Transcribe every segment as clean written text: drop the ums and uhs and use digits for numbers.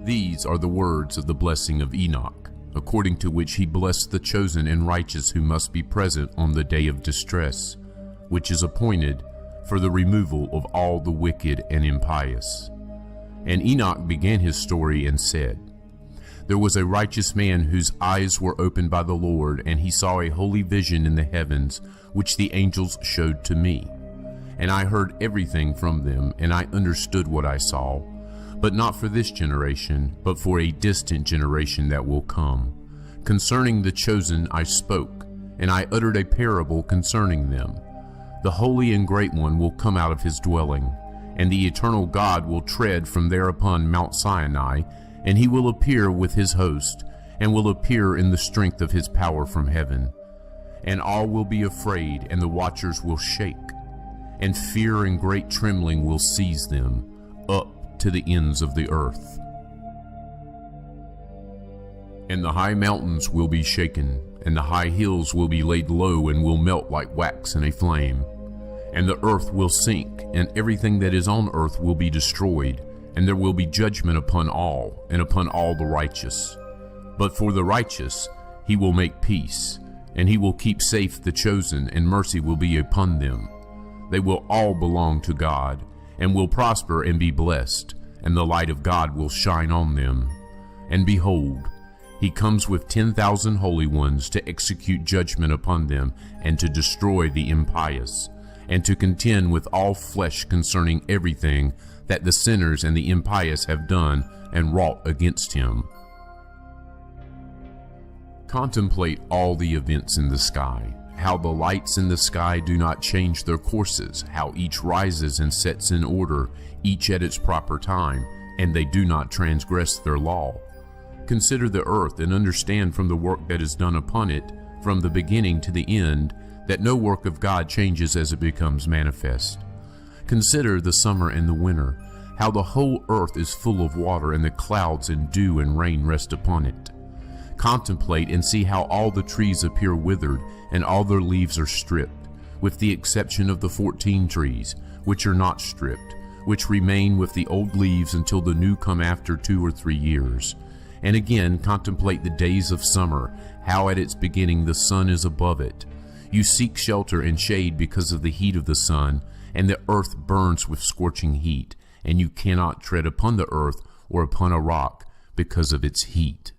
These are the words of the blessing of Enoch, according to which he blessed the chosen and righteous who must be present on the day of distress, which is appointed for the removal of all the wicked and impious. And Enoch began his story and said, There was a righteous man whose eyes were opened by the Lord, and he saw a holy vision in the heavens, which the angels showed to me. And I heard everything from them, and I understood what I saw, but not for this generation, but for a distant generation that will come. Concerning the chosen I spoke, and I uttered a parable concerning them. The holy and great one will come out of his dwelling, and the eternal God will tread from there upon Mount Sinai, and he will appear with his host, and will appear in the strength of his power from heaven. And all will be afraid, and the watchers will shake, and fear and great trembling will seize them, up to the ends of the earth. And the high mountains will be shaken, and the high hills will be laid low and will melt like wax in a flame. And the earth will sink, and everything that is on earth will be destroyed, and there will be judgment upon all, and upon all the righteous. But for the righteous he will make peace, and he will keep safe the chosen, and mercy will be upon them. They will all belong to God, and will prosper and be blessed, and the light of God will shine on them. And behold, he comes with 10,000 holy ones to execute judgment upon them, and to destroy the impious, and to contend with all flesh concerning everything that the sinners and the impious have done and wrought against him. Contemplate all the events in the sky, how the lights in the sky do not change their courses, how each rises and sets in order, each at its proper time, and they do not transgress their law. Consider the earth and understand from the work that is done upon it, from the beginning to the end, that no work of God changes as it becomes manifest. Consider the summer and the winter, how the whole earth is full of water, and the clouds and dew and rain rest upon it. Contemplate and see how all the trees appear withered, and all their leaves are stripped, with the exception of the 14 trees, which are not stripped, which remain with the old leaves until the new come after 2 or 3 years. And again contemplate the days of summer, how at its beginning the sun is above it. You seek shelter and shade because of the heat of the sun, and the earth burns with scorching heat, and you cannot tread upon the earth or upon a rock because of its heat.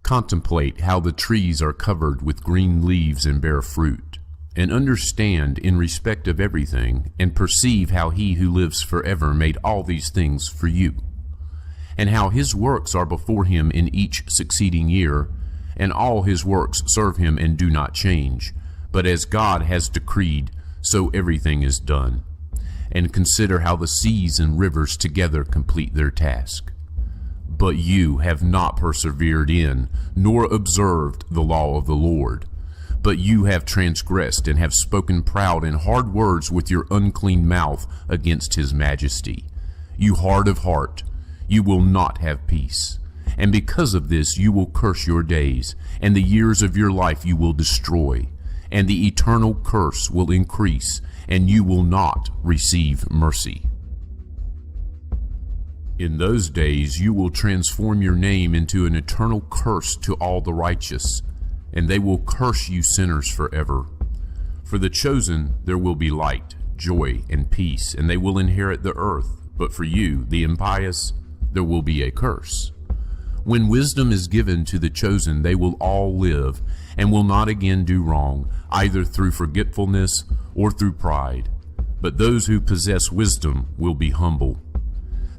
Contemplate how the trees are covered with green leaves and bear fruit, and understand in respect of everything, and perceive how he who lives forever made all these things for you, and how his works are before him in each succeeding year, and all his works serve him and do not change, but as God has decreed, so everything is done. And consider how the seas and rivers together complete their task. But you have not persevered in, nor observed the law of the Lord. But you have transgressed, and have spoken proud and hard words with your unclean mouth against his majesty. You hard of heart, you will not have peace. And because of this you will curse your days, and the years of your life you will destroy. And the eternal curse will increase, and you will not receive mercy. In those days you will transform your name into an eternal curse to all the righteous, and they will curse you sinners forever. For the chosen there will be light, joy, and peace, and they will inherit the earth. But for you, the impious, there will be a curse. When wisdom is given to the chosen, they will all live, and will not again do wrong, either through forgetfulness or through pride. But those who possess wisdom will be humble.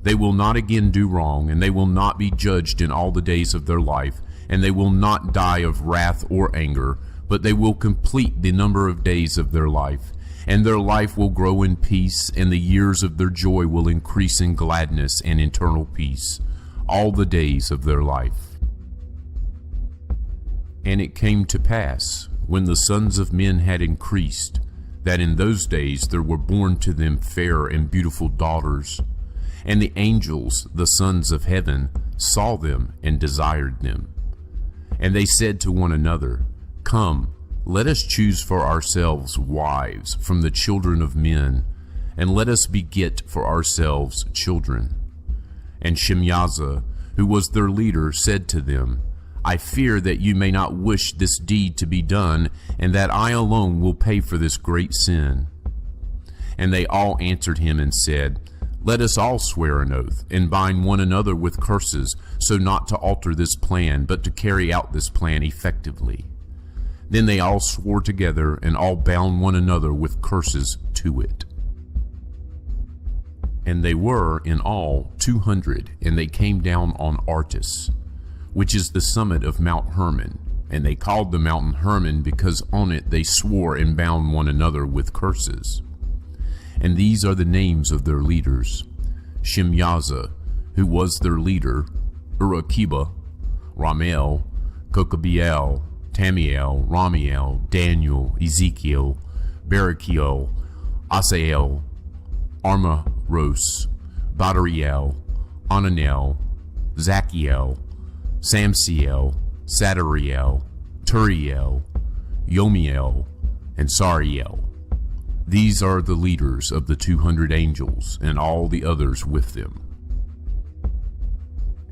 They will not again do wrong, and they will not be judged in all the days of their life, and they will not die of wrath or anger, but they will complete the number of days of their life, and their life will grow in peace, and the years of their joy will increase in gladness and eternal peace, all the days of their life. And it came to pass, when the sons of men had increased, that in those days there were born to them fair and beautiful daughters, and the angels, the sons of heaven, saw them and desired them. And they said to one another, Come, let us choose for ourselves wives from the children of men, and let us beget for ourselves children. And Shemyaza, who was their leader, said to them, I fear that you may not wish this deed to be done, and that I alone will pay for this great sin. And they all answered him and said, Let us all swear an oath, and bind one another with curses, so not to alter this plan, but to carry out this plan effectively. Then they all swore together, and all bound one another with curses to it. And they were in all 200, and they came down on Artis, which is the summit of Mount Hermon. And they called the mountain Hermon because on it they swore and bound one another with curses. And these are the names of their leaders: Shemyaza, who was their leader, Urakiba, Ramel, Kokabiel, Tamiel, Ramiel, Daniel, Ezekiel, Barakiel, Asael, Armaros, Badariel, Ananel, Zachiel, Samsiel, Sadariel, Turiel, Yomiel, and Sariel. These are the leaders of the 200 angels, and all the others with them.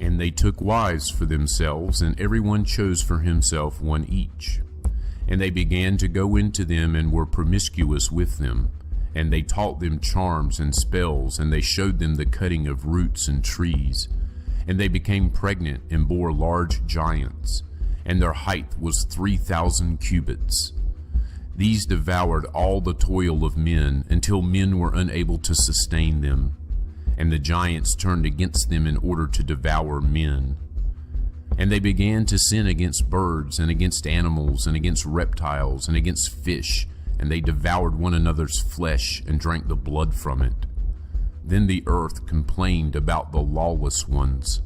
And they took wives for themselves, and everyone chose for himself one each. And they began to go into them and were promiscuous with them. And they taught them charms and spells, and they showed them the cutting of roots and trees. And they became pregnant and bore large giants, and their height was 3,000 cubits. These devoured all the toil of men, until men were unable to sustain them. And the giants turned against them in order to devour men. And they began to sin against birds, and against animals, and against reptiles, and against fish, and they devoured one another's flesh, and drank the blood from it. Then the earth complained about the lawless ones.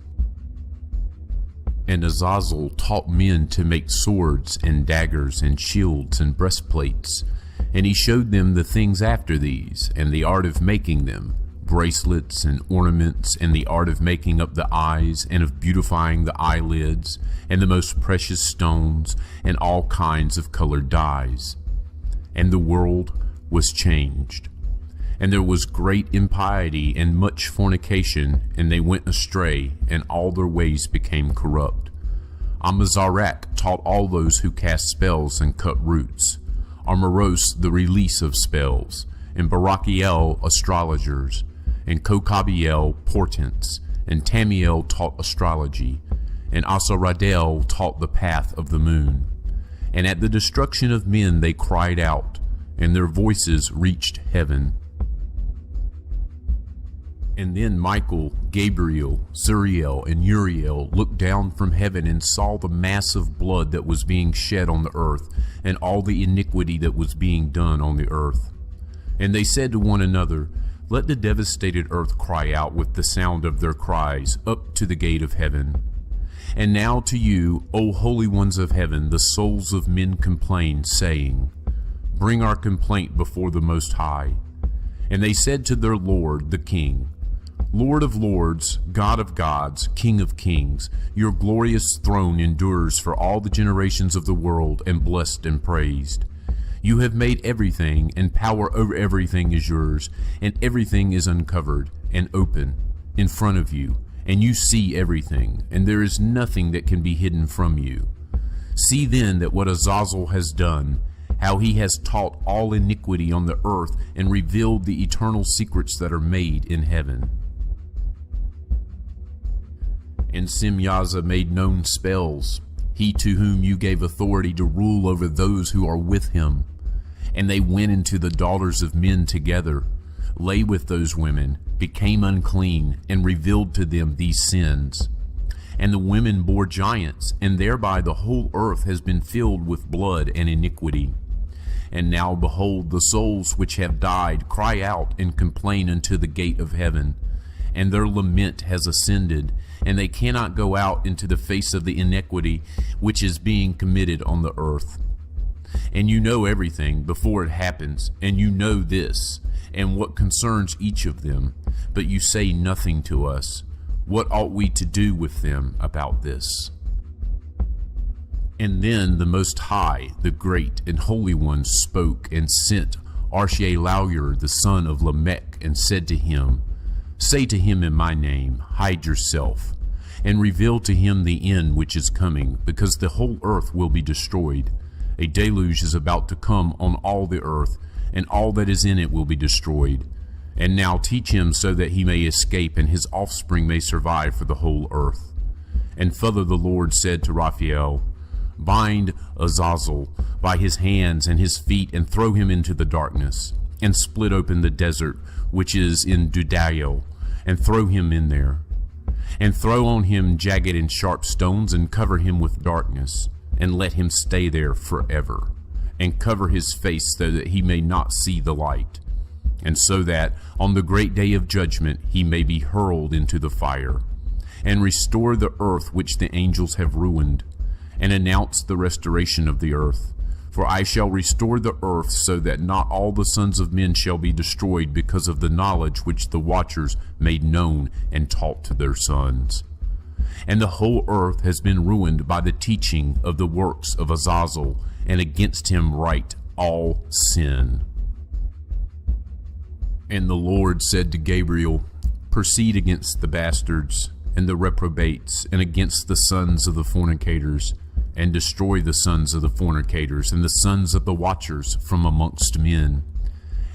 And Azazel taught men to make swords, and daggers, and shields, and breastplates. And he showed them the things after these, and the art of making them, bracelets and ornaments, and the art of making up the eyes, and of beautifying the eyelids, and the most precious stones, and all kinds of colored dyes. And the world was changed. And there was great impiety and much fornication, and they went astray, and all their ways became corrupt. Amazarach taught all those who cast spells and cut roots, Armaros the release of spells, and Barakiel astrologers, and Kokabiel portents, and Tamiel taught astrology, and Asaradel taught the path of the moon. And at the destruction of men they cried out, and their voices reached heaven. And then Michael, Gabriel, Zuriel, and Uriel looked down from heaven and saw the mass of blood that was being shed on the earth, and all the iniquity that was being done on the earth. And they said to one another, Let the devastated earth cry out with the sound of their cries up to the gate of heaven. And now to you, O holy ones of heaven, the souls of men complain, saying, Bring our complaint before the Most High. And they said to their Lord, the King, Lord of lords, God of gods, King of kings, your glorious throne endures for all the generations of the world, and blessed and praised. You have made everything, and power over everything is yours, and everything is uncovered and open in front of you, and you see everything, and there is nothing that can be hidden from you. See then that what Azazel has done, how he has taught all iniquity on the earth, and revealed the eternal secrets that are made in heaven. And Shemyaza made known spells, he to whom you gave authority to rule over those who are with him. And they went into the daughters of men together, lay with those women, became unclean, and revealed to them these sins. And the women bore giants, and thereby the whole earth has been filled with blood and iniquity. And now behold, the souls which have died cry out and complain unto the gate of heaven, and their lament has ascended, and they cannot go out into the face of the iniquity which is being committed on the earth. And you know everything before it happens, and you know this, and what concerns each of them, but you say nothing to us. What ought we to do with them about this? And then the Most High, the Great and Holy One, spoke and sent Arshelauer the son of Lamech, and said to him, Say to him in my name, hide yourself, and reveal to him the end which is coming, because the whole earth will be destroyed. A deluge is about to come on all the earth, and all that is in it will be destroyed. And now teach him so that he may escape, and his offspring may survive for the whole earth. And further the Lord said to Raphael, bind Azazel by his hands and his feet, and throw him into the darkness, and split open the desert which is in Dudael, and throw him in there. And throw on him jagged and sharp stones, and cover him with darkness, and let him stay there forever, and cover his face so that he may not see the light, and so that on the great day of judgment he may be hurled into the fire. And restore the earth which the angels have ruined, and announce the restoration of the earth. For I shall restore the earth, so that not all the sons of men shall be destroyed because of the knowledge which the watchers made known and taught to their sons. And the whole earth has been ruined by the teaching of the works of Azazel, and against him write all sin. And the Lord said to Gabriel, proceed against the bastards and the reprobates, and against the sons of the fornicators, and destroy the sons of the fornicators and the sons of the watchers from amongst men,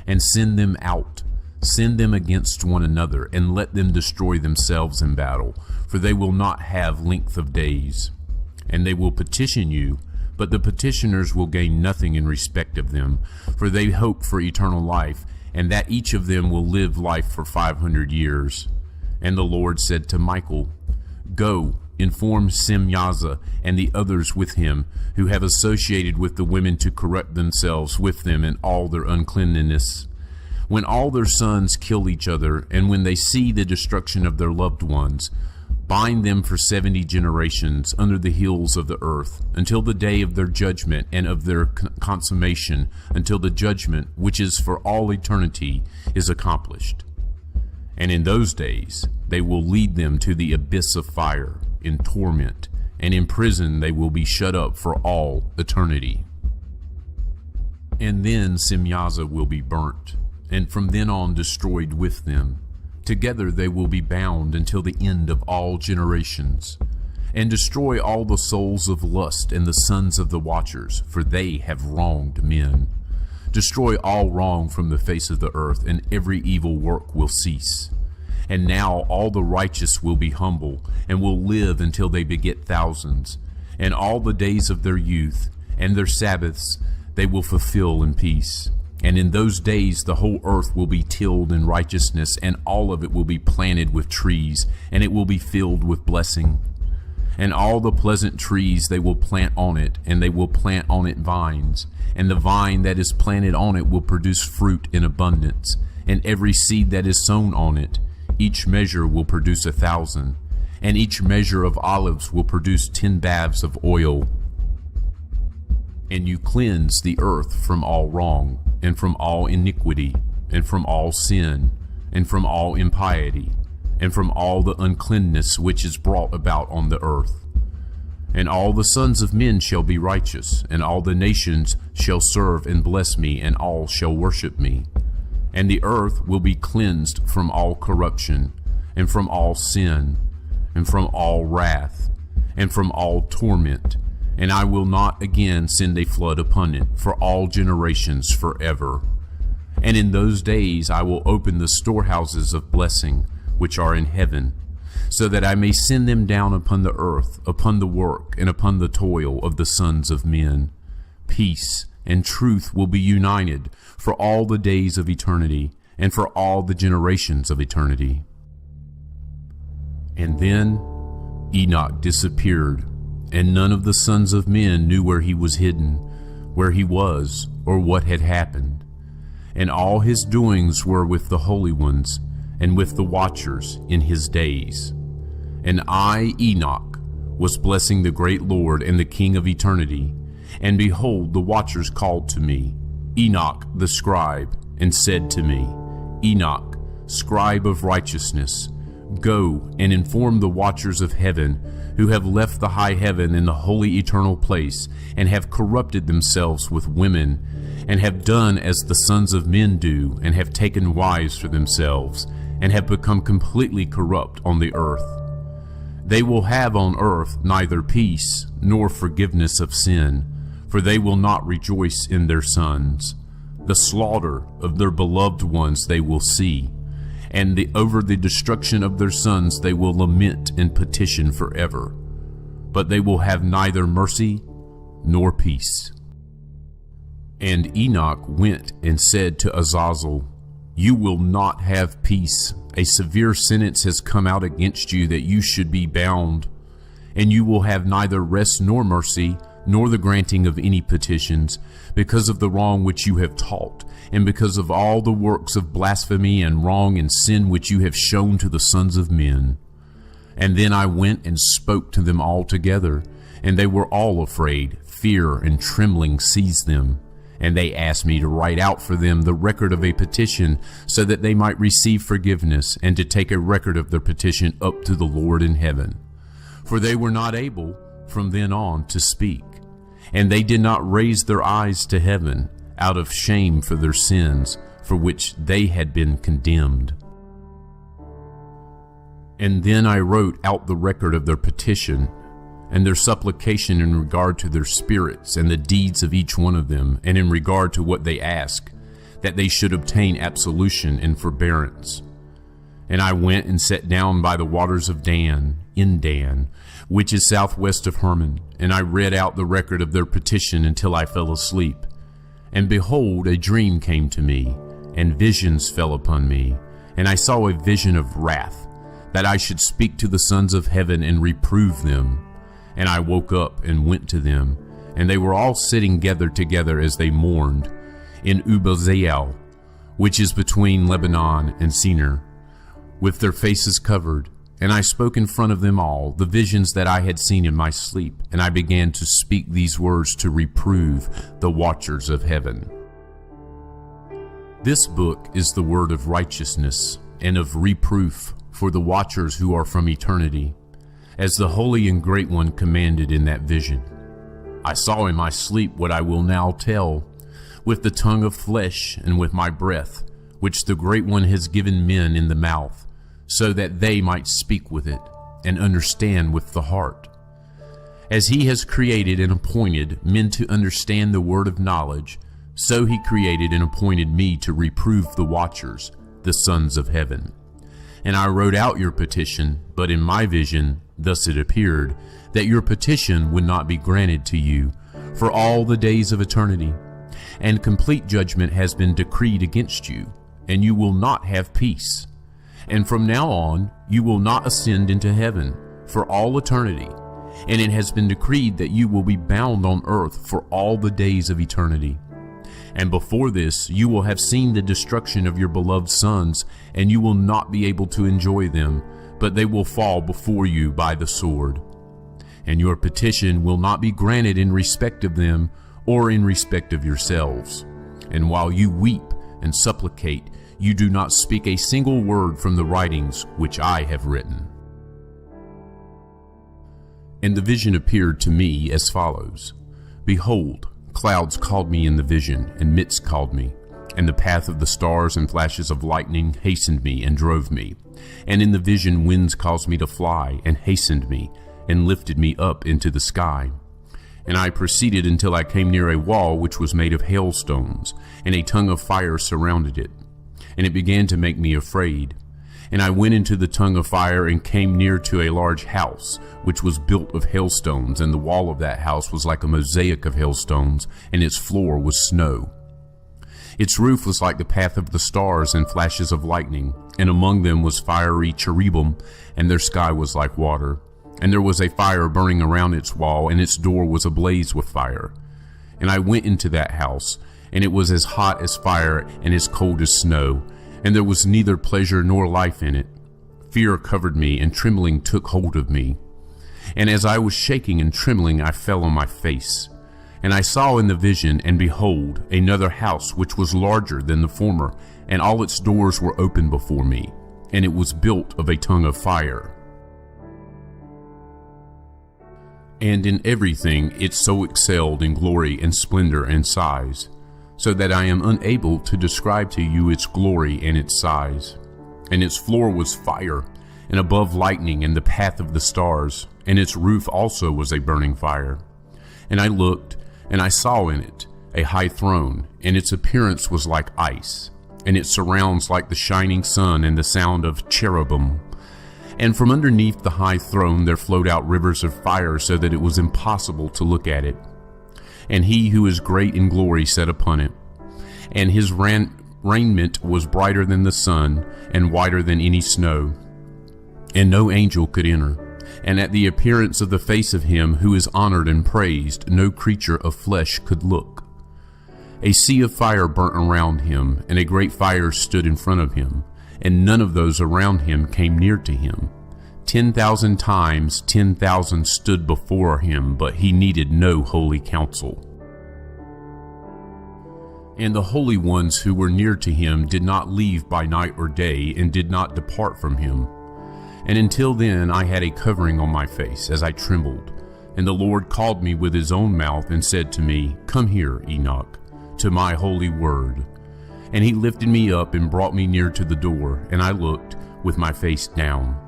and send them out, send them against one another, and let them destroy themselves in battle, for they will not have length of days. And they will petition you, but the petitioners will gain nothing in respect of them, for they hope for eternal life, and that each of them will live life for 500 years. And the Lord said to Michael, go, inform Semyaza and the others with him, who have associated with the women to corrupt themselves with them in all their uncleanness. When all their sons kill each other, and when they see the destruction of their loved ones, bind them for 70 generations under the hills of the earth, until the day of their judgment and of their consummation, until the judgment, which is for all eternity, is accomplished. And in those days they will lead them to the abyss of fire, in torment, and in prison they will be shut up for all eternity. And then Semyaza will be burnt, and from then on destroyed with them. Together they will be bound until the end of all generations, and destroy all the souls of lust and the sons of the watchers, for they have wronged men. Destroy all wrong from the face of the earth, and every evil work will cease. And now all the righteous will be humble, and will live until they beget thousands. And all the days of their youth and their Sabbaths they will fulfill in peace. And in those days the whole earth will be tilled in righteousness, and all of it will be planted with trees, and it will be filled with blessing. And all the pleasant trees they will plant on it, and they will plant on it vines. And the vine that is planted on it will produce fruit in abundance. And every seed that is sown on it, each measure will produce 1,000, and each measure of olives will produce 10 baths of oil. And you cleanse the earth from all wrong, and from all iniquity, and from all sin, and from all impiety, and from all the uncleanness which is brought about on the earth. And all the sons of men shall be righteous, and all the nations shall serve and bless me, and all shall worship me. And the earth will be cleansed from all corruption, and from all sin, and from all wrath, and from all torment. And I will not again send a flood upon it for all generations forever. And in those days I will open the storehouses of blessing which are in heaven, so that I may send them down upon the earth, upon the work and upon the toil of the sons of men. Peace and truth will be united for all the days of eternity, and for all the generations of eternity. And then Enoch disappeared, and none of the sons of men knew where he was hidden, where he was, or what had happened. And all his doings were with the holy ones, and with the watchers in his days. And I, Enoch, was blessing the great Lord and the King of eternity. And behold, the watchers called to me, Enoch the scribe, and said to me, Enoch, scribe of righteousness, go and inform the watchers of heaven, who have left the high heaven and the holy eternal place, and have corrupted themselves with women, and have done as the sons of men do, and have taken wives for themselves, and have become completely corrupt on the earth. They will have on earth neither peace nor forgiveness of sin, for they will not rejoice in their sons. The slaughter of their beloved ones they will see, and over the destruction of their sons they will lament and petition forever. But they will have neither mercy nor peace. And Enoch went and said to Azazel, "You will not have peace. A severe sentence has come out against you that you should be bound, and you will have neither rest nor mercy, nor the granting of any petitions, because of the wrong which you have taught, and because of all the works of blasphemy and wrong and sin which you have shown to the sons of men." And then I went and spoke to them all together, and they were all afraid. Fear and trembling seized them. And they asked me to write out for them the record of a petition, so that they might receive forgiveness, and to take a record of their petition up to the Lord in heaven. For they were not able from then on to speak, and they did not raise their eyes to heaven, out of shame for their sins, for which they had been condemned. And then I wrote out the record of their petition, and their supplication in regard to their spirits and the deeds of each one of them, and in regard to what they ask, that they should obtain absolution and forbearance. And I went and sat down by the waters of Dan, in Dan, which is southwest of Hermon, and I read out the record of their petition until I fell asleep. And behold, a dream came to me, and visions fell upon me, and I saw a vision of wrath, that I should speak to the sons of heaven and reprove them. And I woke up and went to them, and they were all sitting gathered together as they mourned, in Ubazael, which is between Lebanon and Sinir, with their faces covered. And I spoke in front of them all the visions that I had seen in my sleep, and I began to speak these words to reprove the watchers of heaven. This book is the word of righteousness and of reproof for the watchers who are from eternity, as the Holy and Great One commanded in that vision. I saw in my sleep what I will now tell, with the tongue of flesh and with my breath, which the Great One has given men in the mouth, so that they might speak with it, and understand with the heart. As he has created and appointed men to understand the word of knowledge, so he created and appointed me to reprove the watchers, the sons of heaven. And I wrote out your petition, but in my vision thus it appeared, that your petition would not be granted to you for all the days of eternity, and complete judgment has been decreed against you, and you will not have peace. And from now on you will not ascend into heaven for all eternity, and it has been decreed that you will be bound on earth for all the days of eternity. And before this you will have seen the destruction of your beloved sons, and you will not be able to enjoy them, but they will fall before you by the sword. And your petition will not be granted in respect of them, or in respect of yourselves. And while you weep and supplicate, you do not speak a single word from the writings which I have written. And the vision appeared to me as follows. Behold, clouds called me in the vision, and mists called me, and the path of the stars and flashes of lightning hastened me and drove me. And in the vision winds caused me to fly, and hastened me, and lifted me up into the sky. And I proceeded until I came near a wall which was made of hailstones, and a tongue of fire surrounded it. And it began to make me afraid. And I went into the tongue of fire, and came near to a large house, which was built of hailstones, and the wall of that house was like a mosaic of hailstones, and its floor was snow. Its roof was like the path of the stars and flashes of lightning, and among them was fiery cherubim, and their sky was like water. And there was a fire burning around its wall, and its door was ablaze with fire. And I went into that house, and it was as hot as fire and as cold as snow, and there was neither pleasure nor life in it. Fear covered me, and trembling took hold of me. And as I was shaking and trembling, I fell on my face. And I saw in the vision, and behold, another house which was larger than the former, and all its doors were open before me, and it was built of a tongue of fire. And in everything it so excelled in glory and splendor and size, so that I am unable to describe to you its glory and its size. and its floor was fire, and above lightning and the path of the stars, and its roof also was a burning fire. And I looked, and I saw in it a high throne, and its appearance was like ice, and its surrounds like the shining sun and the sound of cherubim. And from underneath the high throne there flowed out rivers of fire, so that it was impossible to look at it. And he who is great in glory sat upon it, and his raiment was brighter than the sun, and whiter than any snow. And no angel could enter. And at the appearance of the face of him who is honored and praised, no creature of flesh could look. A sea of fire burnt around him, and a great fire stood in front of him, and none of those around him came near to him. 10,000 times 10,000 stood before him, but he needed no holy counsel. And the holy ones who were near to him did not leave by night or day, and did not depart from him. And until then I had a covering on my face, as I trembled. And the Lord called me with his own mouth, and said to me, Come here, Enoch, to my holy word. And he lifted me up and brought me near to the door, and I looked with my face down.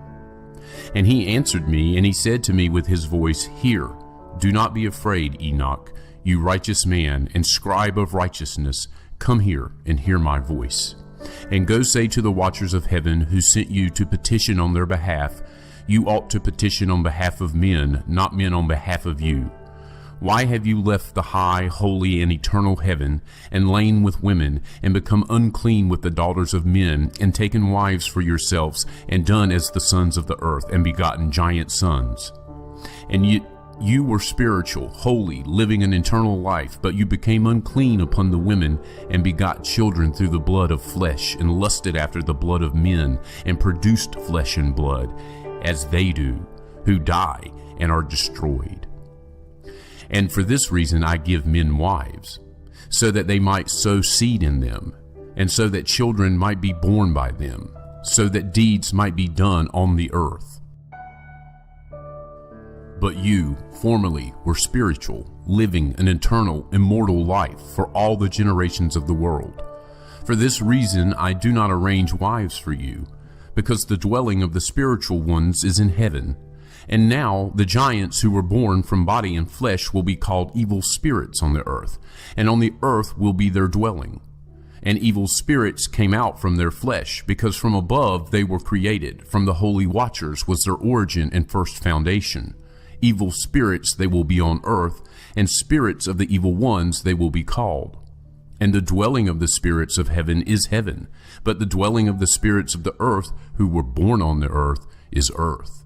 And he answered me, and he said to me with his voice, Hear, do not be afraid, Enoch, you righteous man and scribe of righteousness, come here and hear my voice. And go say to the watchers of heaven who sent you to petition on their behalf, You ought to petition on behalf of men, not men on behalf of you. Why have you left the high, holy, and eternal heaven, and lain with women, and become unclean with the daughters of men, and taken wives for yourselves, and done as the sons of the earth, and begotten giant sons? And you were spiritual, holy, living an eternal life, but you became unclean upon the women, and begot children through the blood of flesh, and lusted after the blood of men, and produced flesh and blood, as they do, who die and are destroyed. And for this reason I give men wives, so that they might sow seed in them, and so that children might be born by them, so that deeds might be done on the earth. But you formerly were spiritual, living an eternal, immortal life for all the generations of the world. For this reason I do not arrange wives for you, because the dwelling of the spiritual ones is in heaven. And now the giants who were born from body and flesh will be called evil spirits on the earth, and on the earth will be their dwelling. And evil spirits came out from their flesh, because from above they were created. From the holy watchers was their origin and first foundation. Evil spirits they will be on earth, and spirits of the evil ones they will be called. And the dwelling of the spirits of heaven is heaven, but the dwelling of the spirits of the earth who were born on the earth is earth.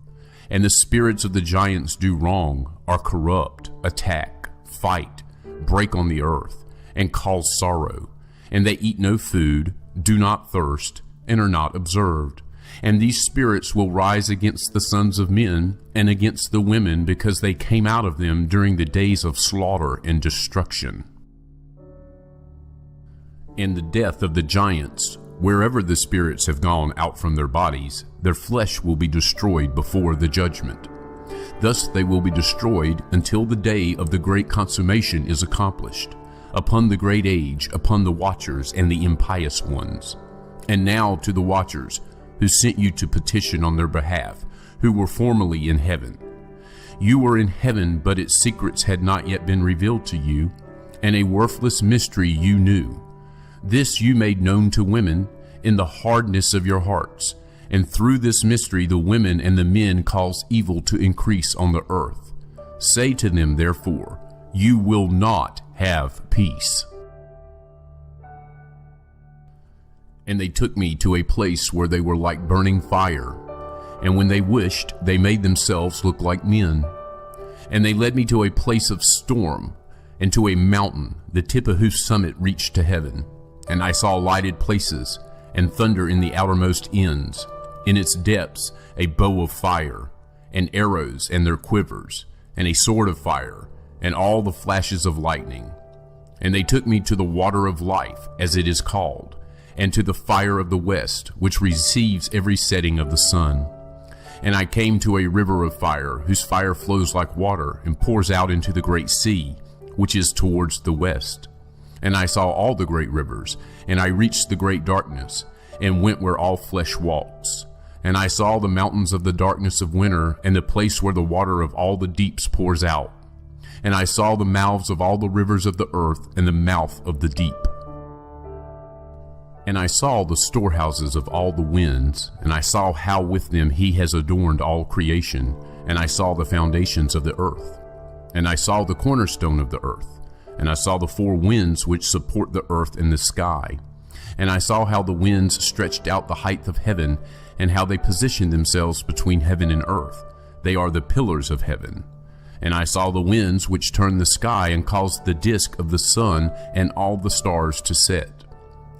And the spirits of the giants do wrong, are corrupt, attack, fight, break on the earth, and cause sorrow. And they eat no food, do not thirst, and are not observed. And these spirits will rise against the sons of men and against the women, because they came out of them during the days of slaughter and destruction. In the death of the giants, wherever the spirits have gone out from their bodies, their flesh will be destroyed before the judgment. Thus they will be destroyed until the day of the great consummation is accomplished, upon the great age, upon the watchers and the impious ones. And now to the watchers, who sent you to petition on their behalf, who were formerly in heaven. You were in heaven, but its secrets had not yet been revealed to you, and a worthless mystery you knew. This you made known to women in the hardness of your hearts, and through this mystery the women and the men cause evil to increase on the earth. Say to them, therefore, you will not have peace. And they took me to a place where they were like burning fire, and when they wished, they made themselves look like men. And they led me to a place of storm, and to a mountain, the tip of whose summit reached to heaven. And I saw lighted places, and thunder in the outermost ends, in its depths a bow of fire, and arrows and their quivers, and a sword of fire, and all the flashes of lightning. And they took me to the water of life, as it is called, and to the fire of the west, which receives every setting of the sun. And I came to a river of fire, whose fire flows like water, and pours out into the great sea, which is towards the west. And I saw all the great rivers, and I reached the great darkness, and went where all flesh walks. And I saw the mountains of the darkness of winter, and the place where the water of all the deeps pours out. And I saw the mouths of all the rivers of the earth, and the mouth of the deep. And I saw the storehouses of all the winds, and I saw how with them he has adorned all creation, and I saw the foundations of the earth. And I saw the cornerstone of the earth, and I saw the four winds which support the earth and the sky. And I saw how the winds stretched out the height of heaven, and how they positioned themselves between heaven and earth. They are the pillars of heaven. And I saw the winds which turned the sky and caused the disk of the sun and all the stars to set.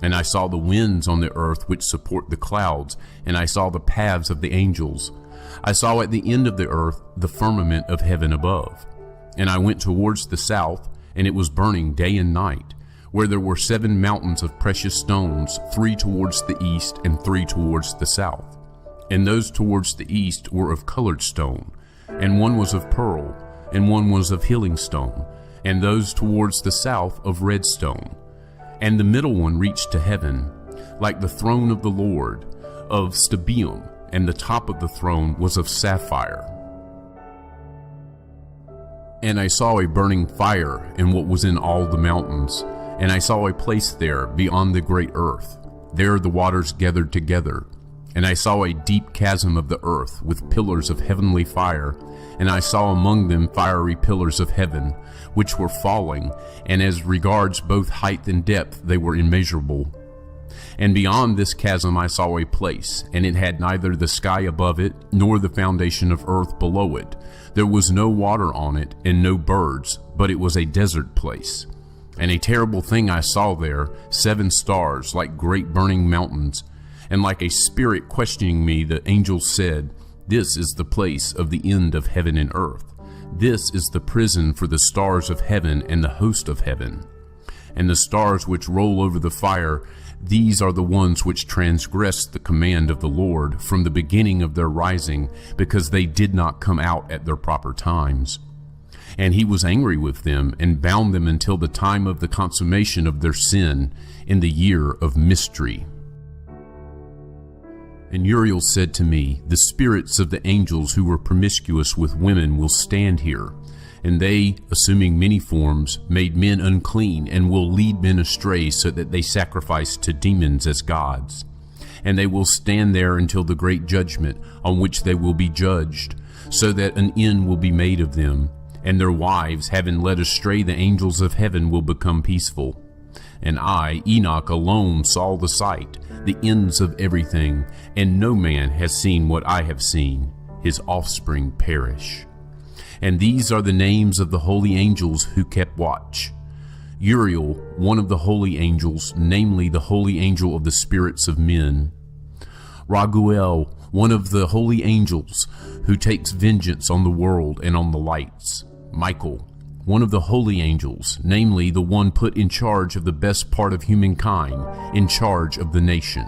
And I saw the winds on the earth which support the clouds, and I saw the paths of the angels. I saw at the end of the earth the firmament of heaven above. And I went towards the south, and it was burning day and night, where there were 7 mountains of precious stones, 3 towards the east and 3 towards the south. And those towards the east were of colored stone, and one was of pearl, and one was of healing stone, and those towards the south of red stone. And the middle one reached to heaven, like the throne of the Lord, of Stebium, and the top of the throne was of sapphire. And I saw a burning fire in what was in all the mountains, and I saw a place there beyond the great earth. There the waters gathered together. And I saw a deep chasm of the earth with pillars of heavenly fire, and I saw among them fiery pillars of heaven, which were falling, and as regards both height and depth they were immeasurable. And beyond this chasm I saw a place, and it had neither the sky above it, nor the foundation of earth below it. There was no water on it, and no birds, but it was a desert place. And a terrible thing I saw there, 7 stars like great burning mountains, and like a spirit questioning me, the angel said, "This is the place of the end of heaven and earth. This is the prison for the stars of heaven and the host of heaven. And the stars which roll over the fire, these are the ones which transgressed the command of the Lord from the beginning of their rising, because they did not come out at their proper times. And he was angry with them and bound them until the time of the consummation of their sin in the year of mystery." And Uriel said to me, "The spirits of the angels who were promiscuous with women will stand here, and they, assuming many forms, made men unclean, and will lead men astray so that they sacrifice to demons as gods. And they will stand there until the great judgment, on which they will be judged, so that an end will be made of them. And their wives, having led astray the angels of heaven, will become peaceful. And I, Enoch, alone saw the sight, the ends of everything, and no man has seen what I have seen. His offspring perish. And these are the names of the holy angels who kept watch. Uriel, one of the holy angels, namely the holy angel of the spirits of men. Raguel, one of the holy angels, who takes vengeance on the world and on the lights. Michael, one of the holy angels, namely the one put in charge of the best part of humankind, in charge of the nation.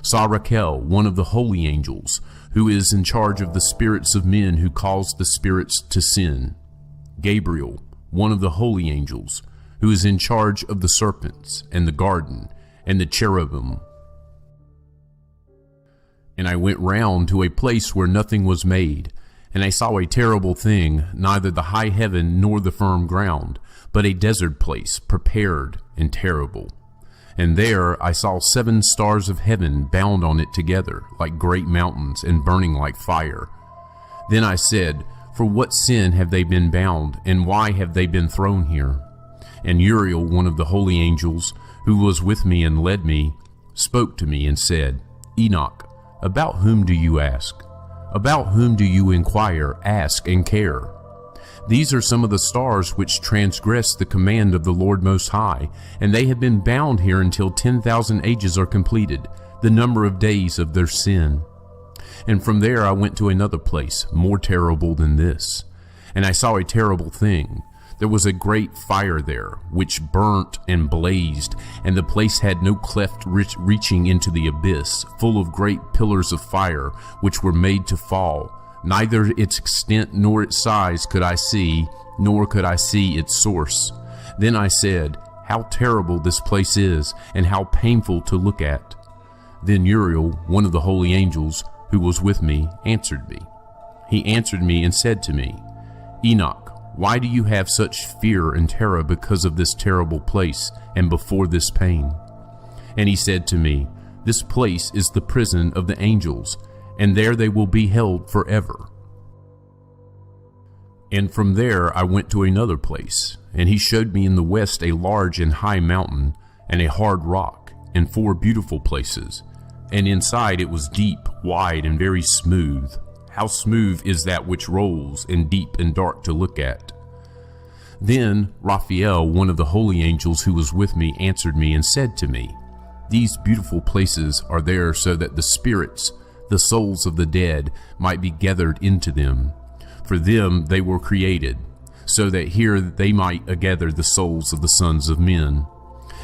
Sarakel, one of the holy angels, who is in charge of the spirits of men who cause the spirits to sin. Gabriel, one of the holy angels, who is in charge of the serpents, and the garden, and the cherubim. And I went round to a place where nothing was made, and I saw a terrible thing, neither the high heaven nor the firm ground, but a desert place, prepared and terrible. And there I saw 7 stars of heaven bound on it together, like great mountains, and burning like fire. Then I said, "For what sin have they been bound, and why have they been thrown here?" And Uriel, one of the holy angels, who was with me and led me, spoke to me and said, "Enoch, about whom do you ask? About whom do you inquire, ask, and care? These are some of the stars which transgress the command of the Lord Most High, and they have been bound here until 10,000 ages are completed, the number of days of their sin." And from there I went to another place, more terrible than this. And I saw a terrible thing. There was a great fire there, which burnt and blazed, and the place had no cleft reaching into the abyss, full of great pillars of fire, which were made to fall. Neither its extent nor its size could I see, nor could I see its source. Then I said, "How terrible this place is, and how painful to look at." Then Uriel, one of the holy angels who was with me, answered me. He answered me and said to me, Enoch, why do you have such fear and terror because of this terrible place and before this pain? And he said to me, This place is the prison of the angels, and there they will be held forever. And from there I went to another place, and he showed me in the west a large and high mountain, and a hard rock, and 4 beautiful places. And inside it was deep, wide, and very smooth. How smooth is that which rolls, and deep and dark to look at. Then Raphael, one of the holy angels who was with me, answered me and said to me, These beautiful places are there so that the spirits, the souls of the dead, might be gathered into them. For them they were created, so that here they might gather the souls of the sons of men.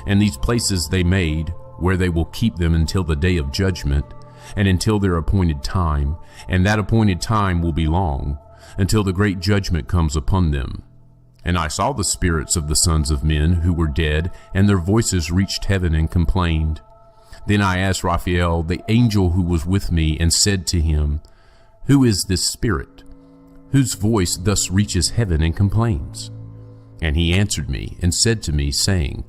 And these places they made, where they will keep them until the day of judgment, and until their appointed time, and that appointed time will be long, until the great judgment comes upon them. And I saw the spirits of the sons of men who were dead, and their voices reached heaven and complained. Then I asked Raphael, the angel who was with me, and said to him, Who is this spirit, whose voice thus reaches heaven and complains? And he answered me and said to me, saying,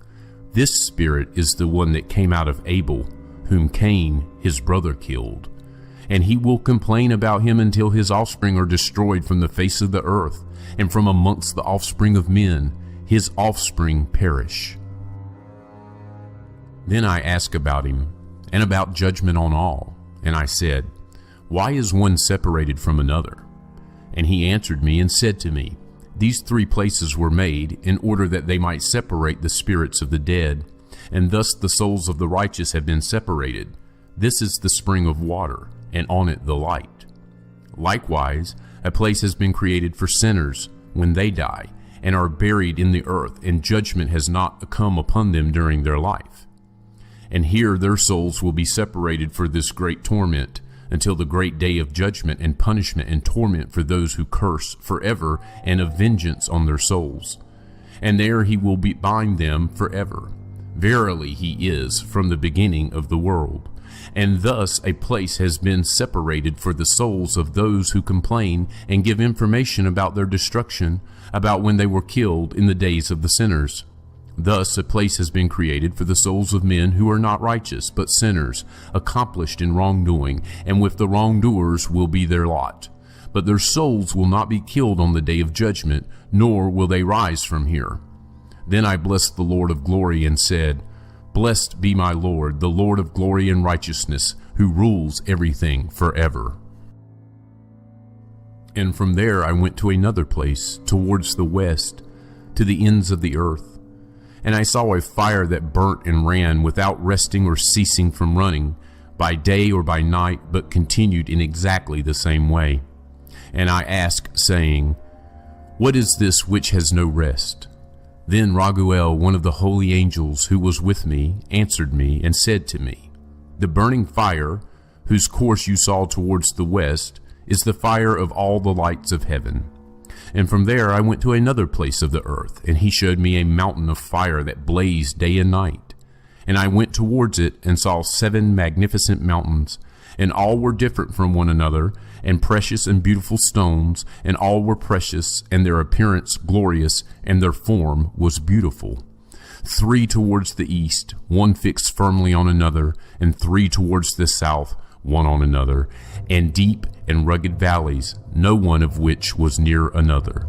This spirit is the one that came out of Abel, whom Cain his brother killed. And he will complain about him until his offspring are destroyed from the face of the earth, and from amongst the offspring of men his offspring perish. Then I asked about him, and about judgment on all. And I said, Why is one separated from another? And he answered me and said to me, These 3 places were made in order that they might separate the spirits of the dead, and thus the souls of the righteous have been separated. This is the spring of water, and on it the light. Likewise, a place has been created for sinners when they die, and are buried in the earth, and judgment has not come upon them during their life. And here their souls will be separated for this great torment, until the great day of judgment and punishment and torment for those who curse forever, and of vengeance on their souls. And there he will bind them forever. Verily he is from the beginning of the world. And thus a place has been separated for the souls of those who complain and give information about their destruction, about when they were killed in the days of the sinners. Thus a place has been created for the souls of men who are not righteous, but sinners, accomplished in wrongdoing, and with the wrongdoers will be their lot. But their souls will not be killed on the day of judgment, nor will they rise from here. Then I blessed the Lord of glory and said, Blessed be my Lord, the Lord of glory and righteousness, who rules everything forever. And from there I went to another place, towards the west, to the ends of the earth. And I saw a fire that burnt and ran without resting or ceasing from running, by day or by night, but continued in exactly the same way. And I asked, saying, What is this which has no rest? Then Raguel, one of the holy angels who was with me, answered me and said to me, The burning fire, whose course you saw towards the west, is the fire of all the lights of heaven. And from there I went to another place of the earth, and he showed me a mountain of fire that blazed day and night. And I went towards it and saw 7 magnificent mountains, and all were different from one another, and precious and beautiful stones, and all were precious, and their appearance glorious, and their form was beautiful. 3 towards the east, 1 fixed firmly on another, and 3 towards the south, 1 on another, and deep and rugged valleys, no one of which was near another.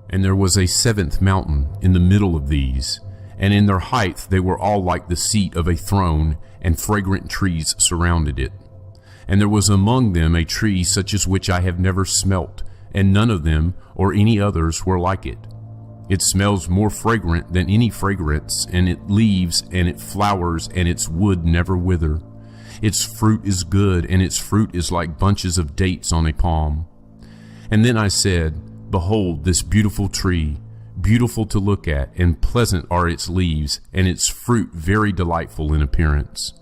And there was a 7th mountain in the middle of these, and in their height they were all like the seat of a throne, and fragrant trees surrounded it. And there was among them a tree such as which I have never smelt, and none of them or any others were like it. It smells more fragrant than any fragrance, and it leaves and it flowers, and its wood never wither. Its fruit is good, and its fruit is like bunches of dates on a palm. And then I said, Behold, this beautiful tree, beautiful to look at, and pleasant are its leaves, and its fruit very delightful in appearance.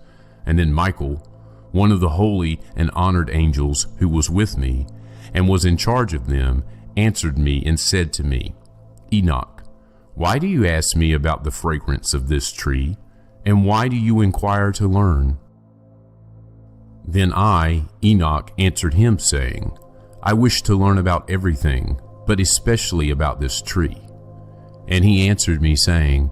And then Michael, one of the holy and honored angels who was with me, and was in charge of them, answered me and said to me, Enoch, why do you ask me about the fragrance of this tree? And why do you inquire to learn?" Then I, Enoch, answered him, saying, "I wish to learn about everything, but especially about this tree." And he answered me, saying,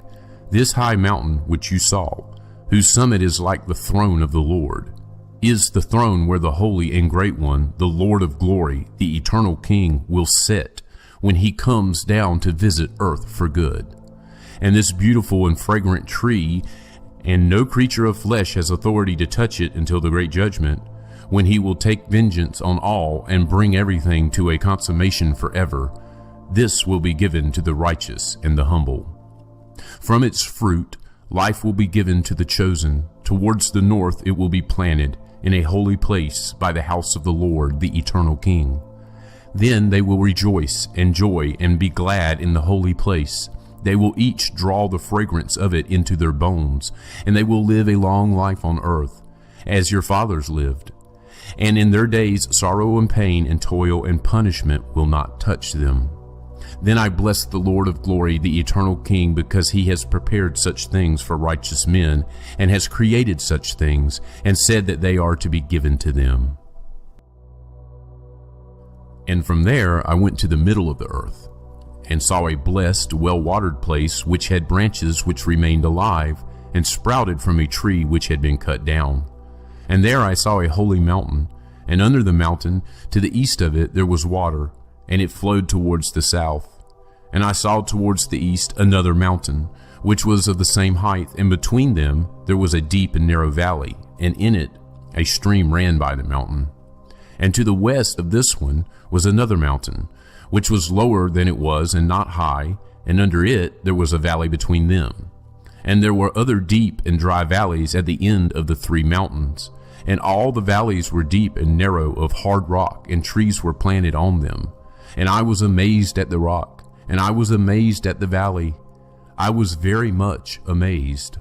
"This high mountain which you saw, whose summit is like the throne of the Lord, is the throne where the Holy and Great One, the Lord of glory, the eternal King, will sit when he comes down to visit earth for good. And this beautiful and fragrant tree, and no creature of flesh has authority to touch it until the great judgment, when he will take vengeance on all and bring everything to a consummation forever. This will be given to the righteous and the humble. From its fruit life will be given to the chosen. Towards the north it will be planted in a holy place by the house of the Lord, the eternal King. Then they will rejoice and joy and be glad in the holy place. They will each draw the fragrance of it into their bones, and they will live a long life on earth, as your fathers lived. And in their days sorrow and pain and toil and punishment will not touch them. Then I blessed the Lord of glory, the eternal King, because he has prepared such things for righteous men, and has created such things, and said that they are to be given to them. And from there I went to the middle of the earth, and saw a blessed, well-watered place which had branches which remained alive, and sprouted from a tree which had been cut down. And there I saw a holy mountain, and under the mountain, to the east of it, there was water, and it flowed towards the south. And I saw towards the east another mountain, which was of the same height, and between them there was a deep and narrow valley, and in it a stream ran by the mountain. And to the west of this one was another mountain, which was lower than it was and not high, and under it there was a valley between them. And there were other deep and dry valleys at the end of the three mountains, and all the valleys were deep and narrow of hard rock, and trees were planted on them. And I was amazed at the rock, and I was amazed at the valley. I was very much amazed.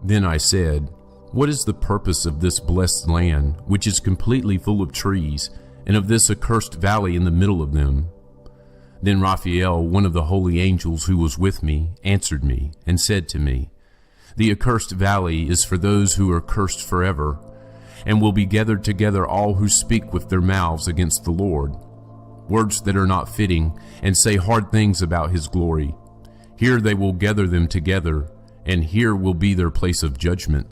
Then I said, "What is the purpose of this blessed land, which is completely full of trees, and of this accursed valley in the middle of them?" Then Raphael, one of the holy angels who was with me, answered me and said to me, "The accursed valley is for those who are cursed forever, and will be gathered together all who speak with their mouths against the Lord, words that are not fitting, and say hard things about his glory. Here they will gather them together, and here will be their place of judgment.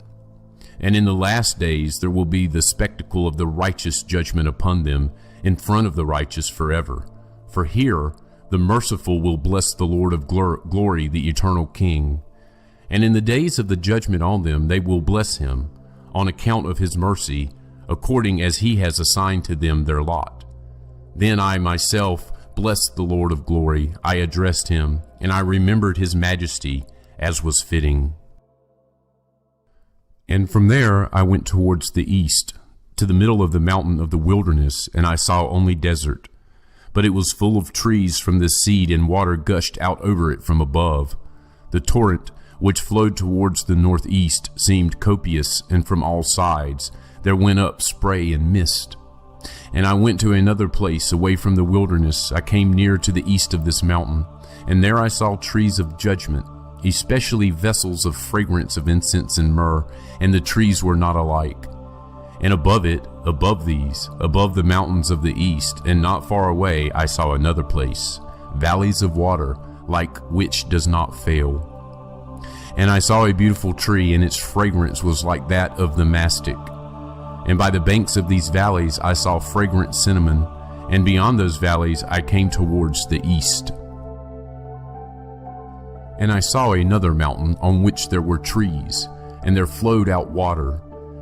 And in the last days there will be the spectacle of the righteous judgment upon them in front of the righteous forever. For here the merciful will bless the Lord of glory, the eternal King. And in the days of the judgment on them they will bless him, on account of his mercy, according as he has assigned to them their lot. Then I myself blessed the Lord of glory. I addressed him, and I remembered his majesty, as was fitting. And from there I went towards the east, to the middle of the mountain of the wilderness, and I saw only desert. But it was full of trees from the seed, and water gushed out over it from above. The torrent, which flowed towards the northeast, seemed copious, and from all sides there went up spray and mist. And I went to another place away from the wilderness. I came near to the east of this mountain, and there I saw trees of judgment, especially vessels of fragrance of incense and myrrh, and the trees were not alike. And above it, above these, above the mountains of the east, and not far away, I saw another place, valleys of water, like which does not fail. And I saw a beautiful tree, and its fragrance was like that of the mastic. And by the banks of these valleys I saw fragrant cinnamon, and beyond those valleys I came towards the east. And I saw another mountain on which there were trees, and there flowed out water,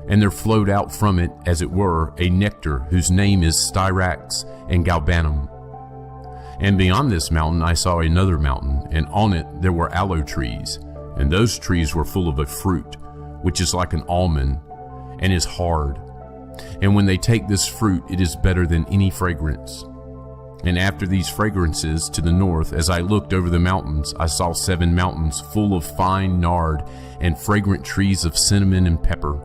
and there flowed out from it, as it were, a nectar whose name is styrax and galbanum. And beyond this mountain I saw another mountain, and on it there were aloe trees, and those trees were full of a fruit, which is like an almond, and is hard. And when they take this fruit, it is better than any fragrance. And after these fragrances, to the north, as I looked over the mountains, I saw 7 mountains full of fine nard and fragrant trees of cinnamon and pepper.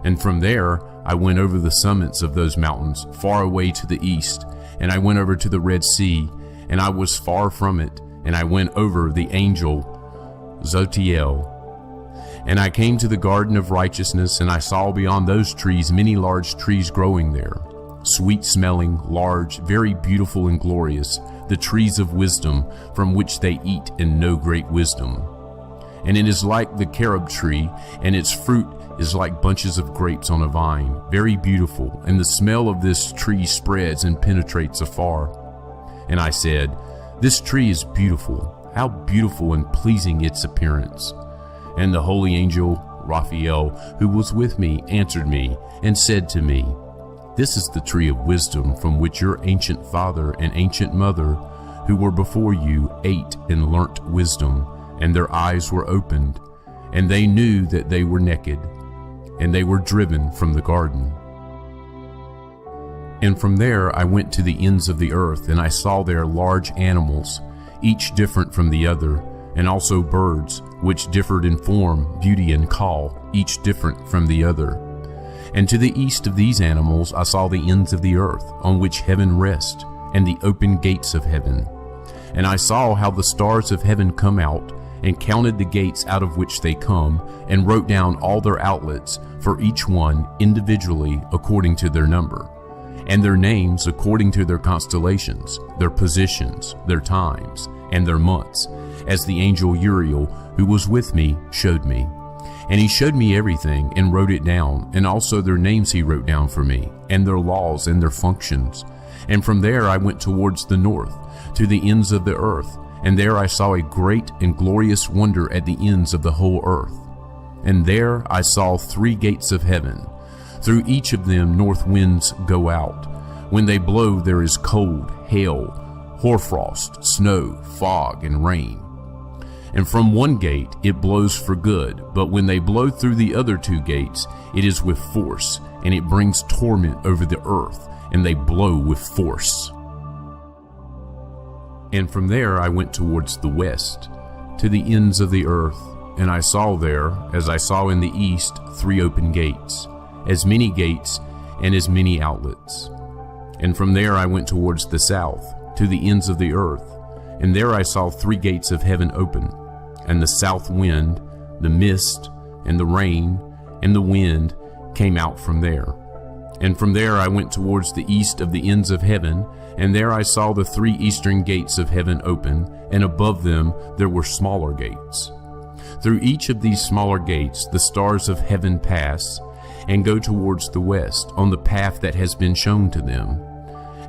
And from there I went over the summits of those mountains, far away to the east, and I went over to the Red Sea, and I was far from it, and I went over the angel Zotiel. And I came to the garden of righteousness, and I saw beyond those trees many large trees growing there, sweet-smelling, large, very beautiful and glorious, the trees of wisdom, from which they eat and know great wisdom. And it is like the carob tree, and its fruit is like bunches of grapes on a vine, very beautiful, and the smell of this tree spreads and penetrates afar. And I said, This tree is beautiful, how beautiful and pleasing its appearance. And the holy angel, Raphael, who was with me, answered me, and said to me, This is the tree of wisdom from which your ancient father and ancient mother, who were before you, ate and learnt wisdom, and their eyes were opened, and they knew that they were naked, and they were driven from the garden. And from there I went to the ends of the earth, and I saw there large animals, each different from the other, and also birds, which differed in form, beauty, and call, each different from the other. And to the east of these animals I saw the ends of the earth, on which heaven rests, and the open gates of heaven. And I saw how the stars of heaven come out, and counted the gates out of which they come, and wrote down all their outlets, for each one individually according to their number, and their names according to their constellations, their positions, their times, and their months, as the angel Uriel, who was with me, showed me. And he showed me everything, and wrote it down, and also their names he wrote down for me, and their laws and their functions. And from there I went towards the north, to the ends of the earth, and there I saw a great and glorious wonder at the ends of the whole earth. And there I saw 3 gates of heaven. Through each of them north winds go out. When they blow there is cold, hail, hoarfrost, snow, fog, and rain. And from one gate it blows for good, but when they blow through the other 2 gates, it is with force, and it brings torment over the earth, and they blow with force. And from there I went towards the west, to the ends of the earth, and I saw there, as I saw in the east, 3 open gates, as many gates and as many outlets. And from there I went towards the south, to the ends of the earth, and there I saw 3 gates of heaven open, and the south wind, the mist, and the rain, and the wind came out from there. And from there I went towards the east of the ends of heaven, and there I saw the 3 eastern gates of heaven open, and above them there were smaller gates. Through each of these smaller gates the stars of heaven pass, and go towards the west, on the path that has been shown to them.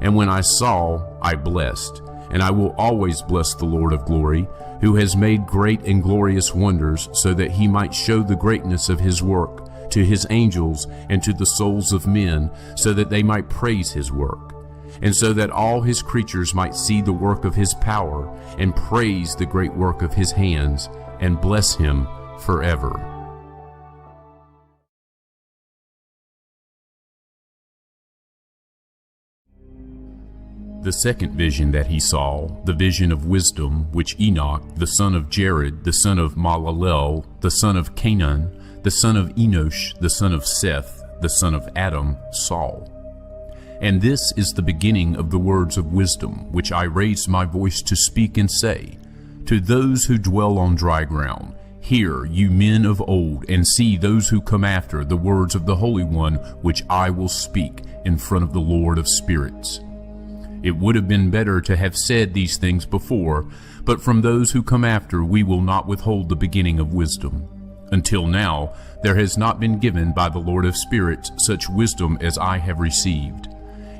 And when I saw, I blessed, and I will always bless the Lord of glory, who has made great and glorious wonders, so that he might show the greatness of his work to his angels and to the souls of men, so that they might praise his work, and so that all his creatures might see the work of his power, and praise the great work of his hands, and bless him forever. The second vision that he saw, the vision of wisdom, which Enoch, the son of Jared, the son of Malalel, the son of Canaan, the son of Enosh, the son of Seth, the son of Adam, saw. And this is the beginning of the words of wisdom, which I raised my voice to speak and say, to those who dwell on dry ground, hear, you men of old, and see those who come after the words of the Holy One, which I will speak in front of the Lord of spirits. It would have been better to have said these things before, but from those who come after we will not withhold the beginning of wisdom. Until now, there has not been given by the Lord of spirits such wisdom as I have received,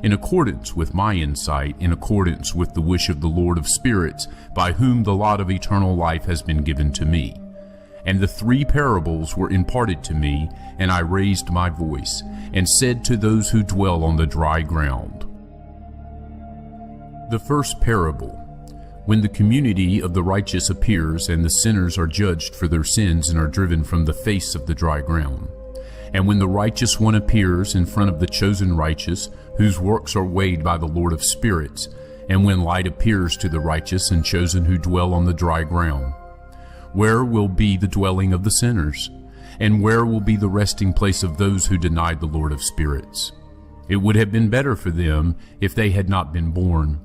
in accordance with my insight, in accordance with the wish of the Lord of spirits, by whom the lot of eternal life has been given to me. And the 3 parables were imparted to me, and I raised my voice, and said to those who dwell on the dry ground. The first parable. When the community of the righteous appears, and the sinners are judged for their sins and are driven from the face of the dry ground. And when the righteous one appears in front of the chosen righteous, whose works are weighed by the Lord of spirits, and when light appears to the righteous and chosen who dwell on the dry ground, where will be the dwelling of the sinners? And where will be the resting place of those who denied the Lord of spirits? It would have been better for them if they had not been born.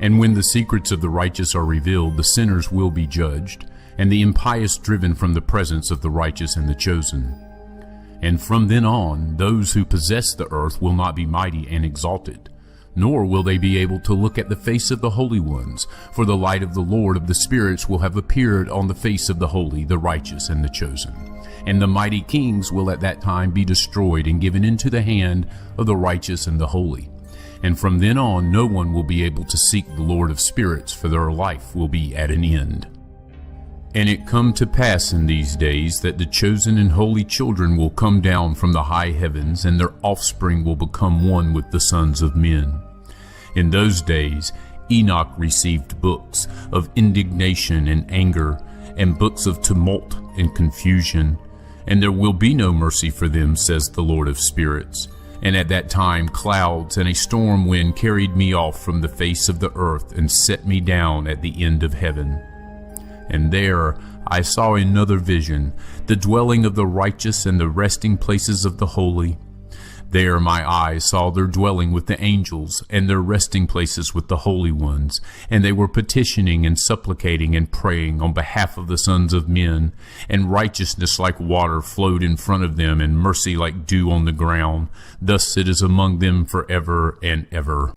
And when the secrets of the righteous are revealed, the sinners will be judged, and the impious driven from the presence of the righteous and the chosen. And from then on, those who possess the earth will not be mighty and exalted, nor will they be able to look at the face of the holy ones, for the light of the Lord of the spirits will have appeared on the face of the holy, the righteous, and the chosen. And the mighty kings will at that time be destroyed and given into the hand of the righteous and the holy. And from then on, no one will be able to seek the Lord of spirits, for their life will be at an end. And it come to pass in these days that the chosen and holy children will come down from the high heavens, and their offspring will become one with the sons of men. In those days Enoch received books of indignation and anger, and books of tumult and confusion. And there will be no mercy for them, says the Lord of spirits. And at that time clouds and a storm wind carried me off from the face of the earth, and set me down at the end of heaven. And there I saw another vision, the dwelling of the righteous and the resting places of the holy. There my eyes saw their dwelling with the angels, and their resting places with the holy ones. And they were petitioning and supplicating and praying on behalf of the sons of men. And righteousness like water flowed in front of them, and mercy like dew on the ground. Thus it is among them forever and ever.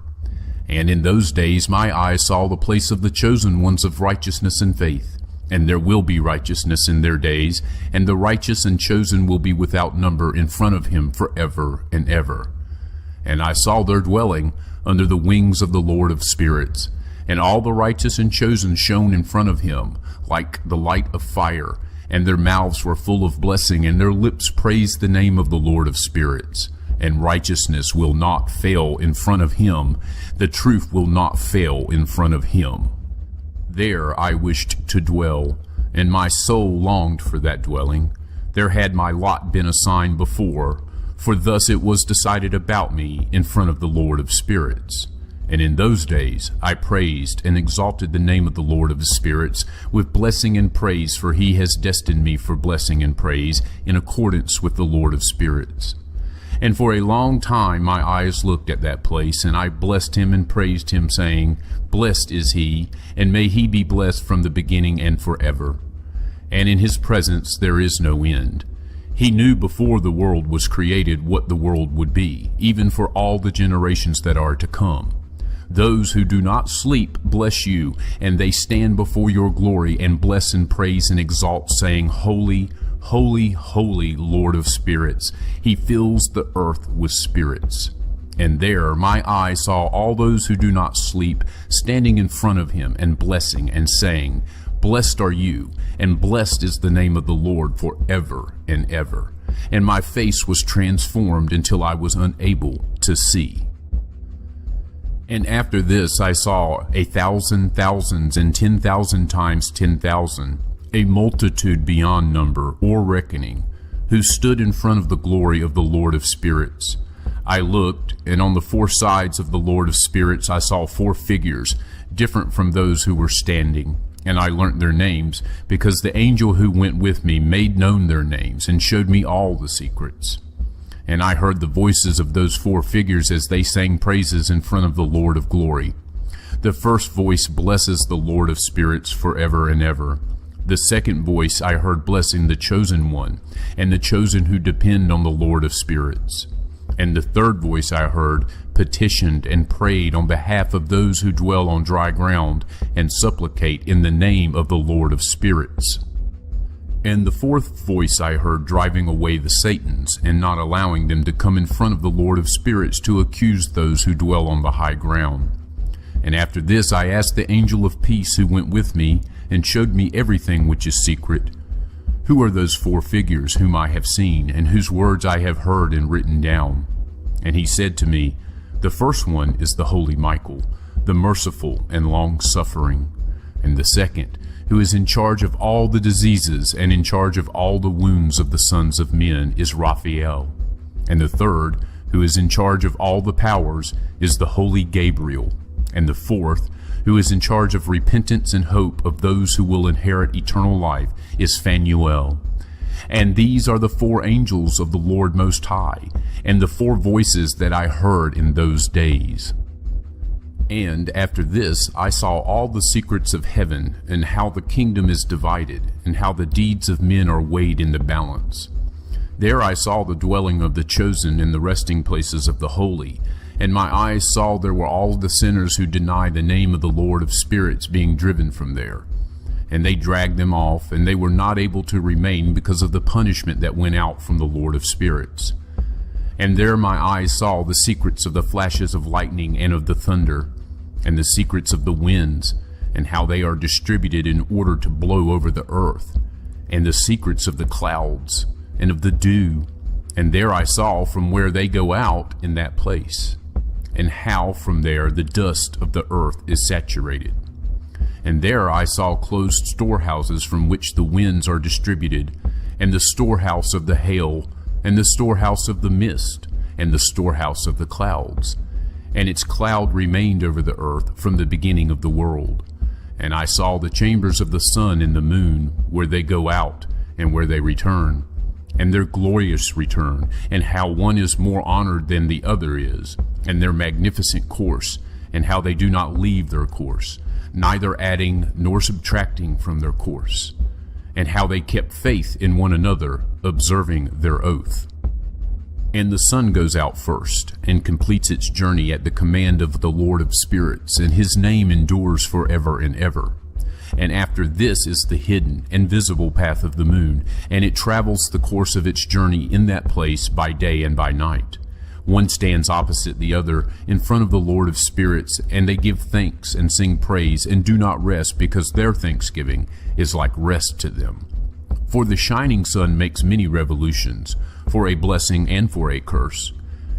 And in those days my eyes saw the place of the chosen ones of righteousness and faith. And there will be righteousness in their days, and the righteous and chosen will be without number in front of him forever and ever. And I saw their dwelling under the wings of the Lord of spirits, and all the righteous and chosen shone in front of him, like the light of fire, and their mouths were full of blessing, and their lips praised the name of the Lord of spirits. And righteousness will not fail in front of him, the truth will not fail in front of him. There I wished to dwell, and my soul longed for that dwelling. There had my lot been assigned before, for thus it was decided about me in front of the Lord of spirits. And in those days I praised and exalted the name of the Lord of spirits with blessing and praise, for he has destined me for blessing and praise in accordance with the Lord of spirits. And for a long time my eyes looked at that place, and I blessed him and praised him, saying, Blessed is he, and may he be blessed from the beginning and forever. And in his presence there is no end. He knew before the world was created what the world would be, even for all the generations that are to come. Those who do not sleep bless you, and they stand before your glory and bless and praise and exalt, saying, Holy, holy, holy, Lord of spirits. He fills the earth with spirits. And there my eye saw all those who do not sleep standing in front of him and blessing and saying, Blessed are you, and blessed is the name of the Lord forever and ever. And my face was transformed until I was unable to see. And after this I saw 1,000 thousands and 10,000 times 10,000, a multitude beyond number or reckoning, who stood in front of the glory of the Lord of spirits. I looked, and on the four sides of the Lord of spirits I saw 4 figures, different from those who were standing. And I learnt their names, because the angel who went with me made known their names, and showed me all the secrets. And I heard the voices of those 4 figures as they sang praises in front of the Lord of glory. The first voice blesses the Lord of spirits forever and ever. The second voice I heard blessing the chosen one, and the chosen who depend on the Lord of spirits. And the third voice I heard petitioned and prayed on behalf of those who dwell on dry ground, and supplicate in the name of the Lord of spirits. And the fourth voice I heard driving away the Satans, and not allowing them to come in front of the Lord of spirits to accuse those who dwell on the high ground. And after this I asked the angel of peace who went with me, and showed me everything which is secret. Who are those 4 figures whom I have seen, and whose words I have heard and written down? And he said to me, The first one is the holy Michael, the merciful and long-suffering. And the second, who is in charge of all the diseases and in charge of all the wounds of the sons of men, is Raphael. And the third, who is in charge of all the powers, is the holy Gabriel. And the fourth, who is in charge of repentance and hope of those who will inherit eternal life, is Phanuel. And these are the 4 angels of the Lord Most High, and the 4 voices that I heard in those days. And after this I saw all the secrets of heaven, and how the kingdom is divided, and how the deeds of men are weighed in the balance. There I saw the dwelling of the chosen and the resting places of the holy, and my eyes saw there were all the sinners who deny the name of the Lord of spirits being driven from there. And they dragged them off, and they were not able to remain because of the punishment that went out from the Lord of spirits. And there my eyes saw the secrets of the flashes of lightning and of the thunder, and the secrets of the winds, and how they are distributed in order to blow over the earth, and the secrets of the clouds, and of the dew. And there I saw from where they go out in that place, and how from there the dust of the earth is saturated. And there I saw closed storehouses from which the winds are distributed, and the storehouse of the hail, and the storehouse of the mist, and the storehouse of the clouds. And its cloud remained over the earth from the beginning of the world. And I saw the chambers of the sun and the moon, where they go out, and where they return, and their glorious return, and how one is more honored than the other is, and their magnificent course, and how they do not leave their course, neither adding nor subtracting from their course, and how they kept faith in one another, observing their oath. And the sun goes out first, and completes its journey at the command of the Lord of spirits, and his name endures forever and ever. And after this is the hidden and visible path of the moon, and it travels the course of its journey in that place by day and by night. One stands opposite the other in front of the Lord of spirits, and they give thanks and sing praise, and do not rest, because their thanksgiving is like rest to them. For the shining sun makes many revolutions, for a blessing and for a curse.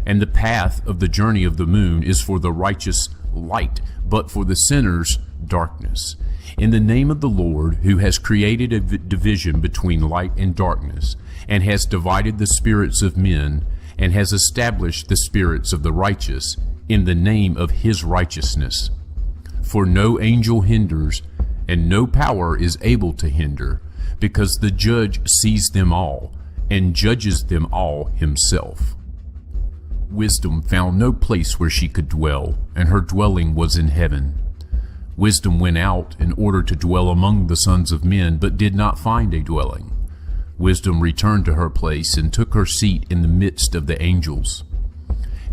And the path of the journey of the moon is for the righteous light, but for the sinners darkness. In the name of the Lord, who has created a division between light and darkness, and has divided the spirits of men, and has established the spirits of the righteous, in the name of his righteousness. For no angel hinders, and no power is able to hinder, because the judge sees them all, and judges them all himself. Wisdom found no place where she could dwell, and her dwelling was in heaven. Wisdom went out in order to dwell among the sons of men, but did not find a dwelling. Wisdom returned to her place and took her seat in the midst of the angels.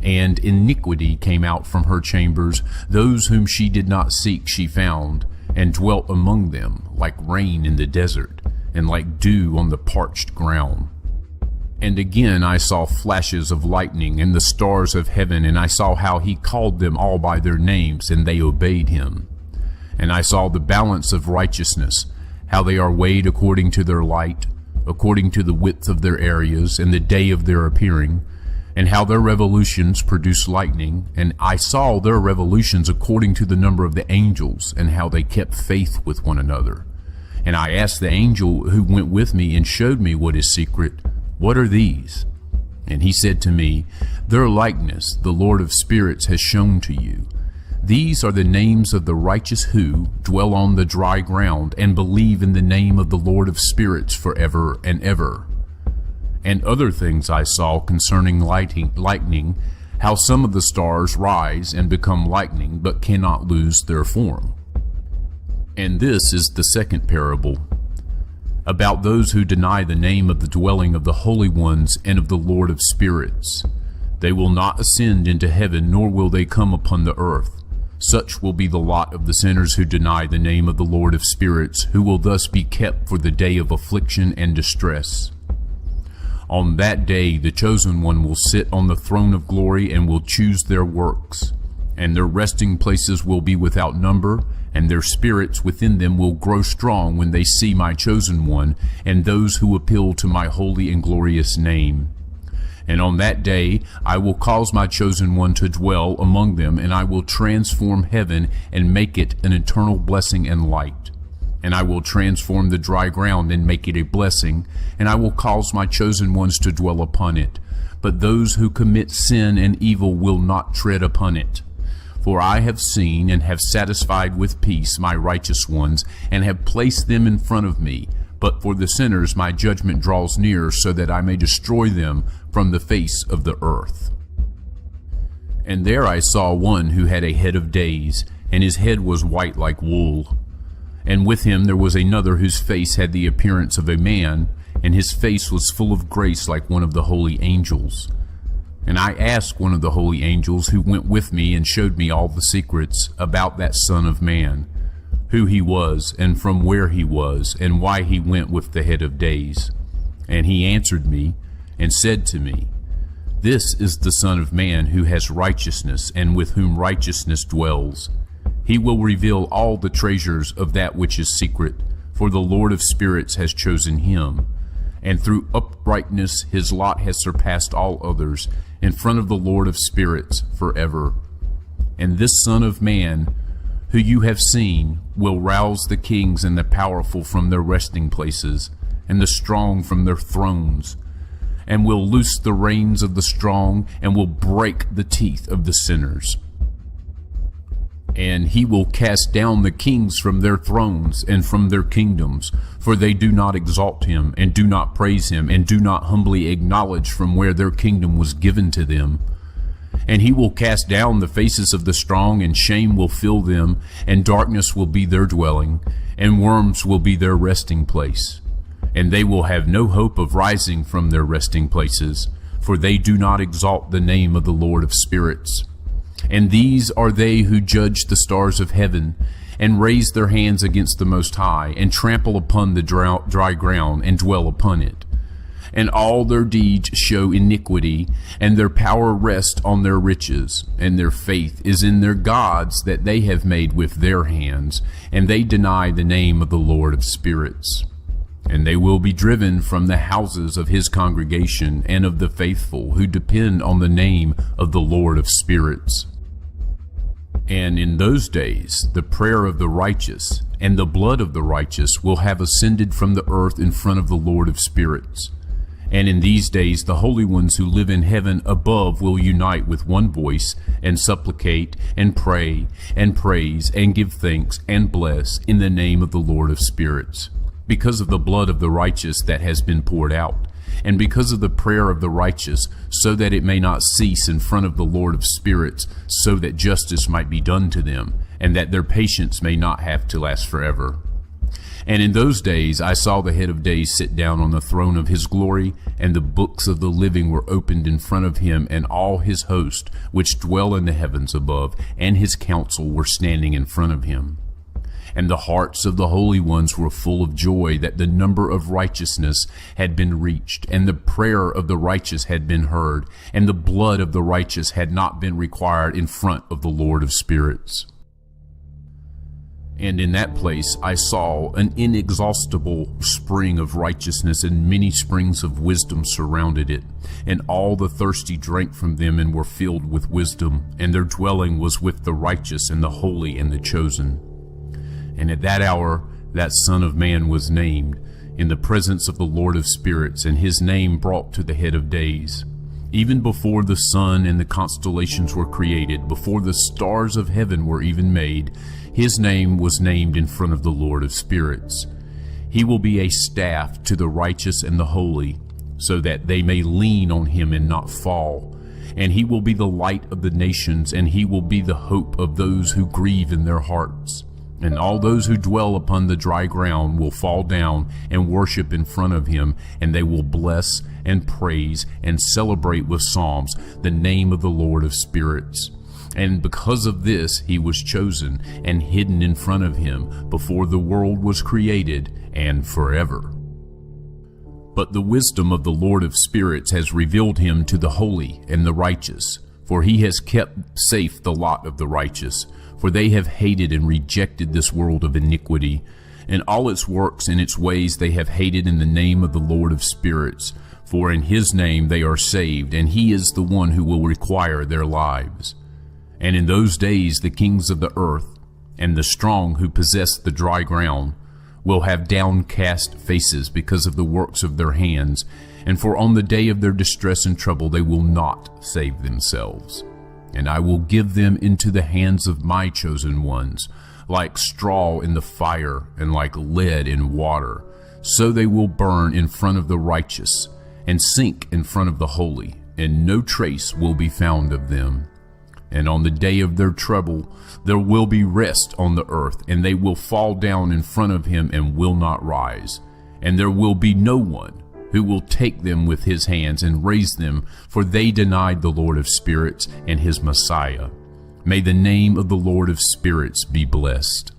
And iniquity came out from her chambers. Those whom she did not seek she found, and dwelt among them, like rain in the desert, and like dew on the parched ground. And again I saw flashes of lightning and the stars of heaven, and I saw how he called them all by their names, and they obeyed him. And I saw the balance of righteousness, how they are weighed according to their light, according to the width of their areas, and the day of their appearing, and how their revolutions produce lightning. And I saw their revolutions according to the number of the angels, and how they kept faith with one another. And I asked the angel who went with me and showed me what is secret, "What are these?" And he said to me, "Their likeness the Lord of spirits has shown to you. These are the names of the righteous who dwell on the dry ground, and believe in the name of the Lord of spirits forever and ever." And other things I saw concerning lightning, how some of the stars rise and become lightning, but cannot lose their form. And this is the second parable, about those who deny the name of the dwelling of the holy ones and of the Lord of spirits. They will not ascend into heaven, nor will they come upon the earth. Such will be the lot of the sinners who deny the name of the Lord of spirits, who will thus be kept for the day of affliction and distress. On that day the chosen one will sit on the throne of glory, and will choose their works. And their resting places will be without number, and their spirits within them will grow strong when they see my chosen one, and those who appeal to my holy and glorious name. And on that day I will cause my chosen one to dwell among them, and I will transform heaven and make it an eternal blessing and light. And I will transform the dry ground and make it a blessing, and I will cause my chosen ones to dwell upon it. But those who commit sin and evil will not tread upon it. For I have seen and have satisfied with peace my righteous ones, and have placed them in front of me. But for the sinners my judgment draws near, so that I may destroy them from the face of the earth. And there I saw one who had a head of days, and his head was white like wool. And with him there was another whose face had the appearance of a man, and his face was full of grace like one of the holy angels. And I asked one of the holy angels who went with me and showed me all the secrets about that Son of Man, who he was, and from where he was, and why he went with the head of days. And he answered me and said to me, "This is the Son of Man who has righteousness, and with whom righteousness dwells. He will reveal all the treasures of that which is secret, for the Lord of spirits has chosen him. And through uprightness his lot has surpassed all others in front of the Lord of spirits forever. And this Son of Man, who you have seen, will rouse the kings and the powerful from their resting places, and the strong from their thrones, and will loose the reins of the strong, and will break the teeth of the sinners. And he will cast down the kings from their thrones and from their kingdoms, for they do not exalt him, and do not praise him, and do not humbly acknowledge from where their kingdom was given to them. And he will cast down the faces of the strong, and shame will fill them, and darkness will be their dwelling, and worms will be their resting place. And they will have no hope of rising from their resting places, for they do not exalt the name of the Lord of spirits. And these are they who judge the stars of heaven, and raise their hands against the Most High, and trample upon the dry ground, and dwell upon it. And all their deeds show iniquity, and their power rests on their riches, and their faith is in their gods that they have made with their hands, and they deny the name of the Lord of spirits. And they will be driven from the houses of his congregation and of the faithful who depend on the name of the Lord of spirits. And in those days the prayer of the righteous and the blood of the righteous will have ascended from the earth in front of the Lord of spirits. And in these days the holy ones who live in heaven above will unite with one voice, and supplicate, and pray, and praise, and give thanks, and bless in the name of the Lord of spirits, because of the blood of the righteous that has been poured out, and because of the prayer of the righteous, so that it may not cease in front of the Lord of spirits, so that justice might be done to them, and that their patience may not have to last forever. And in those days I saw the head of days sit down on the throne of his glory, and the books of the living were opened in front of him, and all his host, which dwell in the heavens above, and his council were standing in front of him. And the hearts of the holy ones were full of joy that the number of righteousness had been reached, and the prayer of the righteous had been heard, and the blood of the righteous had not been required in front of the Lord of spirits. And in that place I saw an inexhaustible spring of righteousness, and many springs of wisdom surrounded it. And all the thirsty drank from them and were filled with wisdom, and their dwelling was with the righteous and the holy and the chosen. And at that hour that Son of Man was named, in the presence of the Lord of spirits, and his name brought to the head of days. Even before the sun and the constellations were created, before the stars of heaven were even made, his name was named in front of the Lord of spirits. He will be a staff to the righteous and the holy, so that they may lean on him and not fall. And he will be the light of the nations, and he will be the hope of those who grieve in their hearts. And all those who dwell upon the dry ground will fall down and worship in front of him, and they will bless and praise and celebrate with psalms the name of the Lord of spirits. And because of this he was chosen and hidden in front of him before the world was created and forever. But the wisdom of the Lord of spirits has revealed him to the holy and the righteous, for he has kept safe the lot of the righteous. For they have hated and rejected this world of iniquity, and all its works and its ways they have hated in the name of the Lord of spirits. For in his name they are saved, and he is the one who will require their lives. And in those days the kings of the earth, and the strong who possess the dry ground, will have downcast faces because of the works of their hands, and for on the day of their distress and trouble they will not save themselves. And I will give them into the hands of my chosen ones, like straw in the fire, and like lead in water. So they will burn in front of the righteous, and sink in front of the holy, and no trace will be found of them. And on the day of their trouble, there will be rest on the earth, and they will fall down in front of him and will not rise. And there will be no one who will take them with his hands and raise them, for they denied the Lord of spirits and his Messiah. May the name of the Lord of spirits be blessed.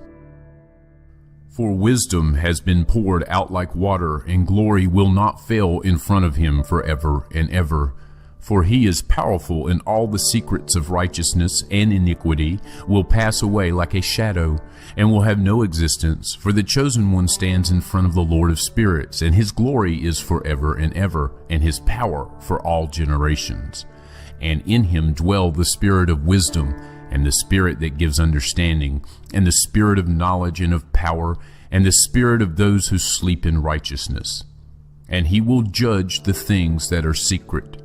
For wisdom has been poured out like water, and glory will not fail in front of him forever and ever. For he is powerful, and all the secrets of righteousness and iniquity will pass away like a shadow, and will have no existence. For the chosen one stands in front of the Lord of spirits, and his glory is forever and ever, and his power for all generations. And in him dwell the spirit of wisdom, and the spirit that gives understanding, and the spirit of knowledge and of power, and the spirit of those who sleep in righteousness. And he will judge the things that are secret,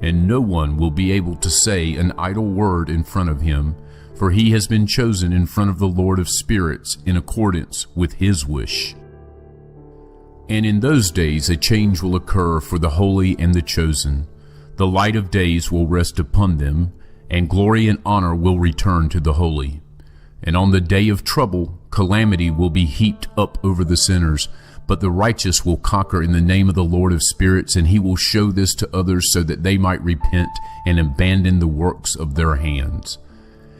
and no one will be able to say an idle word in front of him, for he has been chosen in front of the Lord of spirits in accordance with his wish. And in those days a change will occur for the holy and the chosen. The light of days will rest upon them, and glory and honor will return to the holy. And on the day of trouble, calamity will be heaped up over the sinners, but the righteous will conquer in the name of the Lord of spirits, and he will show this to others so that they might repent and abandon the works of their hands.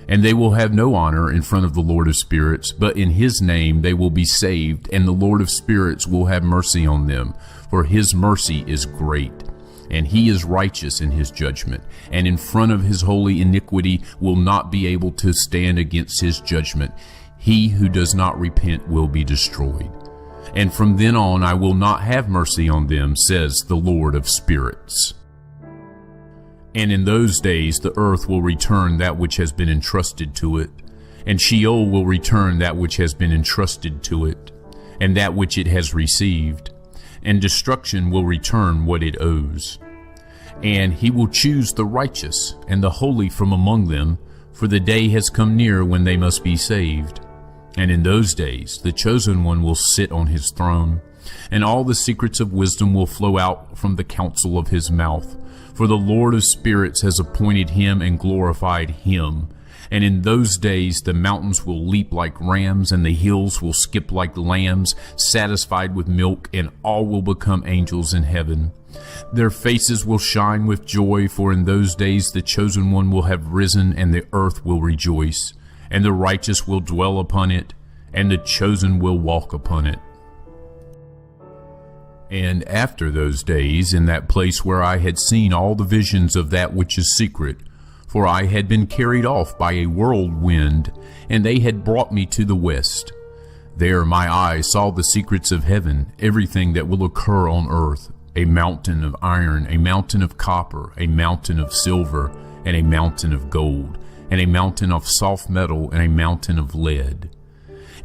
And they will have no honor in front of the Lord of spirits, but in his name they will be saved, and the Lord of spirits will have mercy on them, for his mercy is great. And he is righteous in his judgment, and in front of his holy iniquity will not be able to stand against his judgment. He who does not repent will be destroyed. And from then on I will not have mercy on them, says the Lord of spirits. And in those days the earth will return that which has been entrusted to it, and Sheol will return that which has been entrusted to it, and that which it has received, and destruction will return what it owes. And he will choose the righteous and the holy from among them, for the day has come near when they must be saved. And in those days the chosen one will sit on his throne, and all the secrets of wisdom will flow out from the counsel of his mouth. For the Lord of spirits has appointed him and glorified him. And in those days the mountains will leap like rams, and the hills will skip like lambs, satisfied with milk, and all will become angels in heaven. Their faces will shine with joy, for in those days the chosen one will have risen, and the earth will rejoice. And the righteous will dwell upon it, and the chosen will walk upon it. And after those days, in that place where I had seen all the visions of that which is secret, for I had been carried off by a whirlwind, and they had brought me to the west. There my eyes saw the secrets of heaven, everything that will occur on earth, a mountain of iron, a mountain of copper, a mountain of silver, and a mountain of gold, and a mountain of soft metal, and a mountain of lead.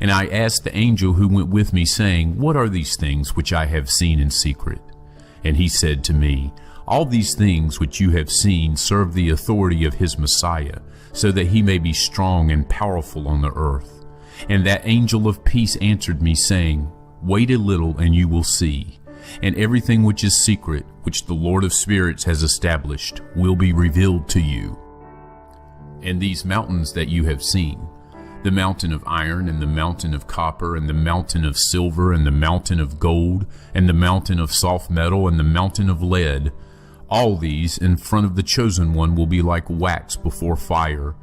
And I asked the angel who went with me, saying, What are these things which I have seen in secret? And he said to me, All these things which you have seen serve the authority of his Messiah, so that he may be strong and powerful on the earth. And that angel of peace answered me, saying, Wait a little, and you will see. And everything which is secret, which the Lord of spirits has established, will be revealed to you. And these mountains that you have seen, the mountain of iron, and the mountain of copper, and the mountain of silver, and the mountain of gold, and the mountain of soft metal, and the mountain of lead, all these in front of the chosen one will be like wax before fire.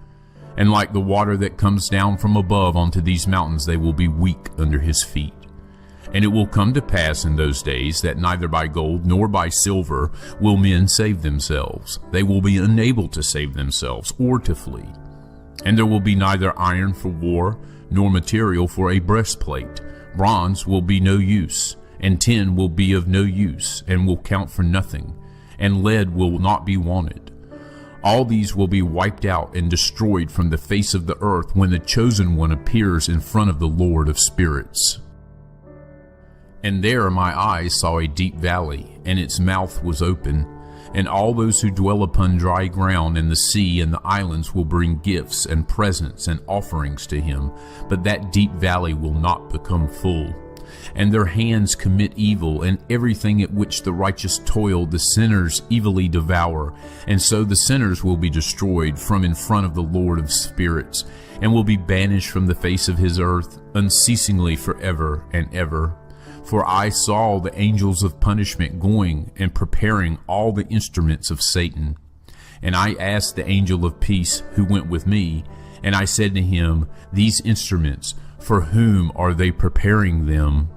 And like the water that comes down from above onto these mountains, they will be weak under his feet. And it will come to pass in those days that neither by gold nor by silver will men save themselves. They will be unable to save themselves or to flee. And there will be neither iron for war, nor material for a breastplate. Bronze will be no use, and tin will be of no use, and will count for nothing, and lead will not be wanted. All these will be wiped out and destroyed from the face of the earth when the chosen one appears in front of the Lord of spirits. And there my eyes saw a deep valley, and its mouth was open. And all those who dwell upon dry ground and the sea and the islands will bring gifts and presents and offerings to him, but that deep valley will not become full. and their hands commit evil, and everything at which the righteous toil the sinners evilly devour. And so the sinners will be destroyed from in front of the Lord of spirits, and will be banished from the face of his earth unceasingly forever and ever. For I saw the angels of punishment going and preparing all the instruments of Satan. And I asked the angel of peace who went with me, and I said to him, These instruments, for whom are they preparing them?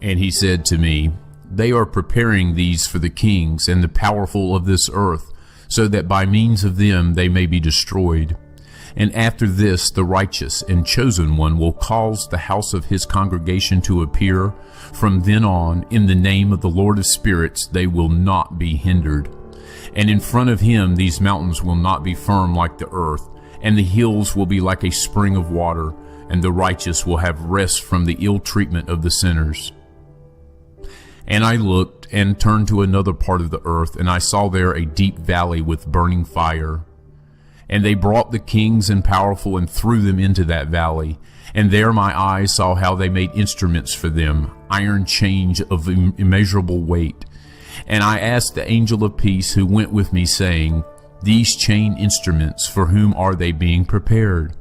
And he said to me, They are preparing these for the kings and the powerful of this earth, so that by means of them they may be destroyed. And after this the righteous and chosen one will cause the house of his congregation to appear. From then on, in the name of the Lord of spirits, they will not be hindered. And in front of him these mountains will not be firm like the earth, and the hills will be like a spring of water, and the righteous will have rest from the ill treatment of the sinners. And I looked and turned to another part of the earth, and I saw there a deep valley with burning fire. And they brought the kings and powerful and threw them into that valley. And there my eyes saw how they made instruments for them, iron chains of immeasurable weight. And I asked the angel of peace who went with me, saying, These chain instruments, for whom are they being prepared?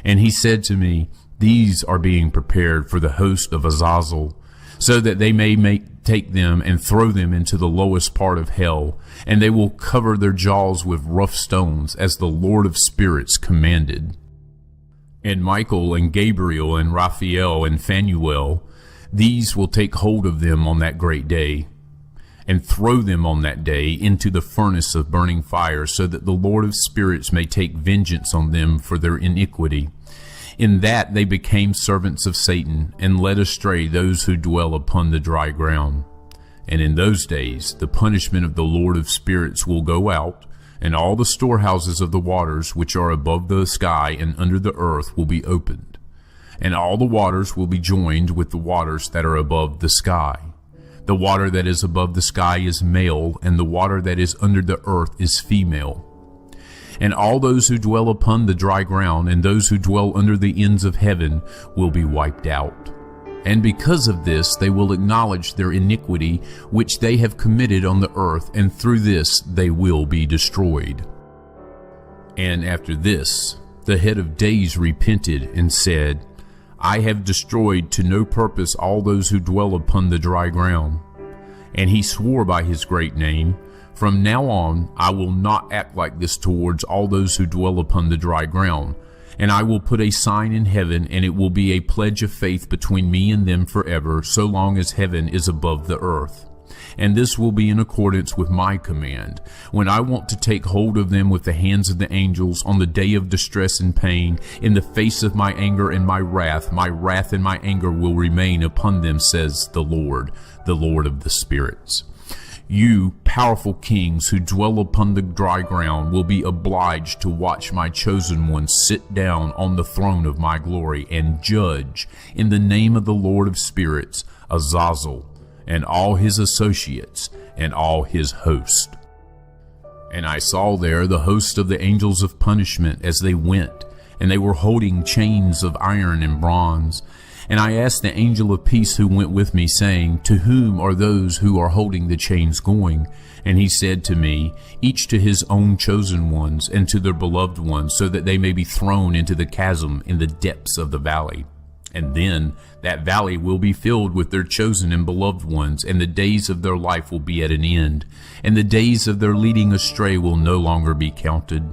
And he said to me, These are being prepared for the host of Azazel, so that they may take them and throw them into the lowest part of hell, and they will cover their jaws with rough stones, as the Lord of spirits commanded. And Michael and Gabriel and Raphael and Phanuel, these will take hold of them on that great day, and throw them on that day into the furnace of burning fire, so that the Lord of spirits may take vengeance on them for their iniquity. In that they became servants of Satan, and led astray those who dwell upon the dry ground. And in those days the punishment of the Lord of spirits will go out, and all the storehouses of the waters which are above the sky and under the earth will be opened. And all the waters will be joined with the waters that are above the sky. The water that is above the sky is male, and the water that is under the earth is female. And all those who dwell upon the dry ground and those who dwell under the ends of heaven will be wiped out. And because of this they will acknowledge their iniquity which they have committed on the earth, and through this they will be destroyed. And after this the head of days repented and said, I have destroyed to no purpose all those who dwell upon the dry ground. And he swore by his great name, From now on I will not act like this towards all those who dwell upon the dry ground. And I will put a sign in heaven, and it will be a pledge of faith between me and them forever, so long as heaven is above the earth. And this will be in accordance with my command, when I want to take hold of them with the hands of the angels on the day of distress and pain, in the face of my anger and my wrath and my anger will remain upon them, says the Lord of the spirits. You, powerful kings who dwell upon the dry ground, will be obliged to watch my chosen one sit down on the throne of my glory and judge in the name of the Lord of spirits, Azazel, and all his associates, and all his host. And I saw there the host of the angels of punishment as they went, and they were holding chains of iron and bronze. And I asked the angel of peace who went with me, saying, To whom are those who are holding the chains going? And he said to me, Each to his own chosen ones, and to their beloved ones, so that they may be thrown into the chasm in the depths of the valley. And then that valley will be filled with their chosen and beloved ones, and the days of their life will be at an end, and the days of their leading astray will no longer be counted.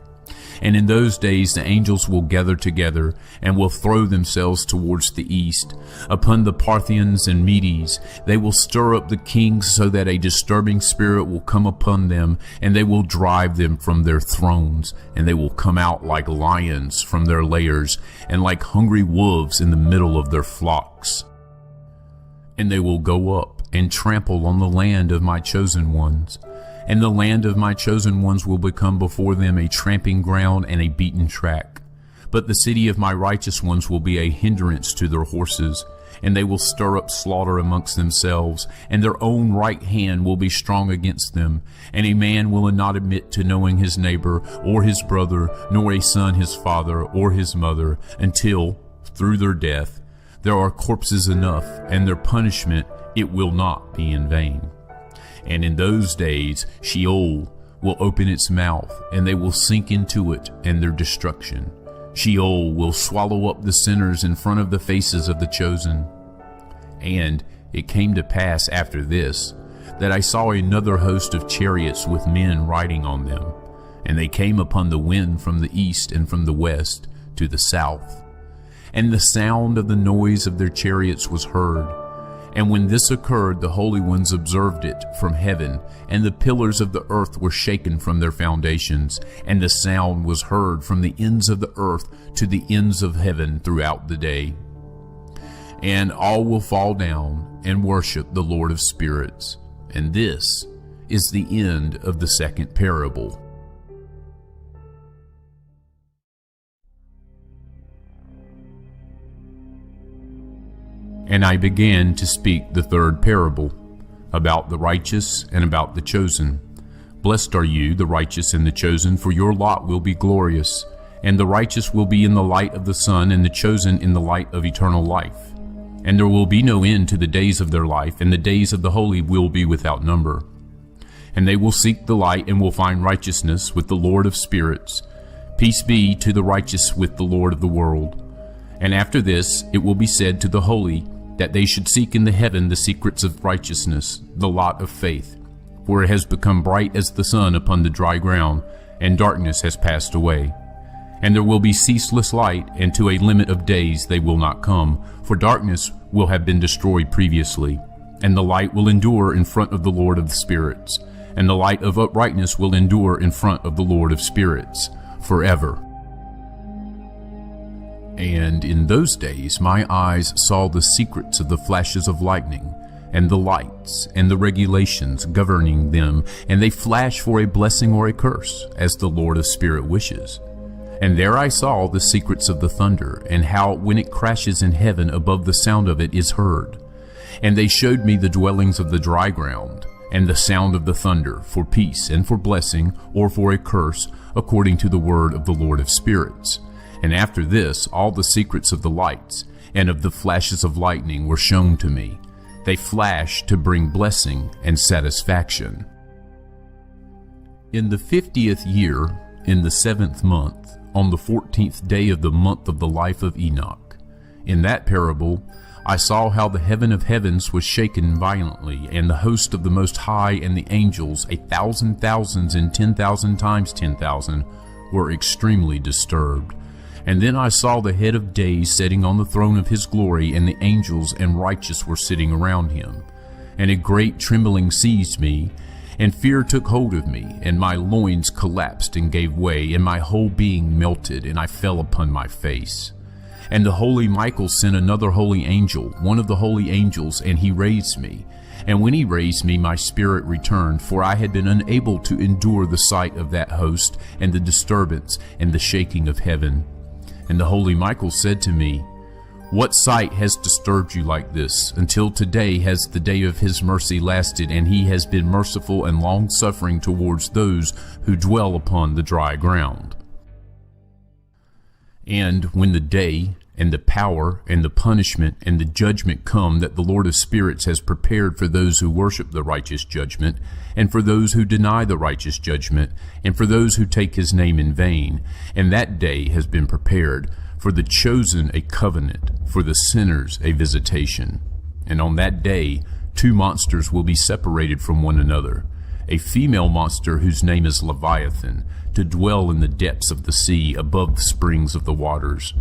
And in those days the angels will gather together, and will throw themselves towards the east. Upon the Parthians and Medes they will stir up the kings, so that a disturbing spirit will come upon them, and they will drive them from their thrones. And they will come out like lions from their lairs, and like hungry wolves in the middle of their flocks. And they will go up and trample on the land of my chosen ones. And the land of my chosen ones will become before them a tramping ground and a beaten track. But the city of my righteous ones will be a hindrance to their horses, and they will stir up slaughter amongst themselves, and their own right hand will be strong against them. And a man will not admit to knowing his neighbor, or his brother, nor a son his father, or his mother, until, through their death, there are corpses enough, and their punishment it will not be in vain. And in those days Sheol will open its mouth, and they will sink into it and their destruction. Sheol will swallow up the sinners in front of the faces of the chosen. And it came to pass after this, that I saw another host of chariots with men riding on them, and they came upon the wind from the east and from the west to the south. And the sound of the noise of their chariots was heard. And when this occurred, the holy ones observed it from heaven, and the pillars of the earth were shaken from their foundations, and the sound was heard from the ends of the earth to the ends of heaven throughout the day. And all will fall down and worship the Lord of spirits. And this is the end of the second parable. And I began to speak the third parable, about the righteous and about the chosen. Blessed are you, the righteous and the chosen, for your lot will be glorious, and the righteous will be in the light of the sun, and the chosen in the light of eternal life. And there will be no end to the days of their life, and the days of the holy will be without number. And they will seek the light, and will find righteousness with the Lord of spirits. Peace be to the righteous with the Lord of the world. And after this it will be said to the holy, that they should seek in the heaven the secrets of righteousness, the lot of faith. For it has become bright as the sun upon the dry ground, and darkness has passed away. And there will be ceaseless light, and to a limit of days they will not come, for darkness will have been destroyed previously. And the light will endure in front of the Lord of the spirits, and the light of uprightness will endure in front of the Lord of spirits, forever. And in those days my eyes saw the secrets of the flashes of lightning, and the lights, and the regulations governing them, and they flash for a blessing or a curse, as the Lord of Spirit wishes. And there I saw the secrets of the thunder, and how when it crashes in heaven above the sound of it is heard. And they showed me the dwellings of the dry ground, and the sound of the thunder, for peace and for blessing, or for a curse, according to the word of the Lord of spirits. And after this, all the secrets of the lights and of the flashes of lightning were shown to me. They flash to bring blessing and satisfaction. In the 50th year, in the 7th month, on the 14th day of the month of the life of Enoch, in that parable, I saw how the heaven of heavens was shaken violently, and the host of the Most High and the angels, 1,000 thousands and 10,000 times 10,000, were extremely disturbed. And then I saw the head of days sitting on the throne of his glory, and the angels and righteous were sitting around him. And a great trembling seized me, and fear took hold of me, and my loins collapsed and gave way, and my whole being melted, and I fell upon my face. And the holy Michael sent another holy angel, one of the holy angels, and he raised me. And when he raised me, my spirit returned, for I had been unable to endure the sight of that host, and the disturbance, and the shaking of heaven. And the holy Michael said to me, What sight has disturbed you like this? Until today has the day of his mercy lasted, and he has been merciful and long-suffering towards those who dwell upon the dry ground. And when the day, and the power, and the punishment, and the judgment come that the Lord of spirits has prepared for those who worship the righteous judgment, and for those who deny the righteous judgment, and for those who take his name in vain, and that day has been prepared, for the chosen a covenant, for the sinners a visitation. And on that day 2 monsters will be separated from one another, a female monster whose name is Leviathan, to dwell in the depths of the sea above the springs of the waters.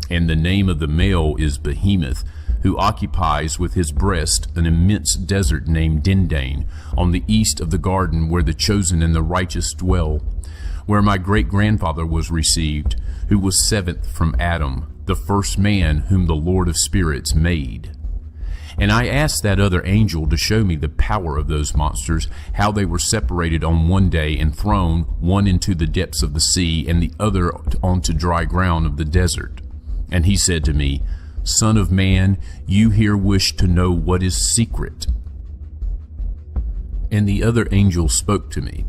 And the name of the male is Behemoth, who occupies with his breast an immense desert named Dindane, on the east of the garden where the chosen and the righteous dwell, where my great-grandfather was received, who was 7th from Adam, the first man whom the Lord of spirits made. And I asked that other angel to show me the power of those monsters, how they were separated on one day and thrown, one into the depths of the sea, and the other onto dry ground of the desert. And he said to me, Son of man, you here wish to know what is secret. And the other angel spoke to me,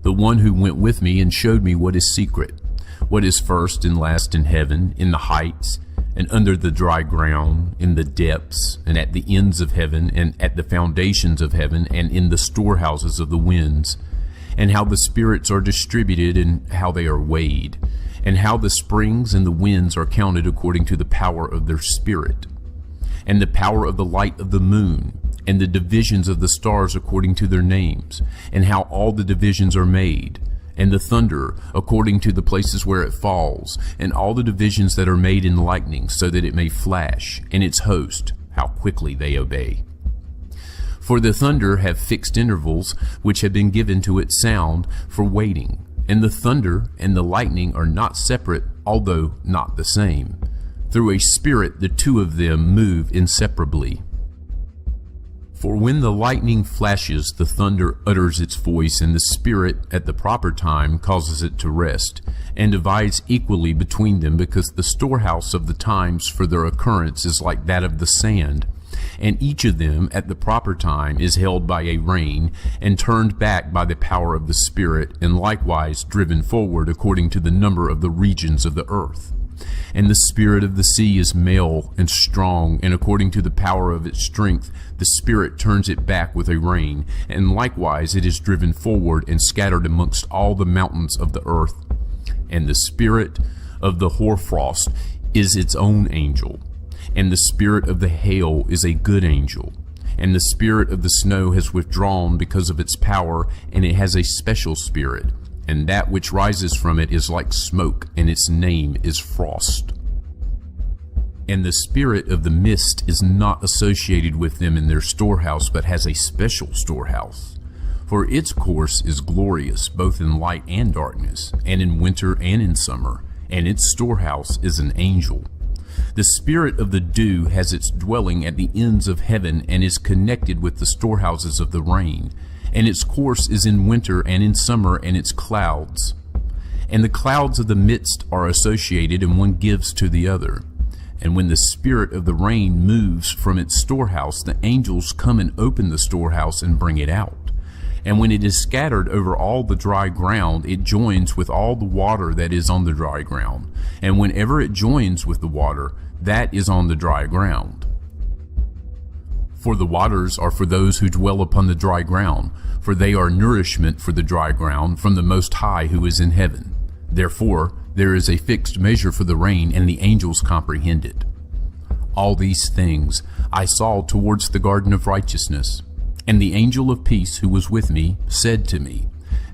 the one who went with me, and showed me what is secret, what is first and last in heaven, in the heights, and under the dry ground, in the depths, and at the ends of heaven, and at the foundations of heaven, and in the storehouses of the winds, and how the spirits are distributed, and how they are weighed, and how the springs and the winds are counted according to the power of their spirit, and the power of the light of the moon, and the divisions of the stars according to their names, and how all the divisions are made, and the thunder according to the places where it falls, and all the divisions that are made in lightning, so that it may flash, and its host, how quickly they obey. For the thunder have fixed intervals, which have been given to its sound for waiting, and the thunder and the lightning are not separate, although not the same. Through a spirit the two of them move inseparably. For when the lightning flashes, the thunder utters its voice, and the Spirit at the proper time causes it to rest, and divides equally between them, because the storehouse of the times for their occurrence is like that of the sand, and each of them at the proper time is held by a rein, and turned back by the power of the Spirit, and likewise driven forward according to the number of the regions of the earth. And the spirit of the sea is male and strong, and according to the power of its strength, the Spirit turns it back with a rein, and likewise it is driven forward and scattered amongst all the mountains of the earth. And the spirit of the hoarfrost is its own angel, and the spirit of the hail is a good angel. And the spirit of the snow has withdrawn because of its power, and it has a special spirit. And that which rises from it is like smoke, and its name is frost. And the spirit of the mist is not associated with them in their storehouse, but has a special storehouse. For its course is glorious, both in light and darkness, and in winter and in summer, and its storehouse is an angel. The spirit of the dew has its dwelling at the ends of heaven, and is connected with the storehouses of the rain. And its course is in winter and in summer, and its clouds. And the clouds of the midst are associated, and one gives to the other. And when the spirit of the rain moves from its storehouse, the angels come and open the storehouse and bring it out. And when it is scattered over all the dry ground, it joins with all the water that is on the dry ground. And whenever it joins with the water, that is on the dry ground. For the waters are for those who dwell upon the dry ground, for they are nourishment for the dry ground from the Most High who is in heaven. Therefore, there is a fixed measure for the rain, and the angels comprehend it. All these things I saw towards the garden of righteousness. And the angel of peace who was with me said to me,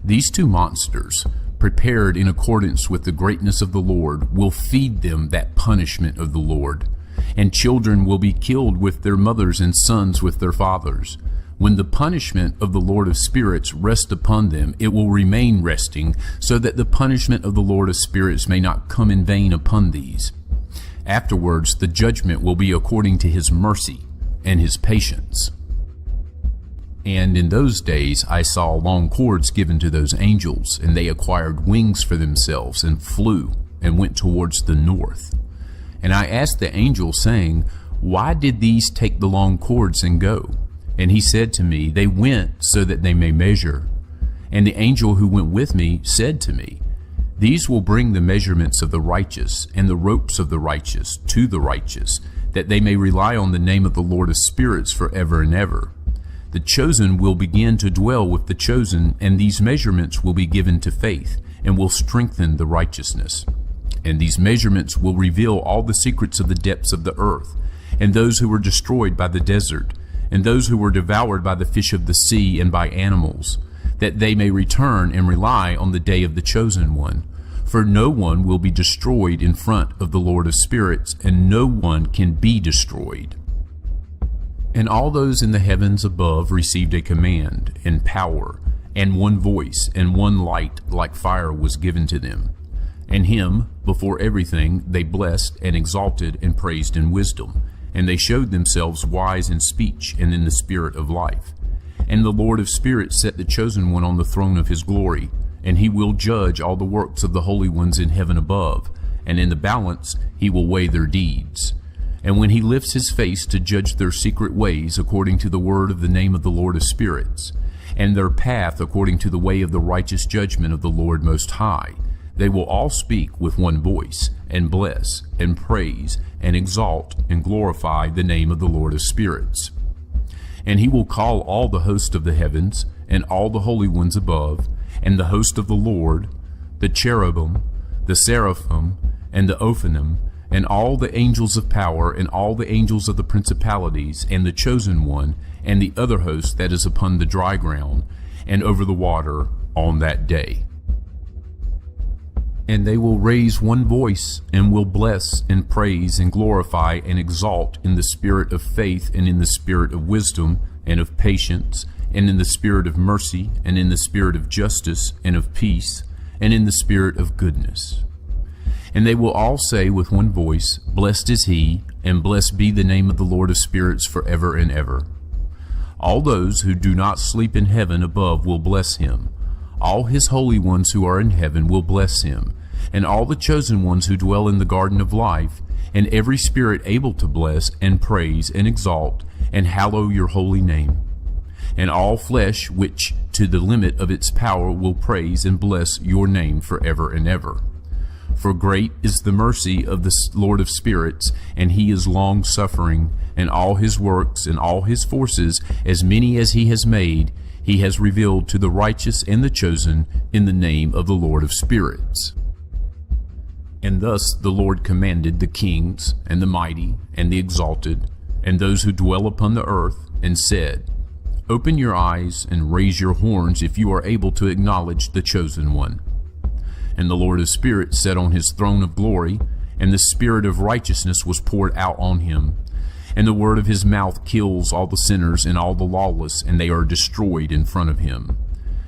These two monsters, prepared in accordance with the greatness of the Lord, will feed them that punishment of the Lord. And children will be killed with their mothers, and sons with their fathers. When the punishment of the Lord of spirits rests upon them, it will remain resting, so that the punishment of the Lord of spirits may not come in vain upon these. Afterwards the judgment will be according to his mercy and his patience. And in those days I saw long cords given to those angels, and they acquired wings for themselves, and flew, and went towards the north. And I asked the angel, saying, Why did these take the long cords and go? And he said to me, They went so that they may measure. And the angel who went with me said to me, These will bring the measurements of the righteous, and the ropes of the righteous to the righteous, that they may rely on the name of the Lord of spirits forever and ever. The chosen will begin to dwell with the chosen, and these measurements will be given to faith, and will strengthen the righteousness. And these measurements will reveal all the secrets of the depths of the earth, and those who were destroyed by the desert, and those who were devoured by the fish of the sea and by animals, that they may return and rely on the day of the chosen one. For no one will be destroyed in front of the Lord of spirits, and no one can be destroyed. And all those in the heavens above received a command, and power, and one voice, and one light like fire was given to them. And him, before everything, they blessed and exalted and praised in wisdom. And they showed themselves wise in speech and in the spirit of life. And the Lord of spirits set the chosen one on the throne of his glory, and he will judge all the works of the holy ones in heaven above, and in the balance he will weigh their deeds. And when he lifts his face to judge their secret ways according to the word of the name of the Lord of spirits, and their path according to the way of the righteous judgment of the Lord Most High, They will all speak with one voice, and bless, and praise, and exalt, and glorify the name of the Lord of spirits. And he will call all the host of the heavens, and all the holy ones above, and the host of the Lord, the cherubim, the seraphim, and the Ophanim, and all the angels of power, and all the angels of the principalities, and the chosen one, and the other host that is upon the dry ground, and over the water on that day. And they will raise one voice, and will bless, and praise, and glorify, and exalt in the spirit of faith, and in the spirit of wisdom, and of patience, and in the spirit of mercy, and in the spirit of justice, and of peace, and in the spirit of goodness. And they will all say with one voice, Blessed is he, and blessed be the name of the Lord of spirits forever and ever. All those who do not sleep in heaven above will bless him. All his holy ones who are in heaven will bless him, and all the chosen ones who dwell in the garden of life, and every spirit able to bless, and praise, and exalt, and hallow your holy name. And all flesh which to the limit of its power will praise and bless your name forever and ever. For great is the mercy of the Lord of spirits, and he is long-suffering, and all his works and all his forces, as many as he has made, he has revealed to the righteous and the chosen in the name of the Lord of spirits. And thus the Lord commanded the kings, and the mighty, and the exalted, and those who dwell upon the earth, and said, Open your eyes, and raise your horns, if you are able to acknowledge the chosen one. And the Lord of spirits sat on his throne of glory, and the spirit of righteousness was poured out on him. And the word of his mouth kills all the sinners and all the lawless, and they are destroyed in front of him.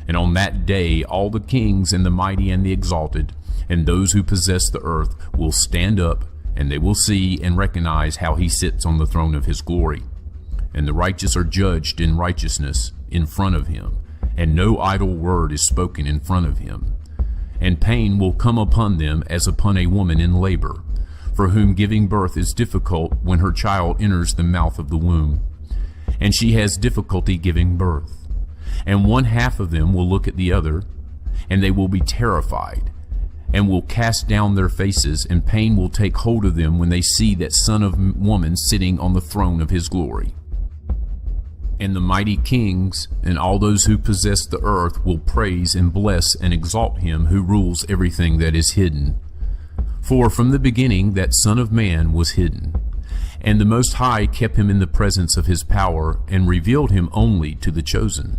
And on that day all the kings and the mighty and the exalted, and those who possess the earth will stand up, and they will see and recognize how he sits on the throne of his glory. And the righteous are judged in righteousness in front of him, and no idle word is spoken in front of him. And pain will come upon them as upon a woman in labor, for whom giving birth is difficult when her child enters the mouth of the womb. And she has difficulty giving birth. And one half of them will look at the other, and they will be terrified, and will cast down their faces, and pain will take hold of them when they see that Son of Woman sitting on the throne of his glory. And the mighty kings and all those who possess the earth will praise and bless and exalt him who rules everything that is hidden. For from the beginning that Son of Man was hidden, and the Most High kept him in the presence of his power, and revealed him only to the chosen.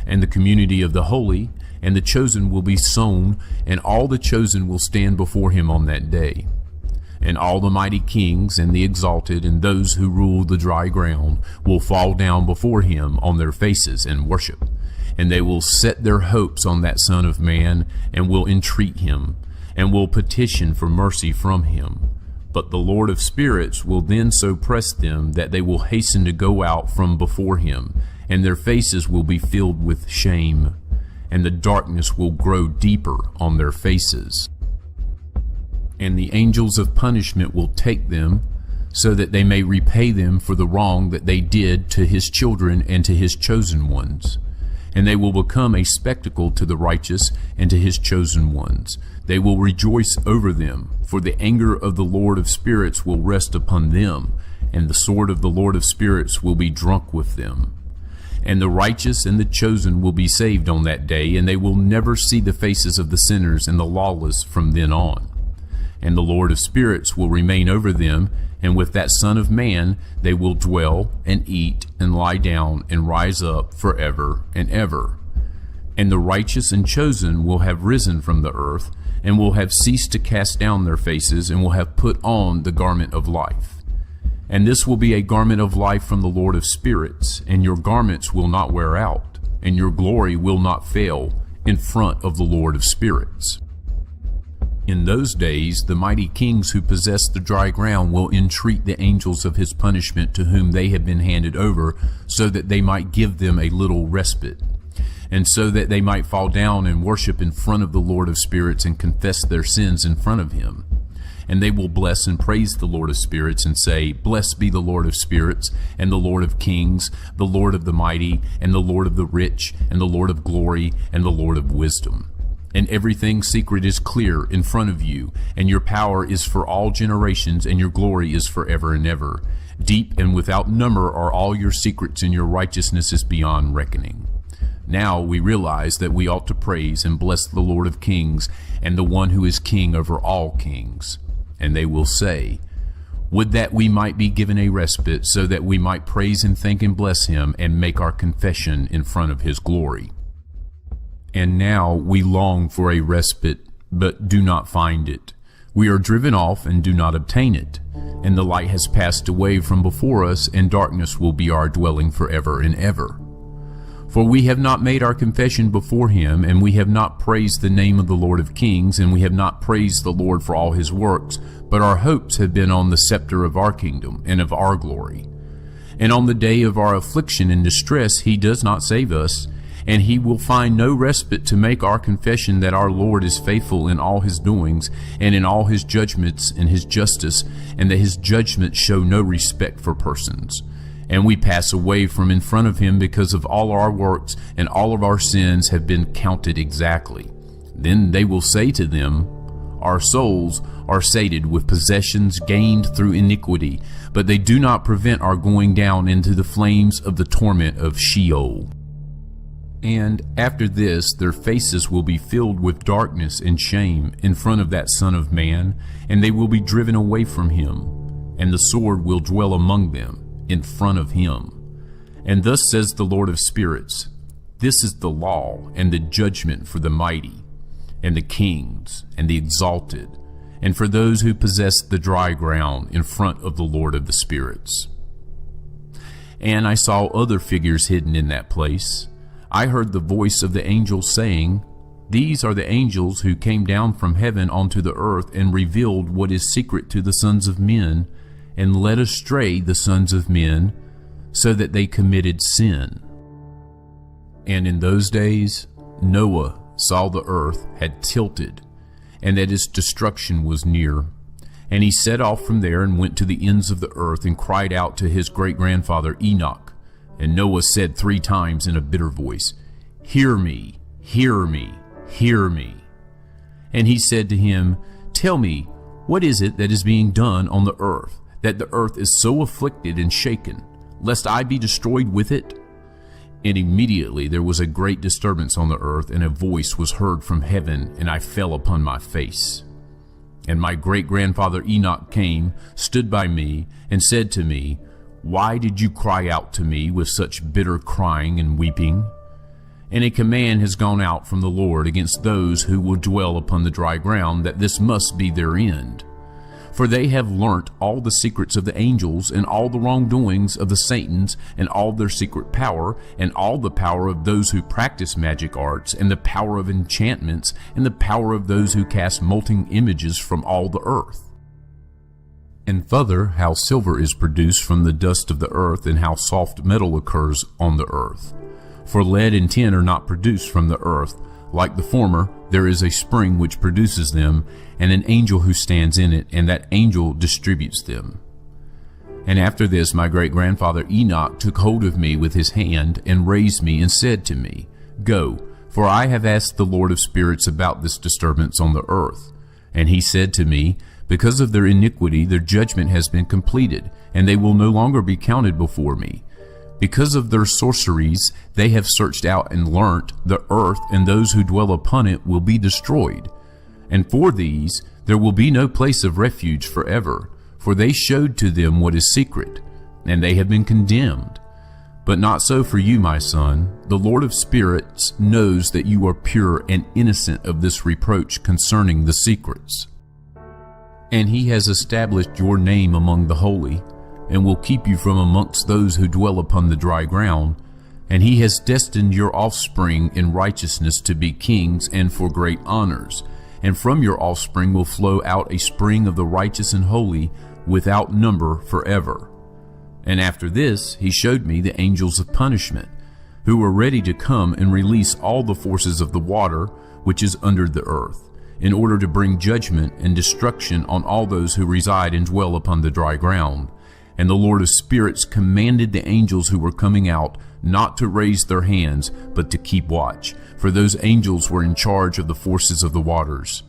And the community of the holy and the chosen will be sown, and all the chosen will stand before him on that day. And all the mighty kings and the exalted and those who rule the dry ground will fall down before him on their faces and worship. And they will set their hopes on that Son of Man, and will entreat him, and will petition for mercy from him. But the Lord of spirits will then so press them that they will hasten to go out from before him, and their faces will be filled with shame, and the darkness will grow deeper on their faces. And the angels of punishment will take them, so that they may repay them for the wrong that they did to his children and to his chosen ones. And they will become a spectacle to the righteous and to his chosen ones. They will rejoice over them, for the anger of the Lord of spirits will rest upon them, and the sword of the Lord of spirits will be drunk with them. And the righteous and the chosen will be saved on that day, and they will never see the faces of the sinners and the lawless from then on. And the Lord of spirits will remain over them, and with that Son of Man they will dwell and eat and lie down and rise up forever and ever. And the righteous and chosen will have risen from the earth, and will have ceased to cast down their faces, and will have put on the garment of life. And this will be a garment of life from the Lord of spirits, and your garments will not wear out, and your glory will not fail in front of the Lord of spirits. In those days the mighty kings who possess the dry ground will entreat the angels of his punishment to whom they have been handed over, so that they might give them a little respite, and so that they might fall down and worship in front of the Lord of spirits and confess their sins in front of him. And they will bless and praise the Lord of spirits and say, Blessed be the Lord of spirits, and the Lord of kings, the Lord of the mighty, and the Lord of the rich, and the Lord of glory, and the Lord of wisdom. And everything secret is clear in front of you, and your power is for all generations, and your glory is forever and ever. Deep and without number are all your secrets, and your righteousness is beyond reckoning. Now we realize that we ought to praise and bless the Lord of kings, and the one who is king over all kings. And they will say, would that we might be given a respite, so that we might praise and thank and bless him, and make our confession in front of his glory. And now we long for a respite, but do not find it. We are driven off and do not obtain it. And the light has passed away from before us, and darkness will be our dwelling forever and ever. For we have not made our confession before him, and we have not praised the name of the Lord of kings, and we have not praised the Lord for all his works, but our hopes have been on the scepter of our kingdom and of our glory. And on the day of our affliction and distress he does not save us, and he will find no respite to make our confession that our Lord is faithful in all his doings, and in all his judgments and his justice, and that his judgments show no respect for persons. And we pass away from in front of him because of all our works, and all of our sins have been counted exactly. Then they will say to them, our souls are sated with possessions gained through iniquity, but they do not prevent our going down into the flames of the torment of Sheol. And after this their faces will be filled with darkness and shame in front of that Son of Man, and they will be driven away from him, and the sword will dwell among them in front of him. And thus says the Lord of spirits, this is the law and the judgment for the mighty, and the kings, and the exalted, and for those who possess the dry ground in front of the Lord of the spirits. And I saw other figures hidden in that place. I heard the voice of the angel saying, these are the angels who came down from heaven onto the earth and revealed what is secret to the sons of men, and led astray the sons of men, so that they committed sin. And in those days Noah saw the earth had tilted, and that its destruction was near. And he set off from there and went to the ends of the earth, and cried out to his great-grandfather Enoch. And Noah said 3 times in a bitter voice, hear me, hear me, hear me. And he said to him, tell me, what is it that is being done on the earth, that the earth is so afflicted and shaken, lest I be destroyed with it? And immediately there was a great disturbance on the earth, and a voice was heard from heaven, and I fell upon my face. And my great-grandfather Enoch came, stood by me, and said to me, why did you cry out to me with such bitter crying and weeping? And a command has gone out from the Lord against those who will dwell upon the dry ground, that this must be their end. For they have learnt all the secrets of the angels, and all the wrongdoings of the Satans, and all their secret power, and all the power of those who practice magic arts, and the power of enchantments, and the power of those who cast molten images from all the earth. And further, how silver is produced from the dust of the earth, and how soft metal occurs on the earth. For lead and tin are not produced from the earth. Like the former, there is a spring which produces them, and an angel who stands in it, and that angel distributes them. And after this my great-grandfather Enoch took hold of me with his hand, and raised me, and said to me, go, for I have asked the Lord of spirits about this disturbance on the earth. And he said to me, because of their iniquity their judgment has been completed, and they will no longer be counted before me. Because of their sorceries they have searched out and learnt, the earth and those who dwell upon it will be destroyed. And for these there will be no place of refuge forever, for they showed to them what is secret, and they have been condemned. But not so for you, my son. The Lord of spirits knows that you are pure and innocent of this reproach concerning the secrets. And he has established your name among the holy, and will keep you from amongst those who dwell upon the dry ground. And he has destined your offspring in righteousness to be kings and for great honors. And from your offspring will flow out a spring of the righteous and holy, without number forever. And after this he showed me the angels of punishment, who were ready to come and release all the forces of the water which is under the earth, in order to bring judgment and destruction on all those who reside and dwell upon the dry ground. And the Lord of spirits commanded the angels who were coming out not to raise their hands, but to keep watch, for those angels were in charge of the forces of the waters.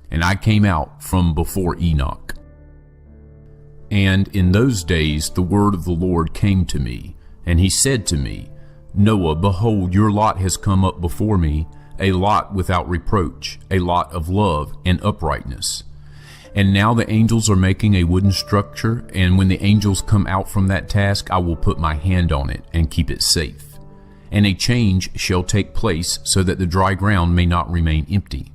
And I came out from before Enoch. And in those days the word of the Lord came to me, and he said to me, Noah, behold, your lot has come up before me, a lot without reproach, a lot of love and uprightness. And now the angels are making a wooden structure, and when the angels come out from that task, I will put my hand on it and keep it safe. And a change shall take place, so that the dry ground may not remain empty.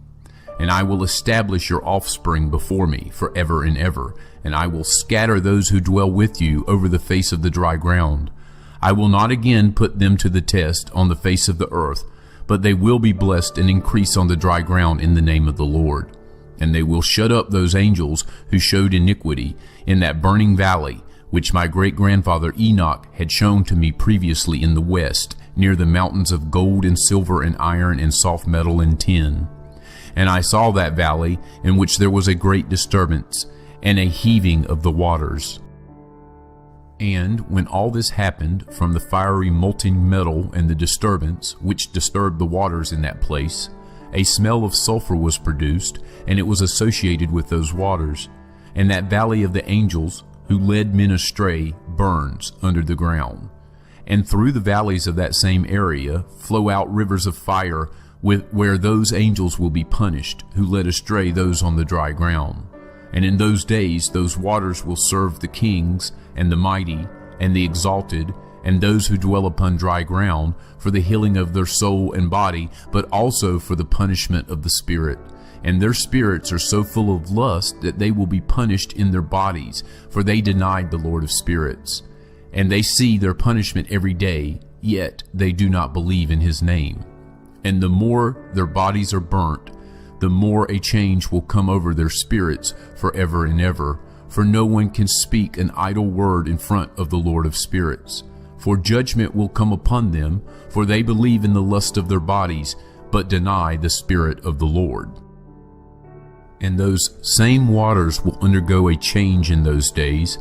And I will establish your offspring before me forever and ever, and I will scatter those who dwell with you over the face of the dry ground. I will not again put them to the test on the face of the earth, but they will be blessed and increase on the dry ground in the name of the Lord. And they will shut up those angels who showed iniquity in that burning valley, which my great-grandfather Enoch had shown to me previously in the west, near the mountains of gold and silver and iron and soft metal and tin. And I saw that valley, in which there was a great disturbance, and a heaving of the waters. And when all this happened, from the fiery molten metal and the disturbance, which disturbed the waters in that place, a smell of sulfur was produced, and it was associated with those waters. And that valley of the angels, who led men astray, burns under the ground. And through the valleys of that same area flow out rivers of fire, where those angels will be punished, who led astray those on the dry ground. And in those days those waters will serve the kings, and the mighty, and the exalted, and those who dwell upon dry ground, for the healing of their soul and body, but also for the punishment of the spirit. And their spirits are so full of lust that they will be punished in their bodies, for they denied the Lord of spirits. And they see their punishment every day, yet they do not believe in his name. And the more their bodies are burnt, the more a change will come over their spirits forever and ever. For no one can speak an idle word in front of the Lord of spirits. For judgment will come upon them, for they believe in the lust of their bodies, but deny the Spirit of the Lord. And those same waters will undergo a change in those days.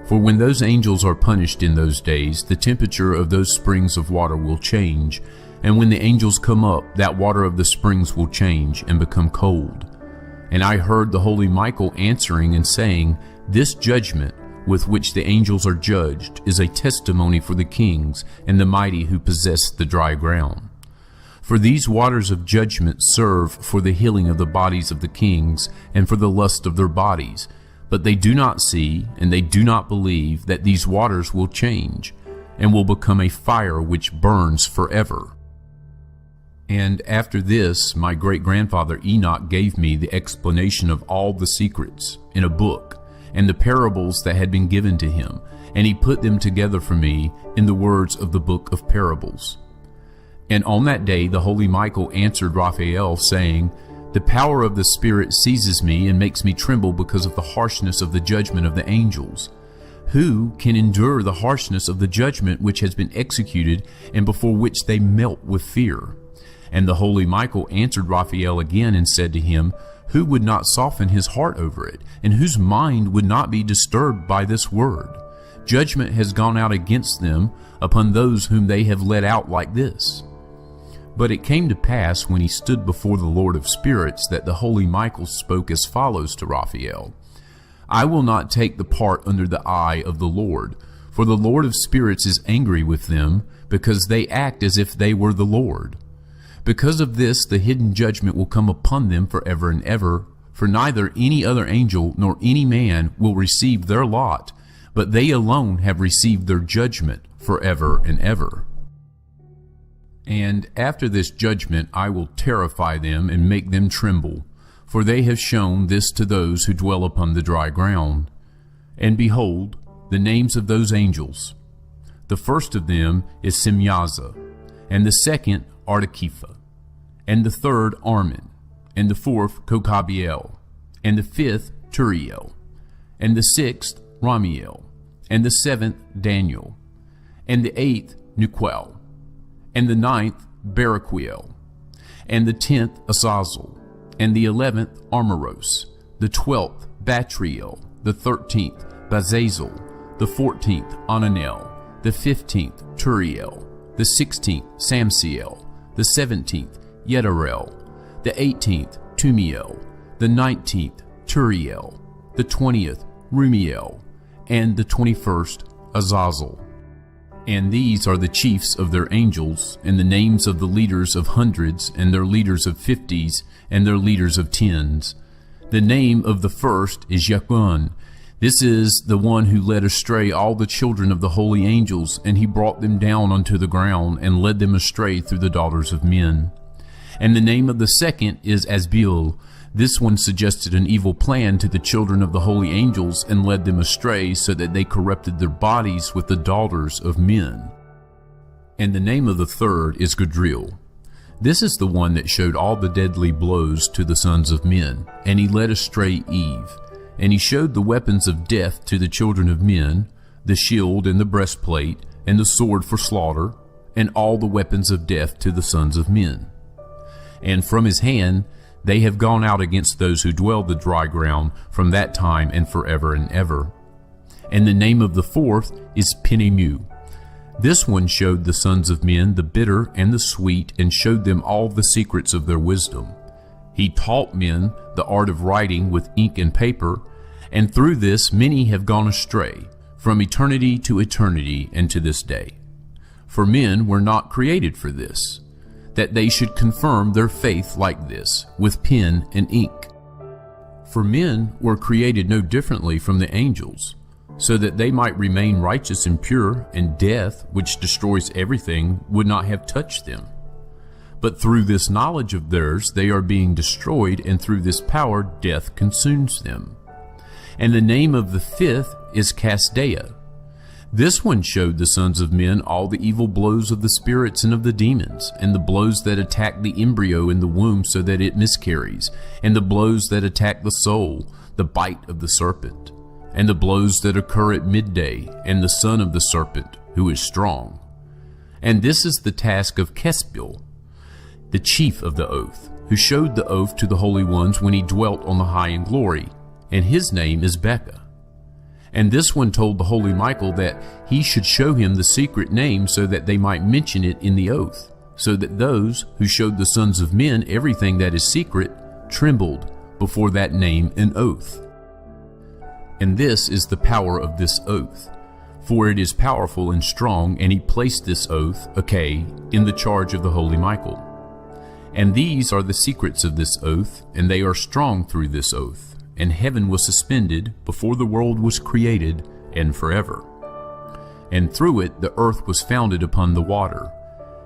For when those angels are punished in those days, the temperature of those springs of water will change. And when the angels come up, that water of the springs will change and become cold. And I heard the holy Michael answering and saying, This judgment with which the angels are judged is a testimony for the kings and the mighty who possess the dry ground. For these waters of judgment serve for the healing of the bodies of the kings and for the lust of their bodies. But they do not see and they do not believe that these waters will change and will become a fire which burns forever. And after this, my great-grandfather Enoch gave me the explanation of all the secrets in a book, and the parables that had been given to him, and he put them together for me in the words of the book of parables. And on that day the holy Michael answered Raphael, saying, The power of the Spirit seizes me and makes me tremble because of the harshness of the judgment of the angels. Who can endure the harshness of the judgment which has been executed, and before which they melt with fear? And the holy Michael answered Raphael again and said to him, Who would not soften his heart over it, and whose mind would not be disturbed by this word? Judgment has gone out against them upon those whom they have led out like this. But it came to pass when he stood before the Lord of spirits that the holy Michael spoke as follows to Raphael, I will not take the part under the eye of the Lord, for the Lord of spirits is angry with them, because they act as if they were the Lord. Because of this, the hidden judgment will come upon them forever and ever, for neither any other angel nor any man will receive their lot, but they alone have received their judgment forever and ever. And after this judgment I will terrify them and make them tremble, for they have shown this to those who dwell upon the dry ground. And behold, the names of those angels. The first of them is Simyaza, and the second Artakepha, and the third Armin, and the fourth Kokabiel, and the fifth Turiel, and the sixth Ramiel, and the seventh Daniel, and the eighth Nuquel, and the ninth Baraquiel, and the 10th Azazel, and the 11th Armoros, the 12th Batriel, the 13th Bazazel, the 14th Ananel, the 15th Turiel, the 16th, Samsiel, the 17th, Yedarel, the 18th, Tumiel, the 19th, Turiel, the 20th, Rumiel, and the 21st, Azazel. And these are the chiefs of their angels, and the names of the leaders of hundreds, and their leaders of 50s, and their leaders of 10s. The name of the first is Yakun. This is the one who led astray all the children of the holy angels, and he brought them down unto the ground, and led them astray through the daughters of men. And the name of the second is Asbiel. This one suggested an evil plan to the children of the holy angels, and led them astray, so that they corrupted their bodies with the daughters of men. And the name of the third is Gadriel. This is the one that showed all the deadly blows to the sons of men, and he led astray Eve. And he showed the weapons of death to the children of men, the shield and the breastplate, and the sword for slaughter, and all the weapons of death to the sons of men. And from his hand they have gone out against those who dwell the dry ground from that time and forever and ever. And the name of the fourth is Penemu. This one showed the sons of men the bitter and the sweet, and showed them all the secrets of their wisdom. He taught men the art of writing with ink and paper, and through this many have gone astray, from eternity to eternity and to this day. For men were not created for this, that they should confirm their faith like this, with pen and ink. For men were created no differently from the angels, so that they might remain righteous and pure, and death, which destroys everything, would not have touched them. But through this knowledge of theirs they are being destroyed, and through this power death consumes them. And the name of the fifth is Casdea. This one showed the sons of men all the evil blows of the spirits and of the demons, and the blows that attack the embryo in the womb so that it miscarries, and the blows that attack the soul, the bite of the serpent, and the blows that occur at midday, and the son of the serpent, who is strong. And this is the task of Kesbiel, the chief of the oath, who showed the oath to the holy ones when he dwelt on the high in glory, and his name is Becca. And this one told the holy Michael that he should show him the secret name, so that they might mention it in the oath, so that those who showed the sons of men everything that is secret trembled before that name and oath. And this is the power of this oath, for it is powerful and strong, and he placed this oath, okay, in the charge of the holy Michael. And these are the secrets of this oath, and they are strong through this oath. And heaven was suspended before the world was created, and forever. And through it the earth was founded upon the water.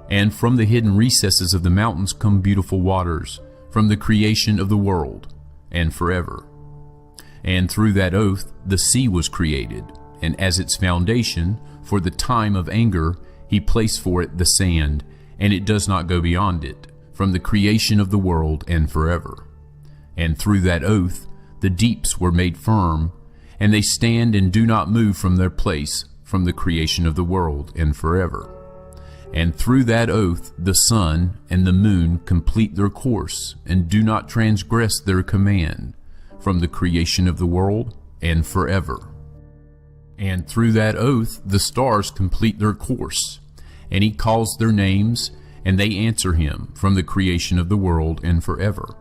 And from the hidden recesses of the mountains come beautiful waters, from the creation of the world, and forever. And through that oath the sea was created, and as its foundation, for the time of anger, he placed for it the sand, and it does not go beyond it, from the creation of the world and forever. And through that oath the deeps were made firm, and they stand and do not move from their place, from the creation of the world and forever. And through that oath the sun and the moon complete their course, and do not transgress their command, from the creation of the world and forever. And through that oath the stars complete their course, and he calls their names, and they answer him, from the creation of the world and forever.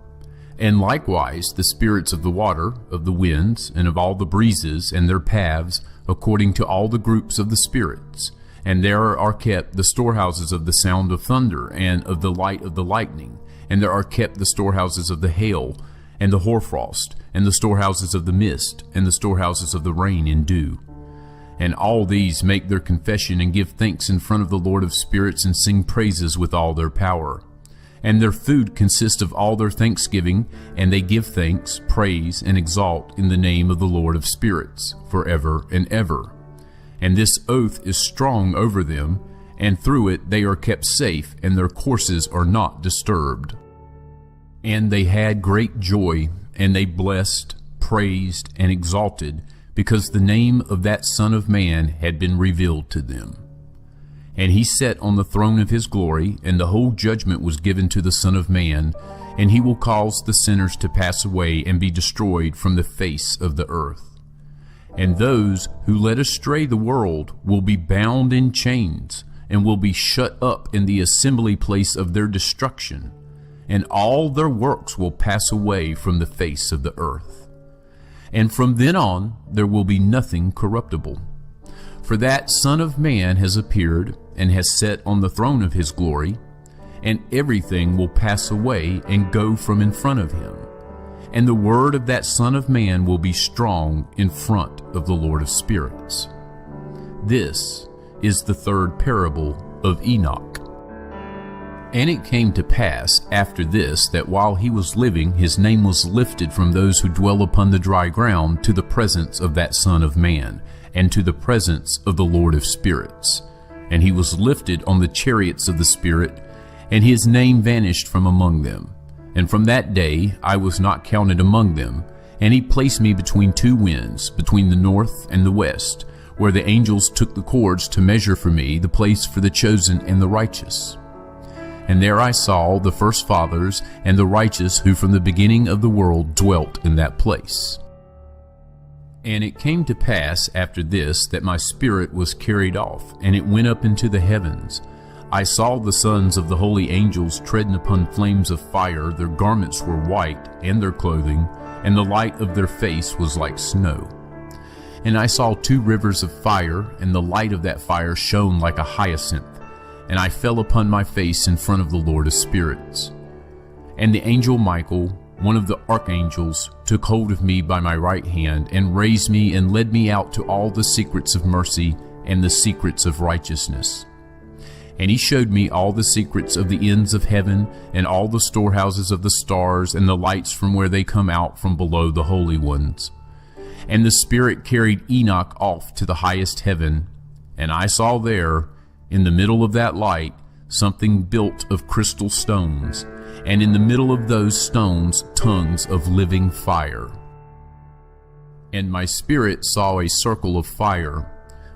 And likewise the spirits of the water, of the winds, and of all the breezes, and their paths, according to all the groups of the spirits. And there are kept the storehouses of the sound of thunder, and of the light of the lightning. And there are kept the storehouses of the hail, and the hoarfrost, and the storehouses of the mist, and the storehouses of the rain and dew. And all these make their confession, and give thanks in front of the Lord of spirits, and sing praises with all their power. And their food consists of all their thanksgiving, and they give thanks, praise, and exalt in the name of the Lord of spirits, forever and ever. And this oath is strong over them, and through it they are kept safe, and their courses are not disturbed. And they had great joy, and they blessed, praised, and exalted, because the name of that Son of Man had been revealed to them. And he sat on the throne of his glory, and the whole judgment was given to the Son of Man, and he will cause the sinners to pass away and be destroyed from the face of the earth. And those who led astray the world will be bound in chains, and will be shut up in the assembly place of their destruction, and all their works will pass away from the face of the earth. And from then on there will be nothing corruptible. For that Son of Man has appeared, and has sat on the throne of his glory, and everything will pass away and go from in front of him. And the word of that Son of Man will be strong in front of the Lord of spirits. This is the third parable of Enoch. And it came to pass after this that while he was living, his name was lifted from those who dwell upon the dry ground to the presence of that Son of Man, and to the presence of the Lord of spirits. And he was lifted on the chariots of the Spirit, and his name vanished from among them. And from that day I was not counted among them. And he placed me between two winds, between the north and the west, where the angels took the cords to measure for me the place for the chosen and the righteous. And there I saw the first fathers and the righteous who from the beginning of the world dwelt in that place. And it came to pass after this that my spirit was carried off, and it went up into the heavens. I saw the sons of the holy angels treading upon flames of fire. Their garments were white, and their clothing, and the light of their face was like snow. And I saw two rivers of fire, and the light of that fire shone like a hyacinth. And I fell upon my face in front of the Lord of spirits. And the angel Michael, one of the archangels, took hold of me by my right hand, and raised me and led me out to all the secrets of mercy and the secrets of righteousness. And he showed me all the secrets of the ends of heaven, and all the storehouses of the stars, and the lights from where they come out from below the holy ones. And the Spirit carried Enoch off to the highest heaven, and I saw there, in the middle of that light, something built of crystal stones, and in the middle of those stones tongues of living fire. And my spirit saw a circle of fire,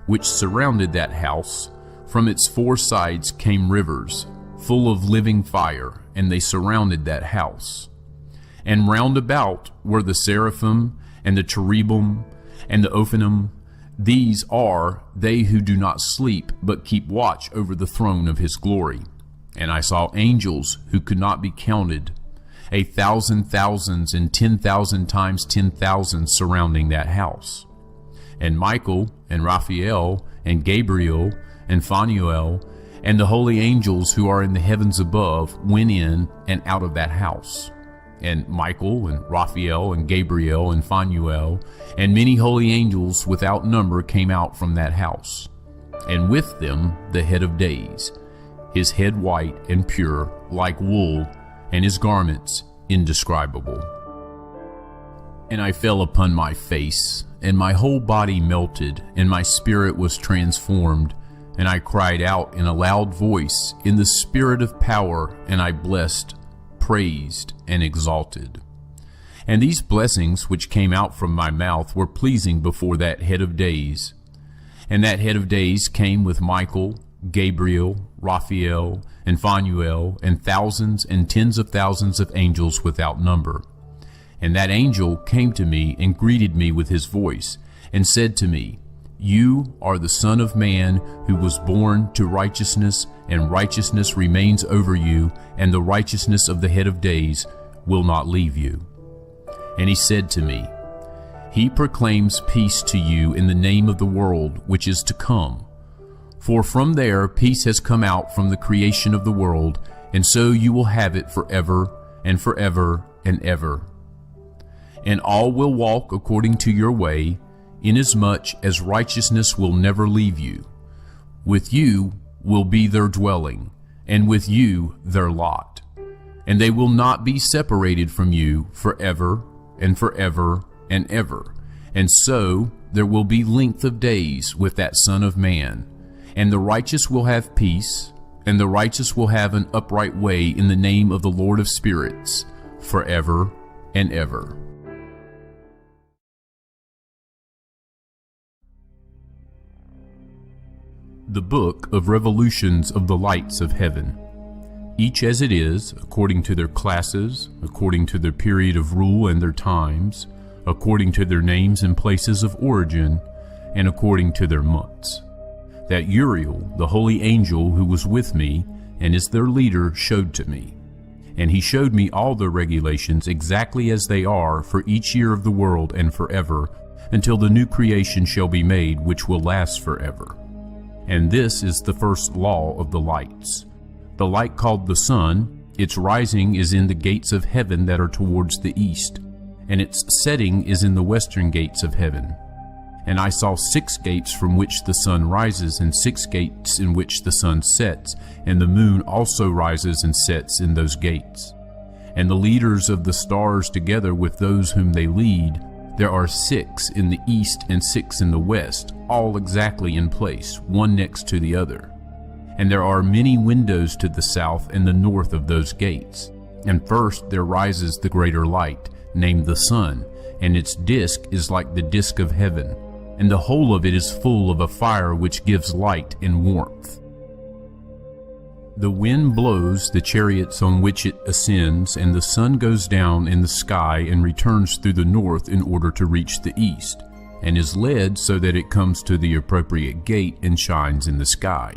which surrounded that house. From its four sides came rivers, full of living fire, and they surrounded that house. And round about were the seraphim, and the cherubim, and the ophanim. These are they who do not sleep, but keep watch over the throne of his glory. And I saw angels who could not be counted, 1,000 thousands and 10,000 times 10,000 surrounding that house. And Michael and Raphael and Gabriel and Phanuel and the holy angels who are in the heavens above went in and out of that house. And Michael and Raphael and Gabriel and Phanuel and many holy angels without number came out from that house. And with them the head of days, his head white and pure like wool, and his garments indescribable. And I fell upon my face, and my whole body melted, and my spirit was transformed. And I cried out in a loud voice in the spirit of power, and I blessed, praised, and exalted. And these blessings which came out from my mouth were pleasing before that head of days. And that head of days came with Michael, Gabriel, Raphael, and Phanuel, and thousands and tens of thousands of angels without number. And that angel came to me and greeted me with his voice, and said to me, You are the Son of Man, who was born to righteousness, and righteousness remains over you, and the righteousness of the head of days will not leave you. And he said to me, He proclaims peace to you in the name of the world which is to come. For from there peace has come out from the creation of the world, and so you will have it forever and forever and ever. And all will walk according to your way, inasmuch as righteousness will never leave you. With you will be their dwelling, and with you their lot. And they will not be separated from you forever and forever and ever. And so there will be length of days with that Son of Man. And the righteous will have peace, and the righteous will have an upright way in the name of the Lord of spirits, forever and ever. The Book of Revolutions of the Lights of Heaven, each as it is, according to their classes, according to their period of rule and their times, according to their names and places of origin, and according to their months. that Uriel, the holy angel who was with me and is their leader, showed to me. And he showed me all their regulations exactly as they are for each year of the world and forever, until the new creation shall be made, which will last forever. And this is the first law of the lights. The light called the sun, its rising is in the gates of heaven that are towards the east, and its setting is in the western gates of heaven. And I saw 6 gates from which the sun rises, and 6 gates in which the sun sets, and the moon also rises and sets in those gates. And the leaders of the stars together with those whom they lead, there are 6 in the east and 6 in the west, all exactly in place, one next to the other. And there are many windows to the south and the north of those gates. And first there rises the greater light, named the sun, and its disk is like the disk of heaven, and the whole of it is full of a fire which gives light and warmth. The wind blows the chariots on which it ascends, and the sun goes down in the sky and returns through the north in order to reach the east, and is led so that it comes to the appropriate gate and shines in the sky.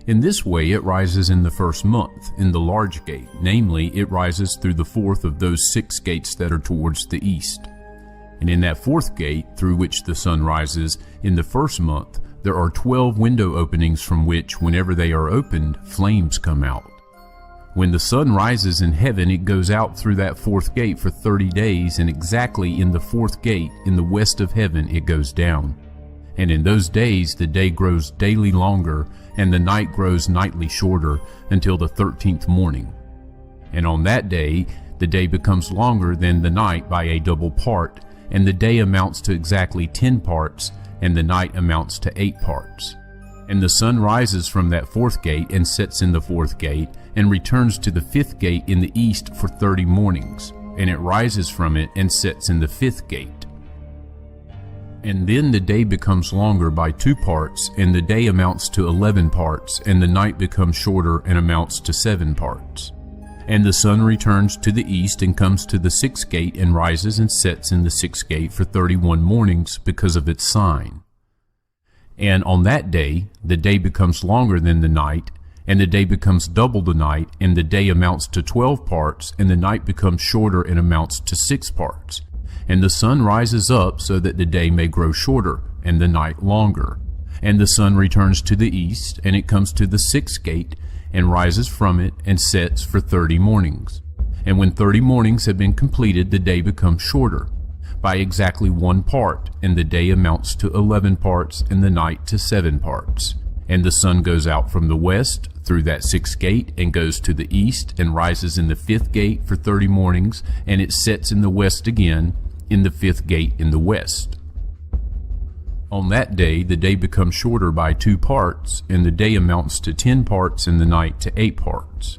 In this way it rises in the first month, in the large gate, namely, it rises through the fourth of those 6 gates that are towards the east. And in that fourth gate, through which the sun rises, in the first month, there are 12 window openings from which, whenever they are opened, flames come out. When the sun rises in heaven, it goes out through that fourth gate for 30 days, and exactly in the fourth gate, in the west of heaven, it goes down. And in those days the day grows daily longer, and the night grows nightly shorter, until the 13th morning. And on that day, the day becomes longer than the night by a double part, and the day amounts to exactly 10 parts, and the night amounts to 8 parts. And the sun rises from that fourth gate and sets in the fourth gate, and returns to the fifth gate in the east for 30 mornings, and it rises from it and sets in the fifth gate. And then the day becomes longer by 2 parts, and the day amounts to 11 parts, and the night becomes shorter and amounts to 7 parts. And the sun returns to the east and comes to the 6th gate and rises and sets in the 6th gate for 31 mornings because of its sign. And on that day, the day becomes longer than the night, and the day becomes double the night, and the day amounts to 12 parts, and the night becomes shorter and amounts to 6 parts. And the sun rises up so that the day may grow shorter, and the night longer. And the sun returns to the east, and it comes to the 6th gate, and rises from it, and sets for 30 mornings. And when 30 mornings have been completed, the day becomes shorter, by exactly 1 part, and the day amounts to 11 parts, and the night to 7 parts. And the sun goes out from the west, through that 6th gate, and goes to the east, and rises in the 5th gate for 30 mornings, and it sets in the west again, in the 5th gate in the west. On that day the day becomes shorter by 2 parts, and the day amounts to 10 parts, and the night to 8 parts.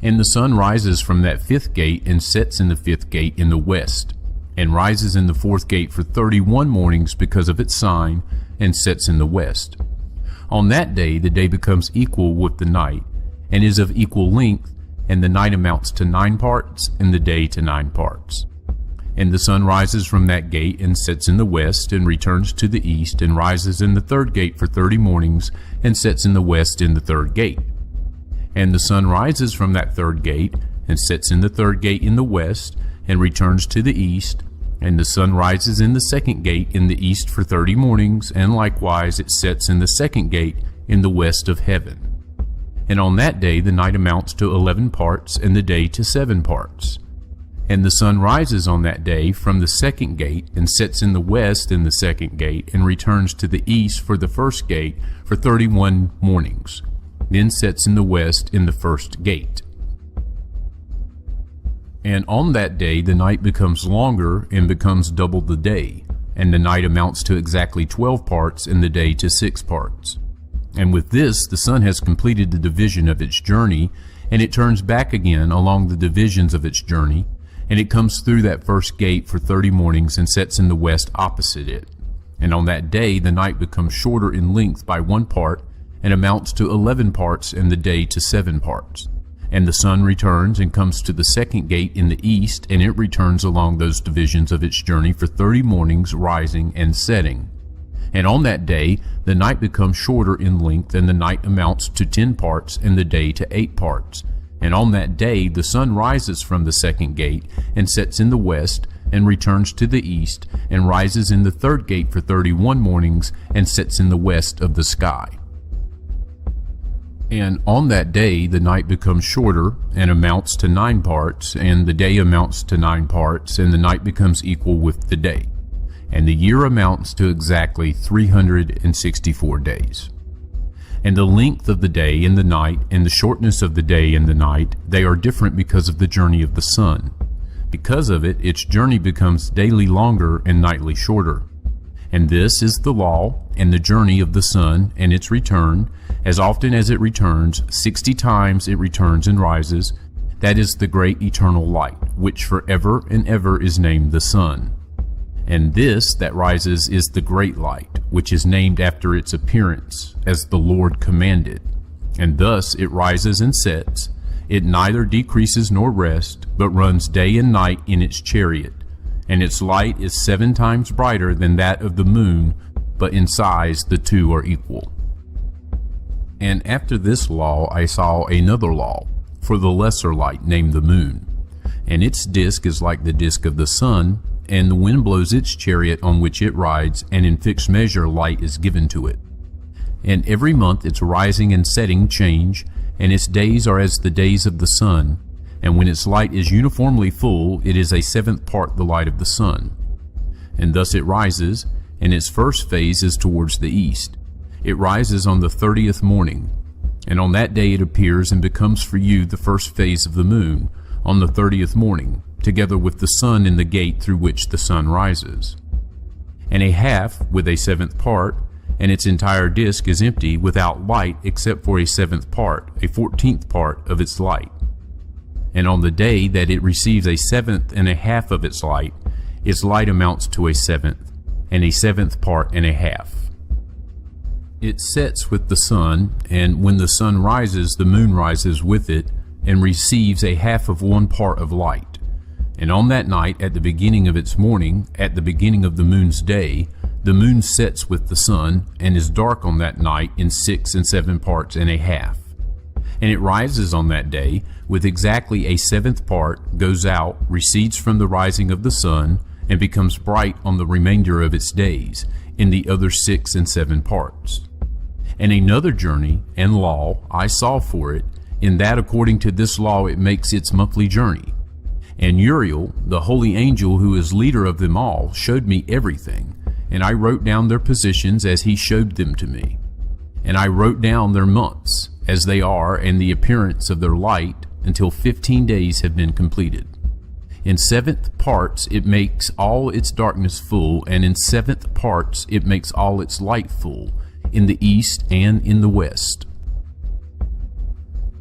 And the sun rises from that 5th gate and sets in the 5th gate in the west, and rises in the 4th gate for 31 mornings because of its sign, and sets in the west. On that day the day becomes equal with the night, and is of equal length, and the night amounts to 9 parts, and the day to 9 parts. And the sun rises from that gate and sets in the west, and returns to the east, and rises in the 3rd gate for 30 mornings, and sets in the west in the 3rd gate. And the sun rises from that 3rd gate, and sets in the 3rd gate in the west, and returns to the east, and the sun rises in the 2nd gate in the east for 30 mornings, and likewise it sets in the 2nd gate in the west of heaven. And on that day the night amounts to 11 parts, and the day to 7 parts. And the sun rises on that day from the 2nd gate, and sets in the west in the 2nd gate, and returns to the east for the 1st gate for 31 mornings, then sets in the west in the 1st gate. And on that day the night becomes longer and becomes double the day, and the night amounts to exactly 12 parts, and the day to 6 parts. And with this the sun has completed the division of its journey, and it turns back again along the divisions of its journey, and it comes through that 1st gate for 30 mornings, and sets in the west opposite it. And on that day the night becomes shorter in length by 1 part, and amounts to 11 parts, and the day to 7 parts. And the sun returns and comes to the 2nd gate in the east, and it returns along those divisions of its journey for 30 mornings, rising and setting. And on that day the night becomes shorter in length, and the night amounts to 10 parts, and the day to 8 parts. And on that day the sun rises from the second gate, and sets in the west, and returns to the east, and rises in the third gate for 31 mornings, and sets in the west of the sky. And on that day the night becomes shorter, and amounts to 9 parts, and the day amounts to 9 parts, and the night becomes equal with the day. And the year amounts to exactly 364 days. And the length of the day and the night, and the shortness of the day and the night, they are different because of the journey of the sun. Because of it, its journey becomes daily longer and nightly shorter. And this is the law and the journey of the sun and its return. As often as it returns, 60 times it returns and rises. That is the great eternal light, which forever and ever is named the sun. And this that rises is the great light, which is named after its appearance, as the Lord commanded. And thus it rises and sets. It neither decreases nor rests, but runs day and night in its chariot. And its light is 7 times brighter than that of the moon, but in size the two are equal. And after this law I saw another law, for the lesser light, named the moon. And its disk is like the disk of the sun, and the wind blows its chariot on which it rides, and in fixed measure light is given to it. And every month its rising and setting change, and its days are as the days of the sun. And when its light is uniformly full, it is a 7th part the light of the sun. And thus it rises, and its first phase is towards the east. It rises on the 30th morning, and on that day it appears and becomes for you the first phase of the moon, on the 30th morning, together with the sun in the gate through which the sun rises. And a half with a 7th part, and its entire disk is empty, without light except for a 7th part, a 14th part of its light. And on the day that it receives a 7th and a half of its light amounts to a 7th, and a 7th part and a half. It sets with the sun, and when the sun rises, the moon rises with it, and receives a half of 1 part of light. And on that night, at the beginning of its morning, at the beginning of the moon's day, the moon sets with the sun, and is dark on that night in 6 and 7 parts and a half. And it rises on that day with exactly a 7th part, goes out, recedes from the rising of the sun, and becomes bright on the remainder of its days, in the other 6 and 7 parts. And another journey and law I saw for it, in that according to this law it makes its monthly journey. And Uriel, the holy angel who is leader of them all, showed me everything, and I wrote down their positions as he showed them to me. And I wrote down their months, as they are, and the appearance of their light, until 15 days have been completed. In 7th parts it makes all its darkness full, and in 7th parts it makes all its light full, in the east and in the west.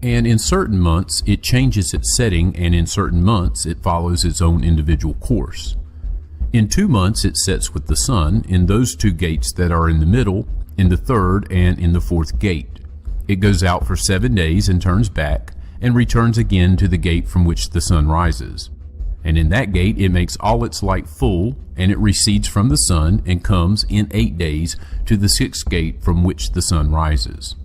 And in certain months it changes its setting, and in certain months it follows its own individual course. In 2 months it sets with the sun, in those 2 gates that are in the middle, in the 3rd and in the 4th gate. It goes out for 7 days and turns back, and returns again to the gate from which the sun rises. And in that gate it makes all its light full, and it recedes from the sun, and comes in 8 days to the 6th gate from which the sun rises.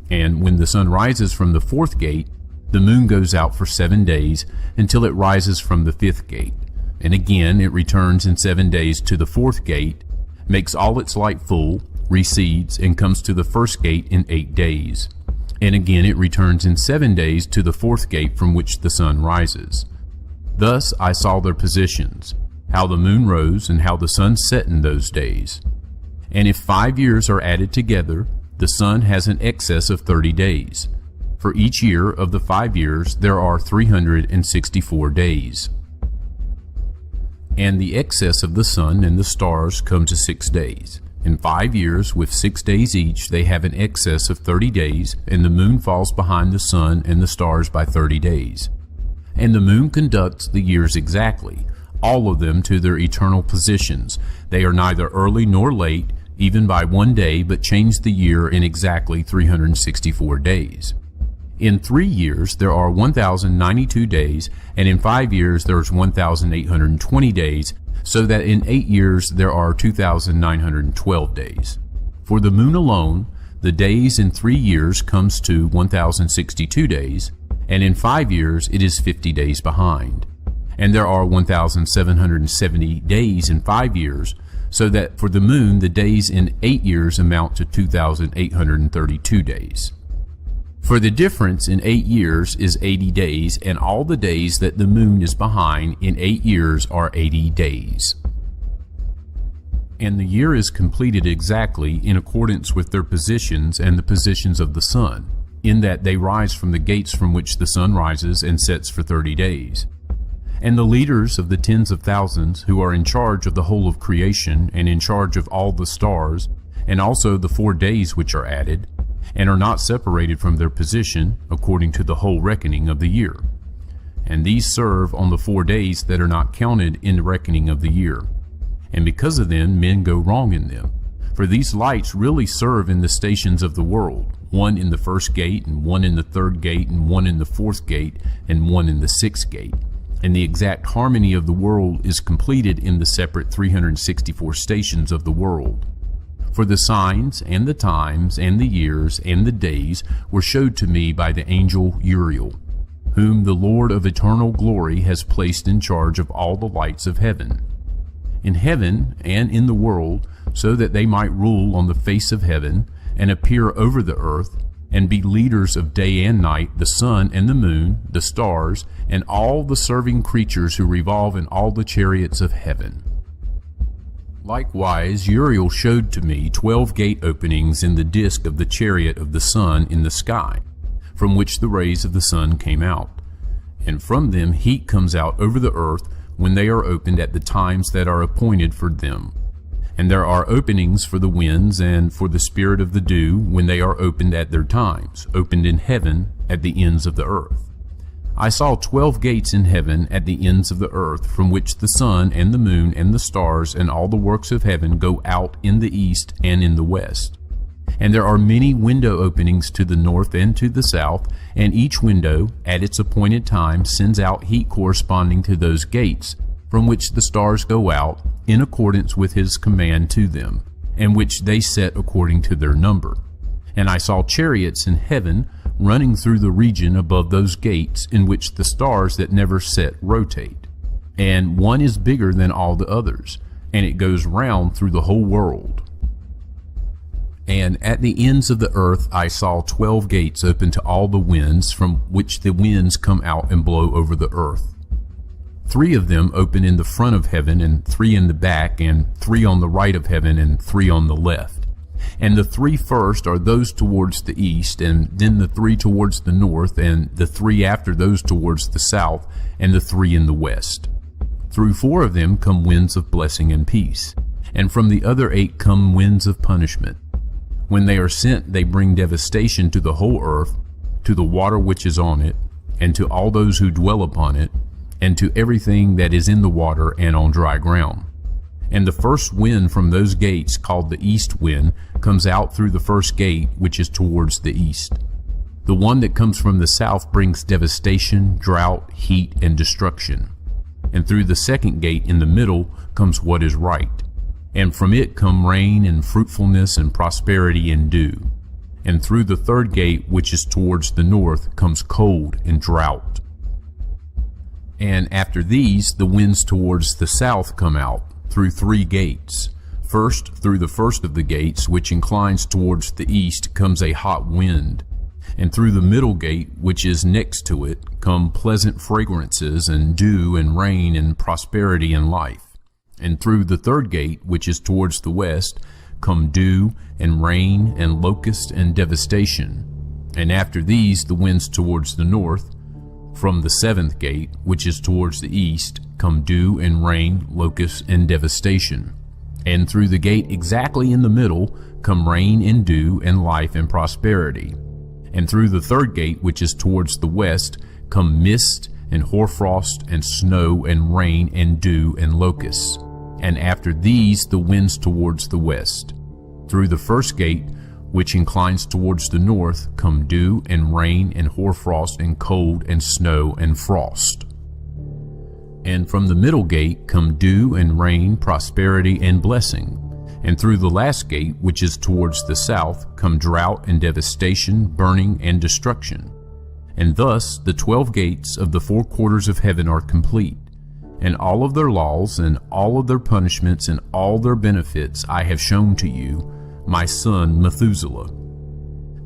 And when the sun rises from the 4th gate, the moon goes out for 7 days, until it rises from the 5th gate. And again it returns in 7 days to the 4th gate, makes all its light full, recedes, and comes to the 1st gate in 8 days. And again it returns in 7 days to the 4th gate from which the sun rises. Thus I saw their positions, how the moon rose and how the sun set in those days. And if 5 years are added together, the sun has an excess of 30 days. For each year of the 5 years there are 364 days. And the excess of the sun and the stars come to 6 days. In 5 years, with 6 days each, they have an excess of 30 days, and the moon falls behind the sun and the stars by 30 days. And the moon conducts the years exactly, all of them to their eternal positions. They are neither early nor late, even by 1 day, but change the year in exactly 364 days. In 3 years there are 1,092 days, and in 5 years there is 1,820 days, so that in 8 years there are 2,912 days. For the moon alone, the days in 3 years comes to 1,062 days, and in 5 years it is 50 days behind. And there are 1,770 days in 5 years, so that for the moon the days in 8 years amount to 2,832 days. For the difference in 8 years is 80 days, and all the days that the moon is behind in 8 years are 80 days. And the year is completed exactly in accordance with their positions and the positions of the sun, in that they rise from the gates from which the sun rises and sets for 30 days. And the leaders of the tens of thousands, who are in charge of the whole of creation and in charge of all the stars, and also the 4 days which are added, and are not separated from their position according to the whole reckoning of the year. And these serve on the 4 days that are not counted in the reckoning of the year. And because of them men go wrong in them. For these lights really serve in the stations of the world, one in the first gate, and one in the third gate, and one in the fourth gate, and one in the sixth gate. And the exact harmony of the world is completed in the separate 364 stations of the world. For the signs, and the times, and the years, and the days were showed to me by the angel Uriel, whom the Lord of eternal glory has placed in charge of all the lights of heaven, in heaven and in the world, so that they might rule on the face of heaven, and appear over the earth, and be leaders of day and night, the sun and the moon, the stars, and all the serving creatures who revolve in all the chariots of heaven. Likewise Uriel showed to me 12 gate openings in the disk of the chariot of the sun in the sky, from which the rays of the sun came out. And from them heat comes out over the earth when they are opened at the times that are appointed for them. And there are openings for the winds and for the spirit of the dew when they are opened at their times, opened in heaven at the ends of the earth. I saw 12 gates in heaven at the ends of the earth, from which the sun and the moon and the stars and all the works of heaven go out in the east and in the west. And there are many window openings to the north and to the south, and each window at its appointed time sends out heat corresponding to those gates, from which the stars go out in accordance with his command to them, and which they set according to their number. And I saw chariots in heaven running through the region above those gates, in which the stars that never set rotate. And one is bigger than all the others, and it goes round through the whole world. And at the ends of the earth I saw 12 gates open to all the winds, from which the winds come out and blow over the earth. 3 of them open in the front of heaven, and 3 in the back, and 3 on the right of heaven, and 3 on the left. And the 3 first are those towards the east, and then the 3 towards the north, and the 3 after those towards the south, and the 3 in the west. Through 4 of them come winds of blessing and peace, and from the other 8 come winds of punishment. When they are sent, they bring devastation to the whole earth, to the water which is on it, and to all those who dwell upon it, and to everything that is in the water and on dry ground. And the first wind from those gates, called the east wind, comes out through the first gate, which is towards the east. The one that comes from the south brings devastation, drought, heat, and destruction. And through the second gate in the middle comes what is right. And from it come rain and fruitfulness and prosperity and dew. And through the third gate, which is towards the north, comes cold and drought. And after these, the winds towards the south come out, through 3 gates. First, through the first of the gates, which inclines towards the east, comes a hot wind. And through the middle gate, which is next to it, come pleasant fragrances and dew and rain and prosperity and life. And through the third gate, which is towards the west, come dew and rain and locust and devastation. And after these, the winds towards the north. From the 7th gate, which is towards the east, come dew and rain, locusts and devastation. And through the gate exactly in the middle come rain and dew and life and prosperity. And through the third gate, which is towards the west, come mist and hoarfrost and snow and rain and dew and locusts. And after these, the winds towards the west. Through the first gate, which inclines towards the north, come dew and rain and hoarfrost and cold and snow and frost. And from the middle gate come dew and rain, prosperity and blessing. And through the last gate, which is towards the south, come drought and devastation, burning and destruction. And thus the 12 gates of the 4 quarters of heaven are complete, and all of their laws and all of their punishments and all their benefits I have shown to you, my son Methuselah.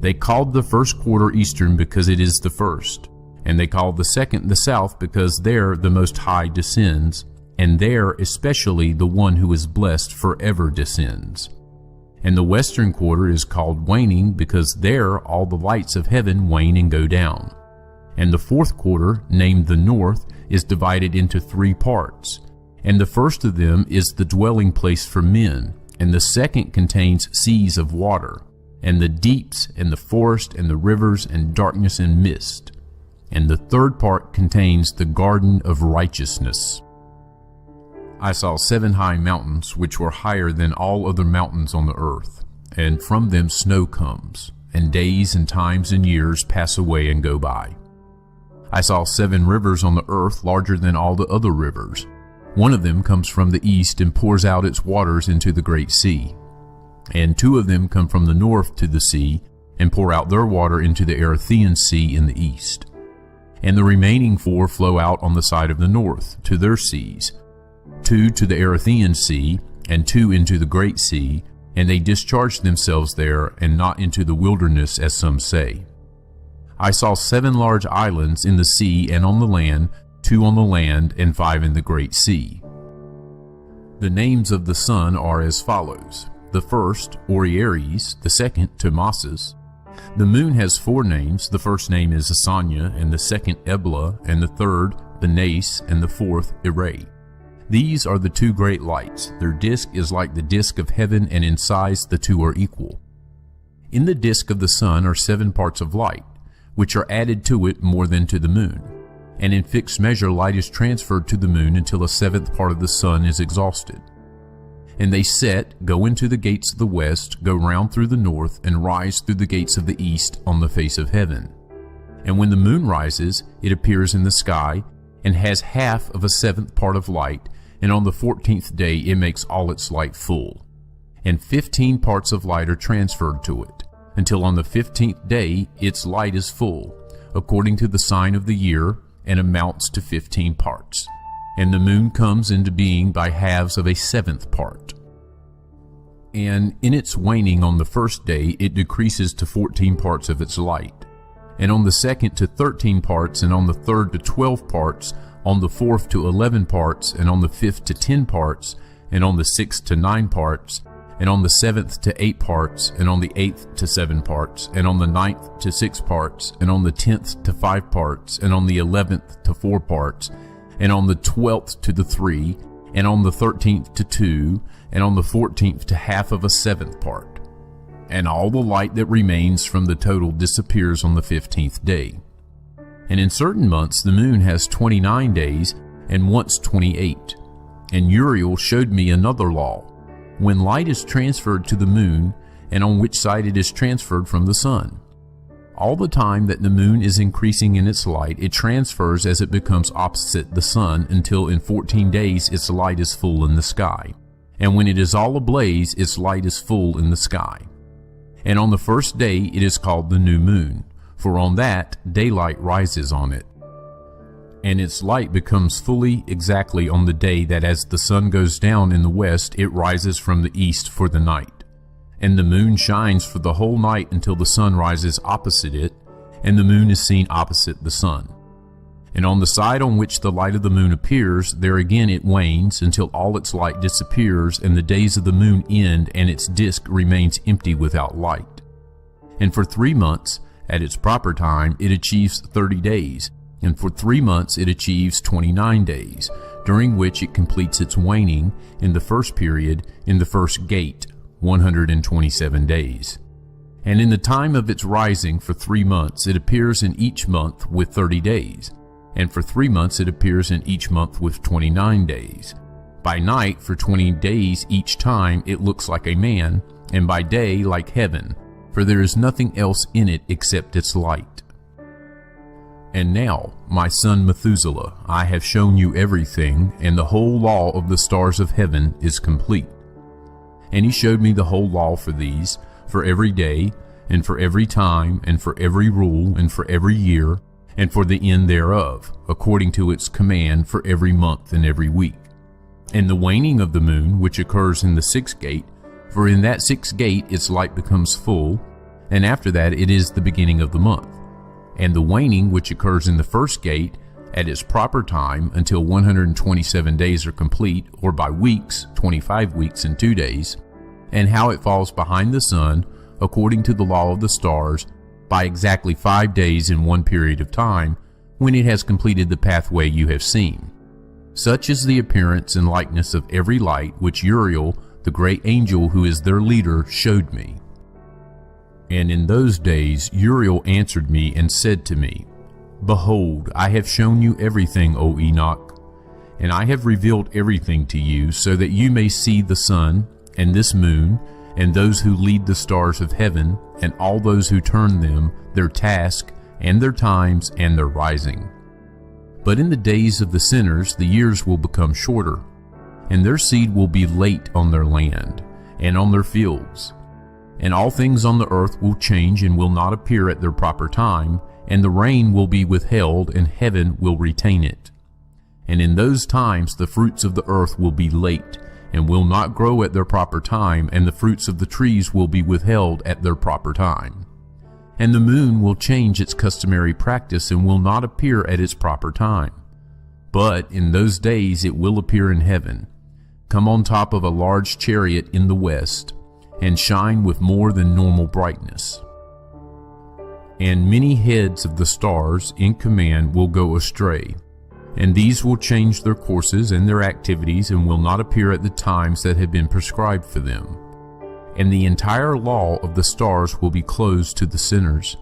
They called the first quarter eastern because it is the first, and they called the second the south because there the Most High descends, and there especially the one who is blessed forever descends. And the western quarter is called waning because there all the lights of heaven wane and go down. And the 4th quarter, named the north, is divided into 3 parts, and the first of them is the dwelling place for men, and the second contains seas of water, and the deeps, and the forest, and the rivers, and darkness and mist. And the 3rd part contains the garden of righteousness. I saw 7 high mountains, which were higher than all other mountains on the earth, and from them snow comes, and days and times and years pass away and go by. I saw 7 rivers on the earth larger than all the other rivers. One of them comes from the east and pours out its waters into the great sea. And 2 of them come from the north to the sea and pour out their water into the Erythraean Sea in the east. And the remaining 4 flow out on the side of the north to their seas, 2 to the Erythraean Sea and 2 into the great sea, and they discharge themselves there and not into the wilderness as some say. I saw 7 large islands in the sea and on the land, 2 on the land and 5 in the great sea. The names of the sun are as follows: the first, Orieres; the second, Tomasis. The moon has 4 names. The first name is Asanya, and the second Ebla, and the third Benace, and the fourth Ire. These are the 2 great lights. Their disk is like the disk of heaven, and in size the 2 are equal. In the disk of the sun are 7 parts of light, which are added to it more than to the moon. And in fixed measure light is transferred to the moon until a 7th part of the sun is exhausted. And they set, go into the gates of the west, go round through the north, and rise through the gates of the east on the face of heaven. And when the moon rises, it appears in the sky, and has half of a 7th part of light, and on the 14th day it makes all its light full. And 15 parts of light are transferred to it, until on the 15th day its light is full, according to the sign of the year, and amounts to 15 parts. And the moon comes into being by halves of a 7th part. And in its waning on the first day it decreases to 14 parts of its light, and on the second to 13 parts, and on the third to 12 parts, on the 4th to 11 parts, and on the 5th to 10 parts, and on the 6th to 9 parts, and on the 7th to 8 parts, and on the 8th to 7 parts, and on the 9th to 6 parts, and on the 10th to 5 parts, and on the 11th to 4 parts, and on the 12th to the 3, and on the 13th to 2, and on the 14th to half of a 7th part. And all the light that remains from the total disappears on the 15th day. And in certain months the moon has 29 days, and once 28. And Uriel showed me another law, when light is transferred to the moon, and on which side it is transferred from the sun. All the time that the moon is increasing in its light, it transfers as it becomes opposite the sun, until in 14 days its light is full in the sky. And when it is all ablaze, its light is full in the sky. And on the first day it is called the new moon, for on that daylight rises on it. And its light becomes fully exactly on the day that as the sun goes down in the west, it rises from the east for the night. And the moon shines for the whole night until the sun rises opposite it, and the moon is seen opposite the sun. And on the side on which the light of the moon appears, there again it wanes until all its light disappears, and the days of the moon end, and its disk remains empty without light. And for 3 months, at its proper time, it achieves 30 days, and for 3 months it achieves 29 days, during which it completes its waning in the first period, in the first gate, 127 days. And in the time of its rising for 3 months, it appears in each month with 30 days, and for 3 months it appears in each month with 29 days. By night, for 20 days each time, it looks like a man, and by day like heaven, for there is nothing else in it except its light. And now, my son Methuselah, I have shown you everything, and the whole law of the stars of heaven is complete. And he showed me the whole law for these, for every day, and for every time, and for every rule, and for every year, and for the end thereof, according to its command for every month and every week. And the waning of the moon, which occurs in the sixth gate, for in that sixth gate its light becomes full, and after that it is the beginning of the month. And the waning, which occurs in the first gate, at its proper time until 127 days are complete, or by weeks, 25 weeks and 2 days, and how it falls behind the sun, according to the law of the stars, by exactly 5 days in one period of time, when it has completed the pathway you have seen. Such is the appearance and likeness of every light which Uriel, the great angel who is their leader, showed me. And in those days Uriel answered me and said to me, Behold, I have shown you everything, O Enoch, and I have revealed everything to you, so that you may see the sun, and this moon, and those who lead the stars of heaven, and all those who turn them, their task, and their times, and their rising. But in the days of the sinners the years will become shorter, and their seed will be late on their land, and on their fields. And all things on the earth will change and will not appear at their proper time, and the rain will be withheld, and heaven will retain it. And in those times the fruits of the earth will be late, and will not grow at their proper time, and the fruits of the trees will be withheld at their proper time. And the moon will change its customary practice, and will not appear at its proper time. But in those days it will appear in heaven, come on top of a large chariot in the west, and shine with more than normal brightness. And many heads of the stars in command will go astray, and these will change their courses and their activities, and will not appear at the times that have been prescribed for them. And the entire law of the stars will be closed to the sinners,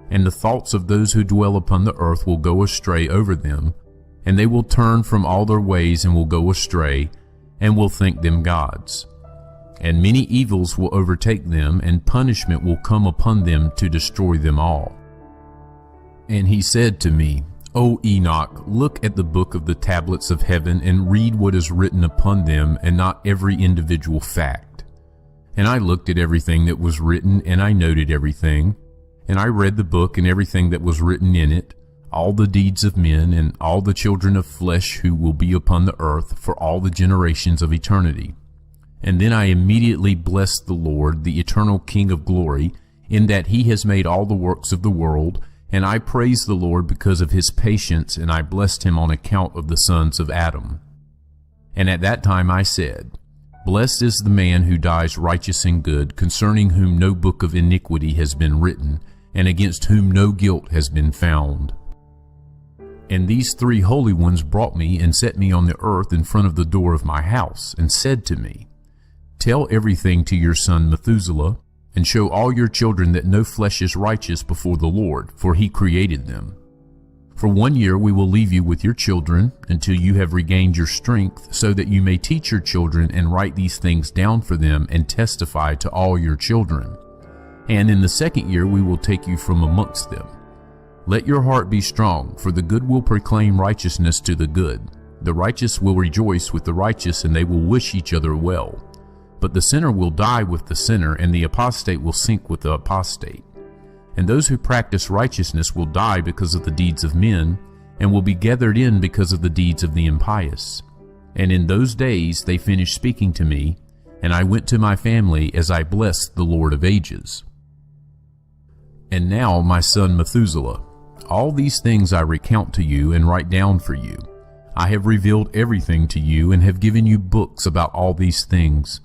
and the thoughts of those who dwell upon the earth will go astray over them, and they will turn from all their ways and will go astray, and will think them gods. And many evils will overtake them, and punishment will come upon them to destroy them all. And he said to me, O Enoch, look at the book of the tablets of heaven, and read what is written upon them, and not every individual fact. And I looked at everything that was written, and I noted everything. And I read the book and everything that was written in it, all the deeds of men, and all the children of flesh who will be upon the earth for all the generations of eternity. And then I immediately blessed the Lord, the eternal King of glory, in that he has made all the works of the world, and I praised the Lord because of his patience, and I blessed him on account of the sons of Adam. And at that time I said, Blessed is the man who dies righteous and good, concerning whom no book of iniquity has been written, and against whom no guilt has been found. And these three holy ones brought me and set me on the earth in front of the door of my house, and said to me, Tell everything to your son Methuselah, and show all your children that no flesh is righteous before the Lord, for he created them. For 1 year we will leave you with your children, until you have regained your strength, so that you may teach your children and write these things down for them, and testify to all your children. And in the 2nd year we will take you from amongst them. Let your heart be strong, for the good will proclaim righteousness to the good. The righteous will rejoice with the righteous, and they will wish each other well. But the sinner will die with the sinner, and the apostate will sink with the apostate. And those who practice righteousness will die because of the deeds of men, and will be gathered in because of the deeds of the impious. And in those days they finished speaking to me, and I went to my family as I blessed the Lord of ages. And now, my son Methuselah, all these things I recount to you and write down for you. I have revealed everything to you, and have given you books about all these things.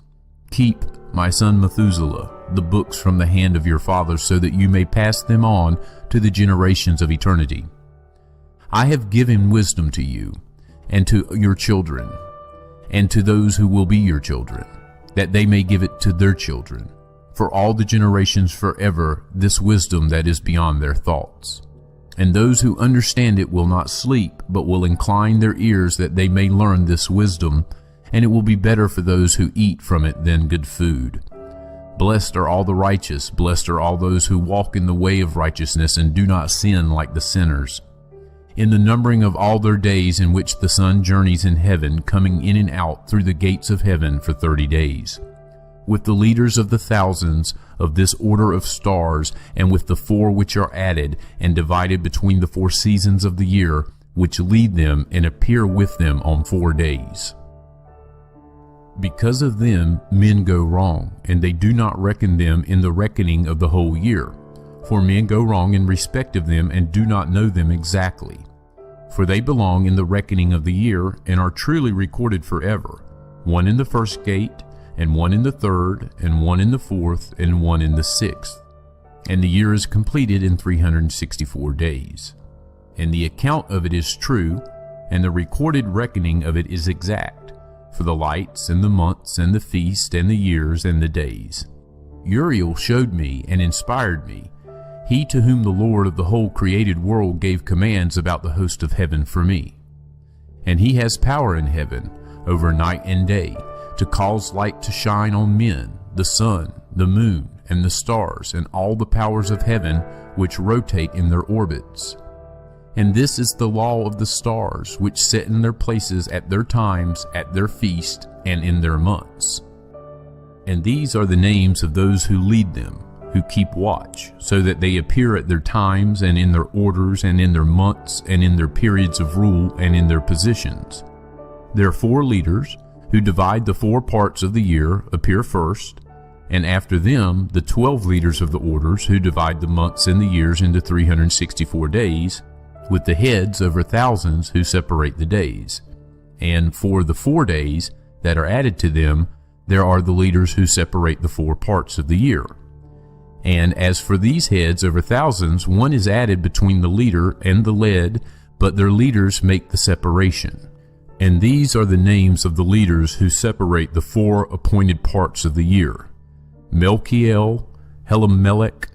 Keep, my son Methuselah, the books from the hand of your father, so that you may pass them on to the generations of eternity. I have given wisdom to you, and to your children, and to those who will be your children, that they may give it to their children, for all the generations forever, this wisdom that is beyond their thoughts. And those who understand it will not sleep, but will incline their ears that they may learn this wisdom, and it will be better for those who eat from it than good food. Blessed are all the righteous, blessed are all those who walk in the way of righteousness and do not sin like the sinners. In the numbering of all their days in which the sun journeys in heaven, coming in and out through the gates of heaven for 30 days. With the leaders of the thousands of this order of stars, and with the 4 which are added and divided between the 4 seasons of the year, which lead them and appear with them on 4 days. Because of them men go wrong, and they do not reckon them in the reckoning of the whole year. For men go wrong in respect of them, and do not know them exactly. For they belong in the reckoning of the year, and are truly recorded forever, one in the first gate, and one in the third, and one in the fourth, and one in the 6th. And the year is completed in 364 days. And the account of it is true, and the recorded reckoning of it is exact, for the lights, and the months, and the feast, and the years, and the days. Uriel showed me and inspired me, he to whom the Lord of the whole created world gave commands about the host of heaven for me. And he has power in heaven, over night and day, to cause light to shine on men, the sun, the moon, and the stars, and all the powers of heaven which rotate in their orbits. And this is the law of the stars, which sit in their places at their times, at their feast, and in their months. And these are the names of those who lead them, who keep watch, so that they appear at their times, and in their orders, and in their months, and in their periods of rule, and in their positions. Their 4 leaders, who divide the 4 parts of the year, appear first, and after them the 12 leaders of the orders, who divide the months and the years into 364 days, with the heads over thousands who separate the days. And for the 4 days that are added to them, there are the leaders who separate the 4 parts of the year. And as for these heads over thousands, one is added between the leader and the led, but their leaders make the separation. And these are the names of the leaders who separate the 4 appointed parts of the year: Melchiel, Helamelech,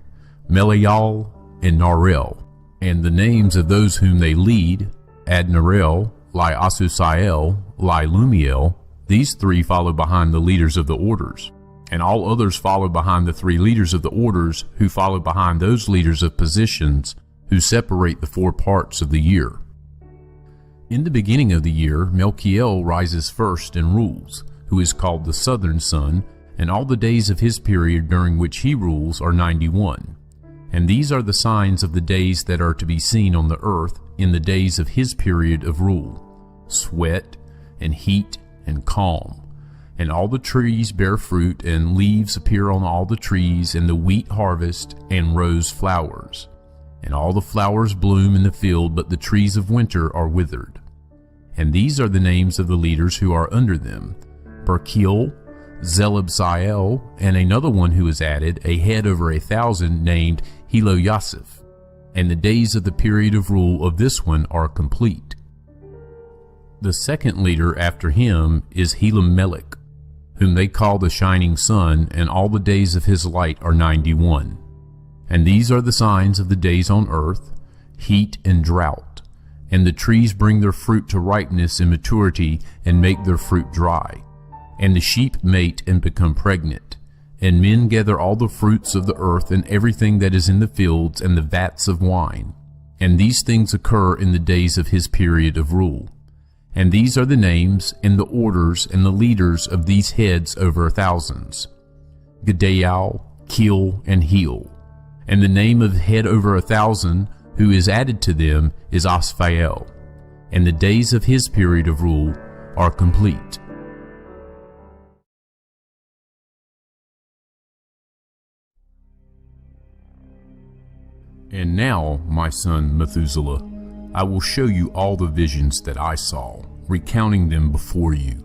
Melial, and Narel. And the names of those whom they lead: Adnarel, Liasusael, Lilumiel. These 3 follow behind the leaders of the orders. And all others follow behind the 3 leaders of the orders, who follow behind those leaders of positions, who separate the 4 parts of the year. In the beginning of the year, Melchiel rises first and rules, who is called the southern sun, and all the days of his period during which he rules are 91. And these are the signs of the days that are to be seen on the earth in the days of his period of rule: sweat, and heat, and calm. And all the trees bear fruit, and leaves appear on all the trees, and the wheat harvest, and rose flowers. And all the flowers bloom in the field, but the trees of winter are withered. And these are the names of the leaders who are under them: Barkiel, Zelabsiel, and another one who is added, a head over 1,000, named Heloyaseph. And the days of the period of rule of this one are complete. The second leader after him is Helamelech, whom they call the shining sun, and all the days of his light are 91. And these are the signs of the days on earth: heat and drought. And the trees bring their fruit to ripeness and maturity, and make their fruit dry. And the sheep mate and become pregnant. And men gather all the fruits of the earth, and everything that is in the fields, and the vats of wine. And these things occur in the days of his period of rule. And these are the names, and the orders, and the leaders of these heads over thousands: Gedaliah, Keel, and Heel. And the name of the head over 1,000 who is added to them is Asphael. And the days of his period of rule are complete. And now, my son Methuselah, I will show you all the visions that I saw, recounting them before you.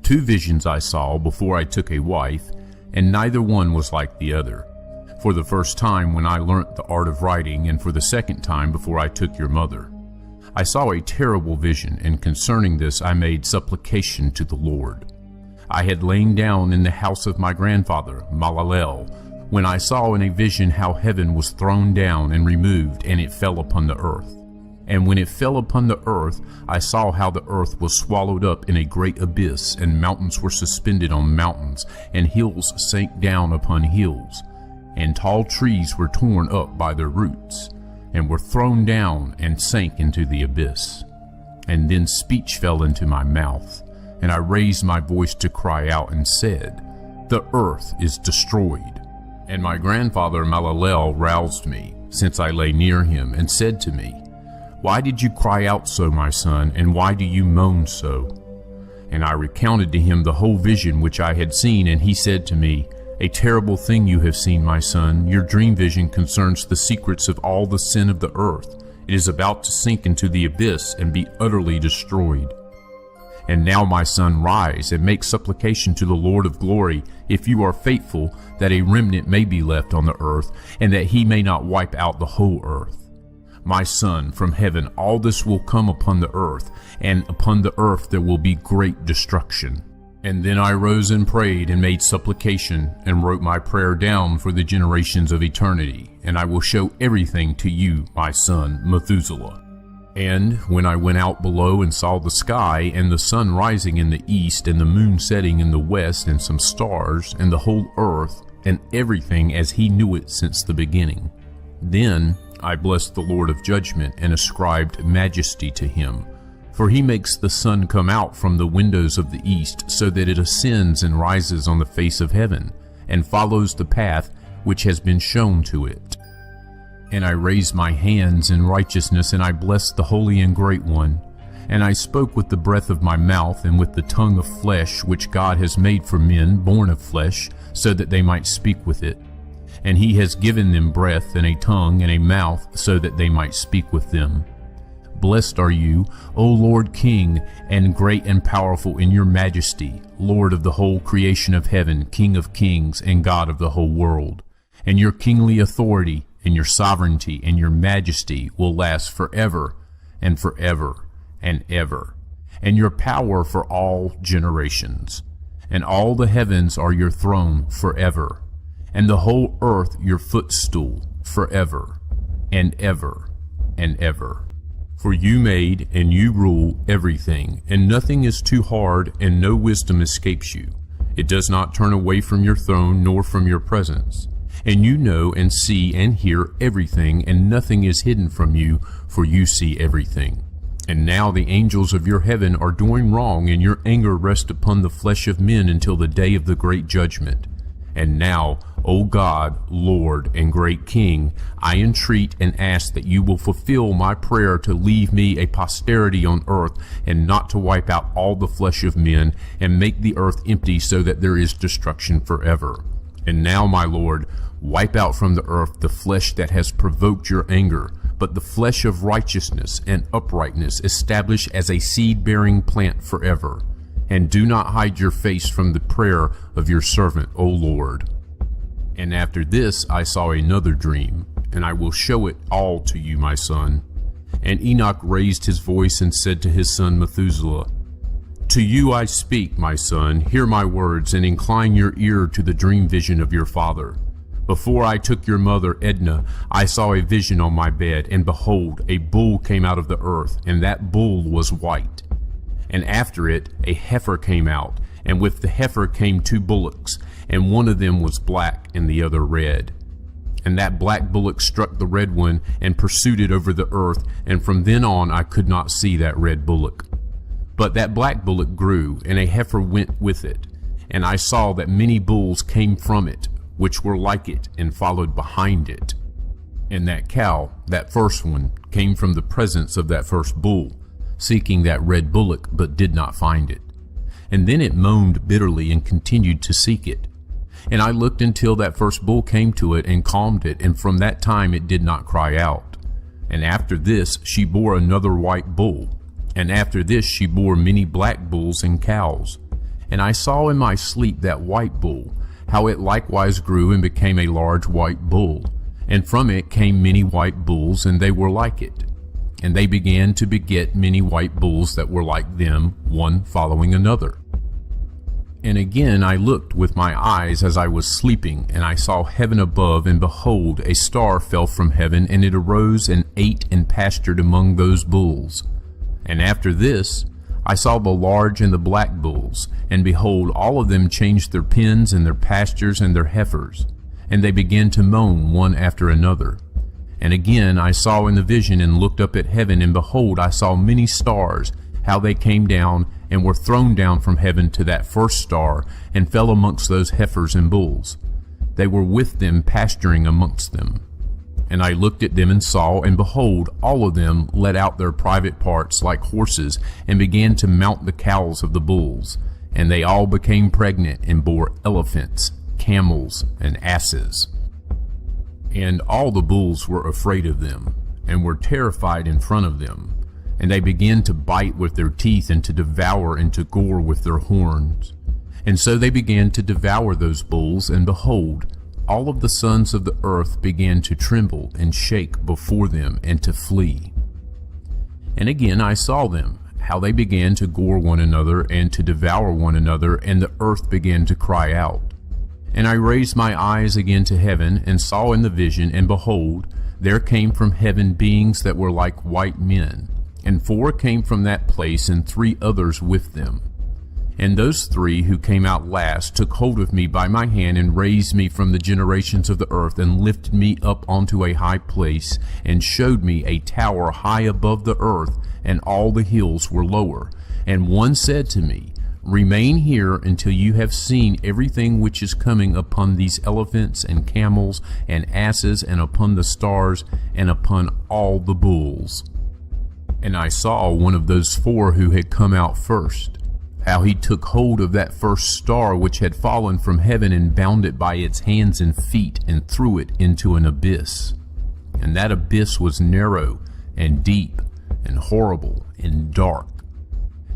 2 visions I saw before I took a wife, and neither one was like the other. For the first time when I learnt the art of writing, and for the second time before I took your mother. I saw a terrible vision, and concerning this I made supplication to the Lord. I had lain down in the house of my grandfather, Malalel, when I saw in a vision how heaven was thrown down and removed, and it fell upon the earth. And when it fell upon the earth, I saw how the earth was swallowed up in a great abyss, and mountains were suspended on mountains, and hills sank down upon hills, and tall trees were torn up by their roots, and were thrown down and sank into the abyss. And then speech fell into my mouth, and I raised my voice to cry out and said, The earth is destroyed. And my grandfather Malalel roused me, since I lay near him, and said to me, Why did you cry out so, my son, and why do you moan so? And I recounted to him the whole vision which I had seen, and he said to me, A terrible thing you have seen, my son. Your dream vision concerns the secrets of all the sin of the earth. It is about to sink into the abyss and be utterly destroyed. And now, my son, rise and make supplication to the Lord of glory, if you are faithful, that a remnant may be left on the earth, and that he may not wipe out the whole earth. My son, from heaven all this will come upon the earth, and upon the earth there will be great destruction. And then I rose and prayed and made supplication, and wrote my prayer down for the generations of eternity, and I will show everything to you, my son Methuselah. And when I went out below and saw the sky, and the sun rising in the east, and the moon setting in the west, and some stars, and the whole earth, and everything as he knew it since the beginning, then I blessed the Lord of judgment, and ascribed majesty to him. For he makes the sun come out from the windows of the east, so that it ascends and rises on the face of heaven, and follows the path which has been shown to it. And I raised my hands in righteousness, and I blessed the Holy and Great One. And I spoke with the breath of my mouth, and with the tongue of flesh, which God has made for men born of flesh, so that they might speak with it. And he has given them breath, and a tongue, and a mouth, so that they might speak with them. Blessed are you, O Lord King, and great and powerful in your majesty, Lord of the whole creation of heaven, King of kings, and God of the whole world. And your kingly authority, and your sovereignty, and your majesty will last forever, and forever, and ever. And your power for all generations. And all the heavens are your throne forever, and the whole earth your footstool forever, and ever, and ever. For you made and you rule everything, and nothing is too hard, and no wisdom escapes you. It does not turn away from your throne, nor from your presence. And you know and see and hear everything, and nothing is hidden from you, for you see everything. And now the angels of your heaven are doing wrong, and your anger rests upon the flesh of men until the day of the great judgment. And now, O God, Lord, and great King, I entreat and ask that you will fulfill my prayer to leave me a posterity on earth, and not to wipe out all the flesh of men, and make the earth empty so that there is destruction forever. And now, my Lord, wipe out from the earth the flesh that has provoked your anger, but the flesh of righteousness and uprightness establish as a seed-bearing plant forever. And do not hide your face from the prayer of your servant, O Lord. And after this I saw another dream, and I will show it all to you, my son. And Enoch raised his voice and said to his son Methuselah, To you I speak, my son, hear my words, and incline your ear to the dream vision of your father. Before I took your mother Edna, I saw a vision on my bed, and behold, a bull came out of the earth, and that bull was white. And after it a heifer came out, and with the heifer came 2 bullocks, and one of them was black and the other red. And that black bullock struck the red one, and pursued it over the earth, and from then on I could not see that red bullock. But that black bullock grew, and a heifer went with it, and I saw that many bulls came from it, which were like it, and followed behind it. And that cow, that first one, came from the presence of that first bull, seeking that red bullock, but did not find it. And then it moaned bitterly and continued to seek it. And I looked until that first bull came to it and calmed it, and from that time it did not cry out. And after this she bore another white bull, and after this she bore many black bulls and cows. And I saw in my sleep that white bull, how it likewise grew and became a large white bull, and from it came many white bulls, and they were like it. And they began to beget many white bulls that were like them, one following another. And again I looked with my eyes as I was sleeping, and I saw heaven above, and behold, a star fell from heaven, and it arose and ate and pastured among those bulls. And after this I saw the large and the black bulls, and behold, all of them changed their pens and their pastures and their heifers, and they began to moan one after another. And again I saw in the vision, and looked up at heaven, and behold, I saw many stars, how they came down, and were thrown down from heaven to that first star, and fell amongst those heifers and bulls. They were with them pasturing amongst them. And I looked at them and saw, and behold, all of them let out their private parts like horses, and began to mount the cows of the bulls. And they all became pregnant, and bore elephants, camels, and asses. And all the bulls were afraid of them, and were terrified in front of them. And they began to bite with their teeth, and to devour and to gore with their horns. And so they began to devour those bulls, and behold, all of the sons of the earth began to tremble and shake before them, and to flee. And again I saw them, how they began to gore one another, and to devour one another, and the earth began to cry out. And I raised my eyes again to heaven, and saw in the vision, and behold, there came from heaven beings that were like white men. And 4 came from that place, and 3 others with them. And those 3 who came out last took hold of me by my hand, and raised me from the generations of the earth, and lifted me up onto a high place, and showed me a tower high above the earth, and all the hills were lower. And one said to me, Remain here until you have seen everything which is coming upon these elephants and camels and asses, and upon the stars, and upon all the bulls. And I saw one of those 4 who had come out first, how he took hold of that first star which had fallen from heaven, and bound it by its hands and feet, and threw it into an abyss. And that abyss was narrow and deep and horrible and dark.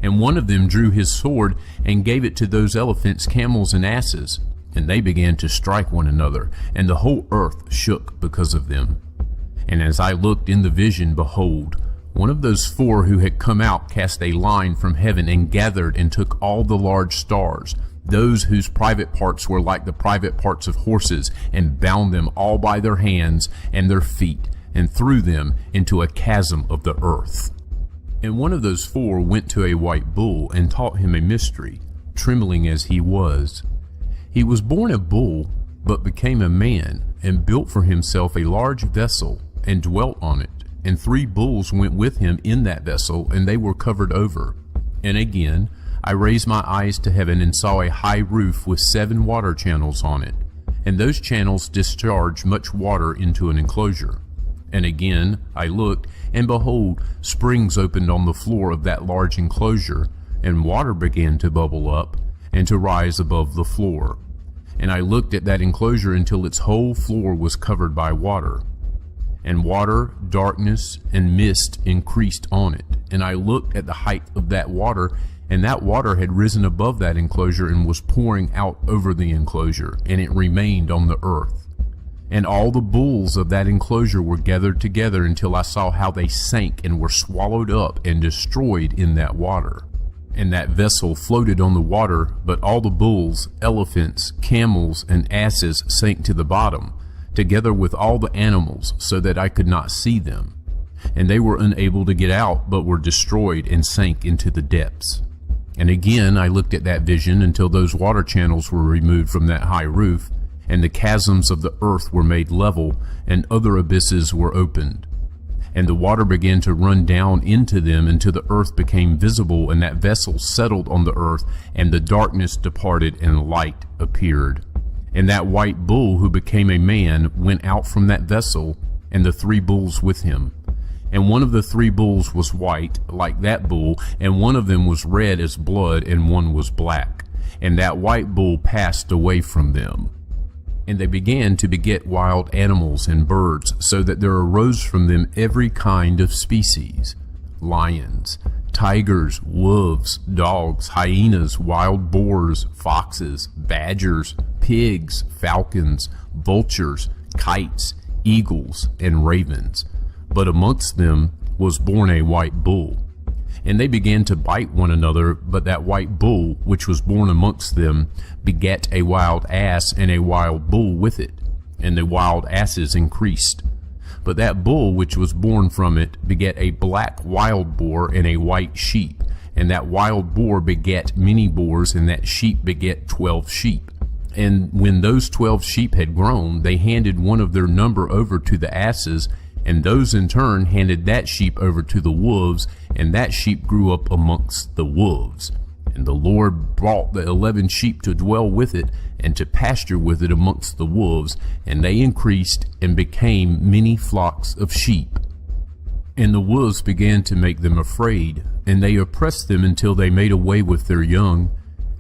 And one of them drew his sword, and gave it to those elephants, camels, and asses, and they began to strike one another, and the whole earth shook because of them. And as I looked in the vision, behold, one of those 4 who had come out cast a line from heaven, and gathered and took all the large stars, those whose private parts were like the private parts of horses, and bound them all by their hands and their feet, and threw them into a chasm of the earth. And one of those 4 went to a white bull, and taught him a mystery, trembling as he was. He was born a bull, but became a man, and built for himself a large vessel, and dwelt on it. And 3 bulls went with him in that vessel, and they were covered over. And again I raised my eyes to heaven, and saw a high roof with 7 water channels on it, and those channels discharged much water into an enclosure. And again I looked, and behold, springs opened on the floor of that large enclosure, and water began to bubble up, and to rise above the floor. And I looked at that enclosure until its whole floor was covered by water. And water, darkness, and mist increased on it. And I looked at the height of that water, and that water had risen above that enclosure, and was pouring out over the enclosure, and it remained on the earth. And all the bulls of that enclosure were gathered together, until I saw how they sank, and were swallowed up and destroyed in that water. And that vessel floated on the water, but all the bulls, elephants, camels, and asses sank to the bottom, together with all the animals, so that I could not see them. And they were unable to get out, but were destroyed, and sank into the depths. And again I looked at that vision until those water channels were removed from that high roof, and the chasms of the earth were made level, and other abysses were opened. And the water began to run down into them until the earth became visible, and that vessel settled on the earth, and the darkness departed, and light appeared. And that white bull who became a man went out from that vessel, and the 3 bulls with him. And one of the 3 bulls was white, like that bull, and one of them was red as blood, and one was black. And that white bull passed away from them. And they began to beget wild animals and birds, so that there arose from them every kind of species: lions, tigers, wolves, dogs, hyenas, wild boars, foxes, badgers, pigs, falcons, vultures, kites, eagles, and ravens. But amongst them was born a white bull. And they began to bite one another, but that white bull, which was born amongst them, begat a wild ass, and a wild bull with it. And the wild asses increased. But that bull which was born from it begat a black wild boar and a white sheep. And that wild boar begat many boars, and that sheep begat 12 sheep. And when those 12 sheep had grown, they handed one of their number over to the asses, and those in turn handed that sheep over to the wolves, and that sheep grew up amongst the wolves. And the Lord brought the 11 sheep to dwell with it, and to pasture with it amongst the wolves, and they increased and became many flocks of sheep. And the wolves began to make them afraid, and they oppressed them until they made away with their young,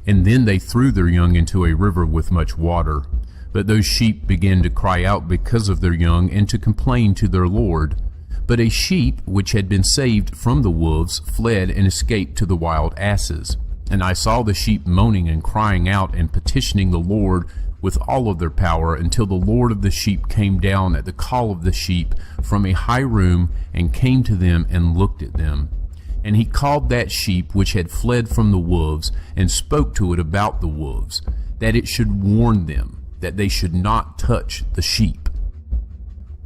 and then they threw their young into a river with much water. But those sheep began to cry out because of their young, and to complain to their Lord. But a sheep which had been saved from the wolves fled and escaped to the wild asses. And I saw the sheep moaning and crying out and petitioning the Lord with all of their power, until the Lord of the sheep came down at the call of the sheep from a high room, and came to them and looked at them. And he called that sheep which had fled from the wolves, and spoke to it about the wolves, that it should warn them, that they should not touch the sheep.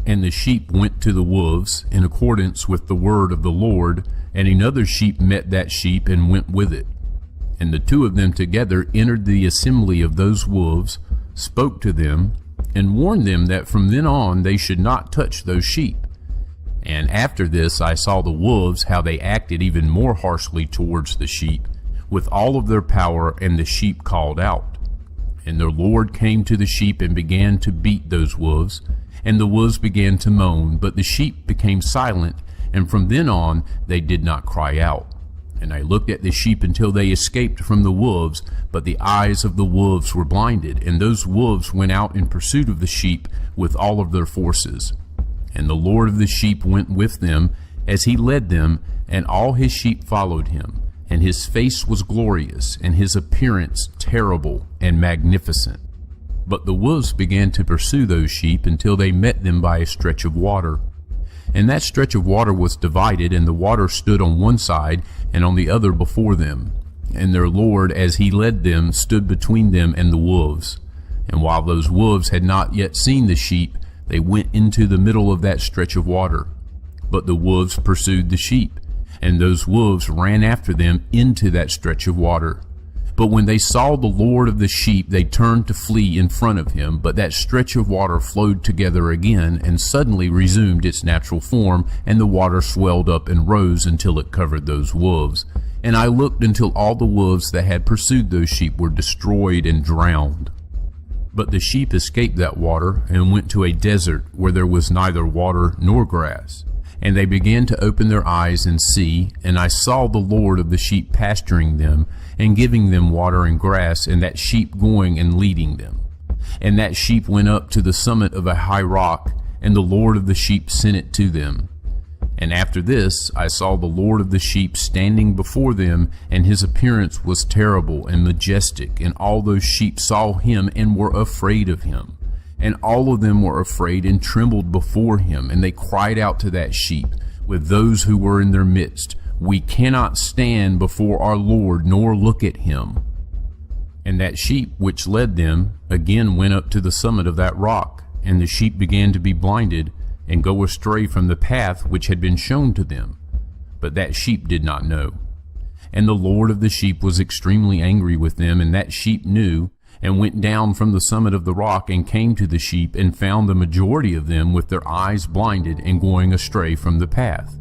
And the sheep went to the wolves in accordance with the word of the Lord, and another sheep met that sheep and went with it. And the two of them together entered the assembly of those wolves, spoke to them, and warned them that from then on they should not touch those sheep. And after this I saw the wolves, how they acted even more harshly towards the sheep, with all of their power, and the sheep called out. And their Lord came to the sheep and began to beat those wolves, and the wolves began to moan, but the sheep became silent, and from then on they did not cry out. And I looked at the sheep until they escaped from the wolves, but the eyes of the wolves were blinded, and those wolves went out in pursuit of the sheep with all of their forces. And the Lord of the sheep went with them as he led them, and all his sheep followed him. And his face was glorious, and his appearance terrible and magnificent. But the wolves began to pursue those sheep until they met them by a stretch of water. And that stretch of water was divided, and the water stood on one side and on the other before them. And their Lord, as he led them, stood between them and the wolves. And while those wolves had not yet seen the sheep, they went into the middle of that stretch of water. But the wolves pursued the sheep, and those wolves ran after them into that stretch of water. But when they saw the Lord of the sheep, they turned to flee in front of him. But that stretch of water flowed together again, and suddenly resumed its natural form, and the water swelled up and rose until it covered those wolves. And I looked until all the wolves that had pursued those sheep were destroyed and drowned. But the sheep escaped that water, and went to a desert where there was neither water nor grass. And they began to open their eyes and see, and I saw the Lord of the sheep pasturing them, and giving them water and grass, and that sheep going and leading them. And that sheep went up to the summit of a high rock, and the Lord of the sheep sent it to them. And after this I saw the Lord of the sheep standing before them, and his appearance was terrible and majestic, and all those sheep saw him and were afraid of him. And all of them were afraid and trembled before him, and they cried out to that sheep with those who were in their midst, "We cannot stand before our Lord, nor look at him." And that sheep which led them again went up to the summit of that rock, and the sheep began to be blinded, and go astray from the path which had been shown to them. But that sheep did not know. And the Lord of the sheep was extremely angry with them, and that sheep knew, and went down from the summit of the rock, and came to the sheep, and found the majority of them with their eyes blinded, and going astray from the path.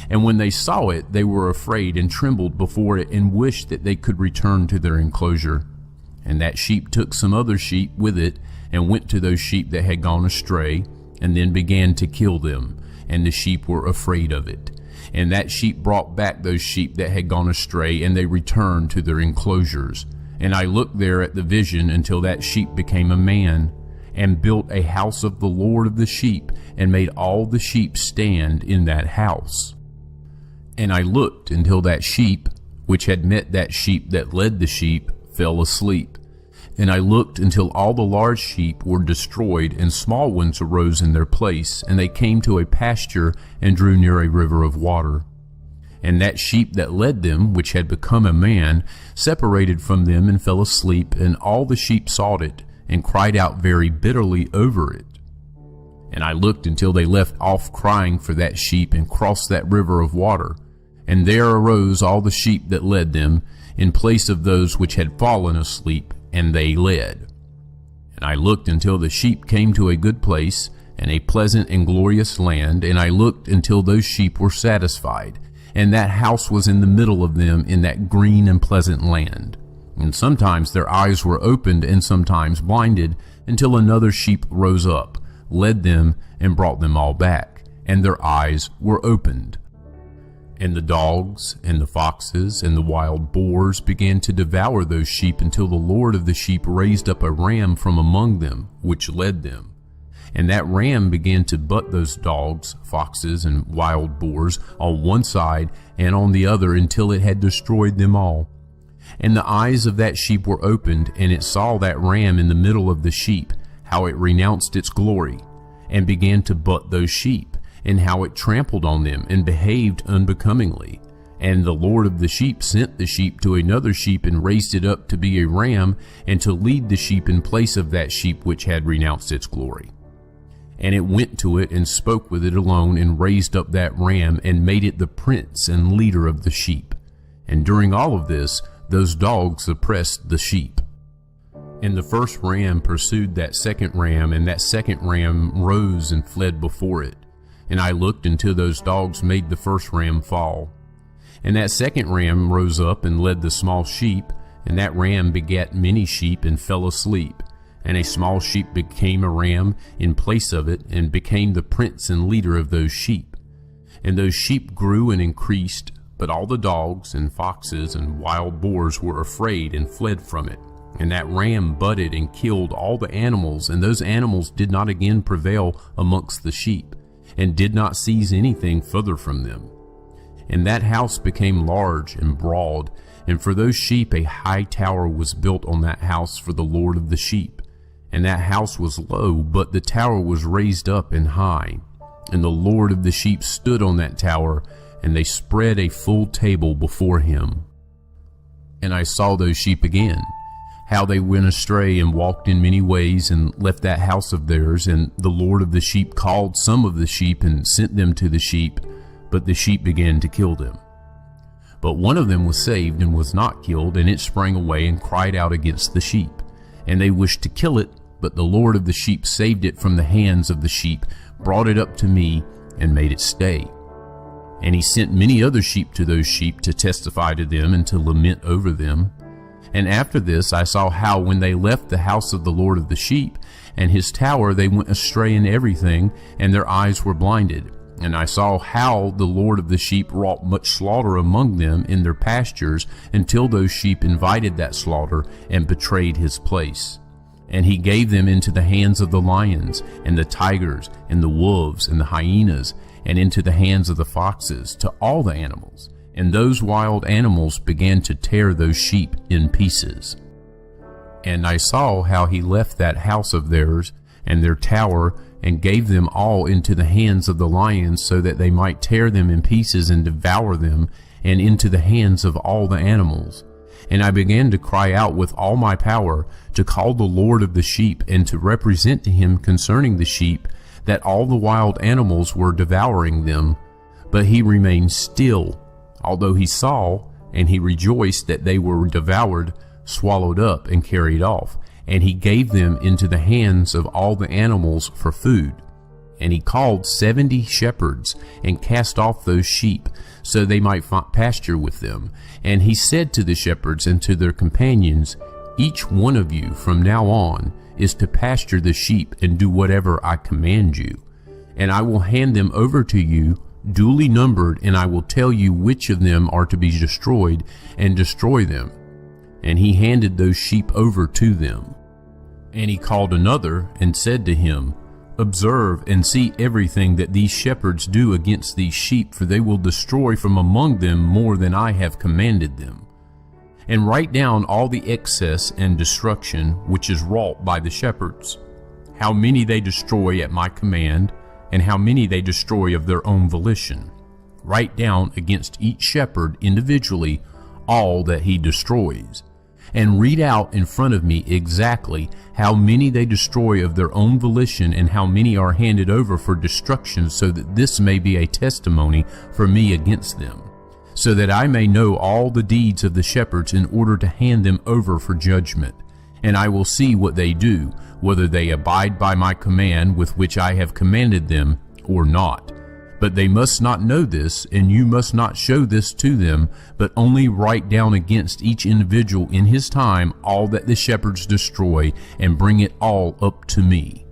And when they saw it, they were afraid, and trembled before it, and wished that they could return to their enclosure. And that sheep took some other sheep with it, and went to those sheep that had gone astray, and then began to kill them. And the sheep were afraid of it. And that sheep brought back those sheep that had gone astray, and they returned to their enclosures. And I looked there at the vision until that sheep became a man, and built a house of the Lord of the sheep, and made all the sheep stand in that house. And I looked until that sheep, which had met that sheep that led the sheep, fell asleep. And I looked until all the large sheep were destroyed, and small ones arose in their place, and they came to a pasture, and drew near a river of water. And that sheep that led them, which had become a man, separated from them and fell asleep, and all the sheep saw it, and cried out very bitterly over it. And I looked until they left off crying for that sheep, and crossed that river of water. And there arose all the sheep that led them, in place of those which had fallen asleep, and they led. And I looked until the sheep came to a good place, and a pleasant and glorious land, and I looked until those sheep were satisfied, and that house was in the middle of them in that green and pleasant land. And sometimes their eyes were opened, and sometimes blinded, until another sheep rose up, led them, and brought them all back, and their eyes were opened. And the dogs, and the foxes, and the wild boars began to devour those sheep, until the Lord of the sheep raised up a ram from among them, which led them. And that ram began to butt those dogs, foxes, and wild boars on one side and on the other, until it had destroyed them all. And the eyes of that sheep were opened, and it saw that ram in the middle of the sheep, how it renounced its glory, and began to butt those sheep, and how it trampled on them, and behaved unbecomingly. And the Lord of the sheep sent the sheep to another sheep, and raised it up to be a ram, and to lead the sheep in place of that sheep which had renounced its glory. And it went to it, and spoke with it alone, and raised up that ram, and made it the prince and leader of the sheep. And during all of this, those dogs oppressed the sheep. And the first ram pursued that second ram, and that second ram rose and fled before it. And I looked until those dogs made the first ram fall. And that second ram rose up and led the small sheep, and that ram begat many sheep, and fell asleep. And a small sheep became a ram in place of it, and became the prince and leader of those sheep. And those sheep grew and increased, but all the dogs and foxes and wild boars were afraid and fled from it. And that ram butted and killed all the animals, and those animals did not again prevail amongst the sheep, and did not seize anything further from them. And that house became large and broad, and for those sheep a high tower was built on that house for the Lord of the sheep. And that house was low, but the tower was raised up and high. And the Lord of the sheep stood on that tower, and they spread a full table before him. And I saw those sheep again, how they went astray and walked in many ways, and left that house of theirs. And the Lord of the sheep called some of the sheep, and sent them to the sheep, but the sheep began to kill them. But one of them was saved, and was not killed, and it sprang away and cried out against the sheep. And they wished to kill it, but the Lord of the sheep saved it from the hands of the sheep, brought it up to me, and made it stay. And he sent many other sheep to those sheep, to testify to them, and to lament over them. And after this I saw how, when they left the house of the Lord of the sheep, and his tower, they went astray in everything, and their eyes were blinded. And I saw how the Lord of the sheep wrought much slaughter among them in their pastures, until those sheep invited that slaughter, and betrayed his place. And he gave them into the hands of the lions, and the tigers, and the wolves, and the hyenas, and into the hands of the foxes, to all the animals. And those wild animals began to tear those sheep in pieces. And I saw how he left that house of theirs, and their tower, and gave them all into the hands of the lions, so that they might tear them in pieces and devour them, and into the hands of all the animals. And I began to cry out with all my power, to call the Lord of the sheep, and to represent to him concerning the sheep, that all the wild animals were devouring them. But he remained still, although he saw, and he rejoiced that they were devoured, swallowed up, and carried off. And he gave them into the hands of all the animals for food. And he called 70 shepherds, and cast off those sheep, so they might find pasture with them. And he said to the shepherds and to their companions, Each one of you from now on is to pasture the sheep, and do whatever I command you. And I will hand them over to you, duly numbered, and I will tell you which of them are to be destroyed, and destroy them. And he handed those sheep over to them. And he called another, and said to him, Observe and see everything that these shepherds do against these sheep, for they will destroy from among them more than I have commanded them. And write down all the excess and destruction which is wrought by the shepherds, how many they destroy at my command, and how many they destroy of their own volition. write down against each shepherd individually all that he destroys, and read out in front of me exactly how many they destroy of their own volition and how many are handed over for destruction, so that this may be a testimony for me against them, so that I may know all the deeds of the shepherds in order to hand them over for judgment. And I will see what they do, whether they abide by my command with which I have commanded them or not. But they must not know this, and you must not show this to them, but only write down against each individual in his time all that the shepherds destroy, and bring it all up to me.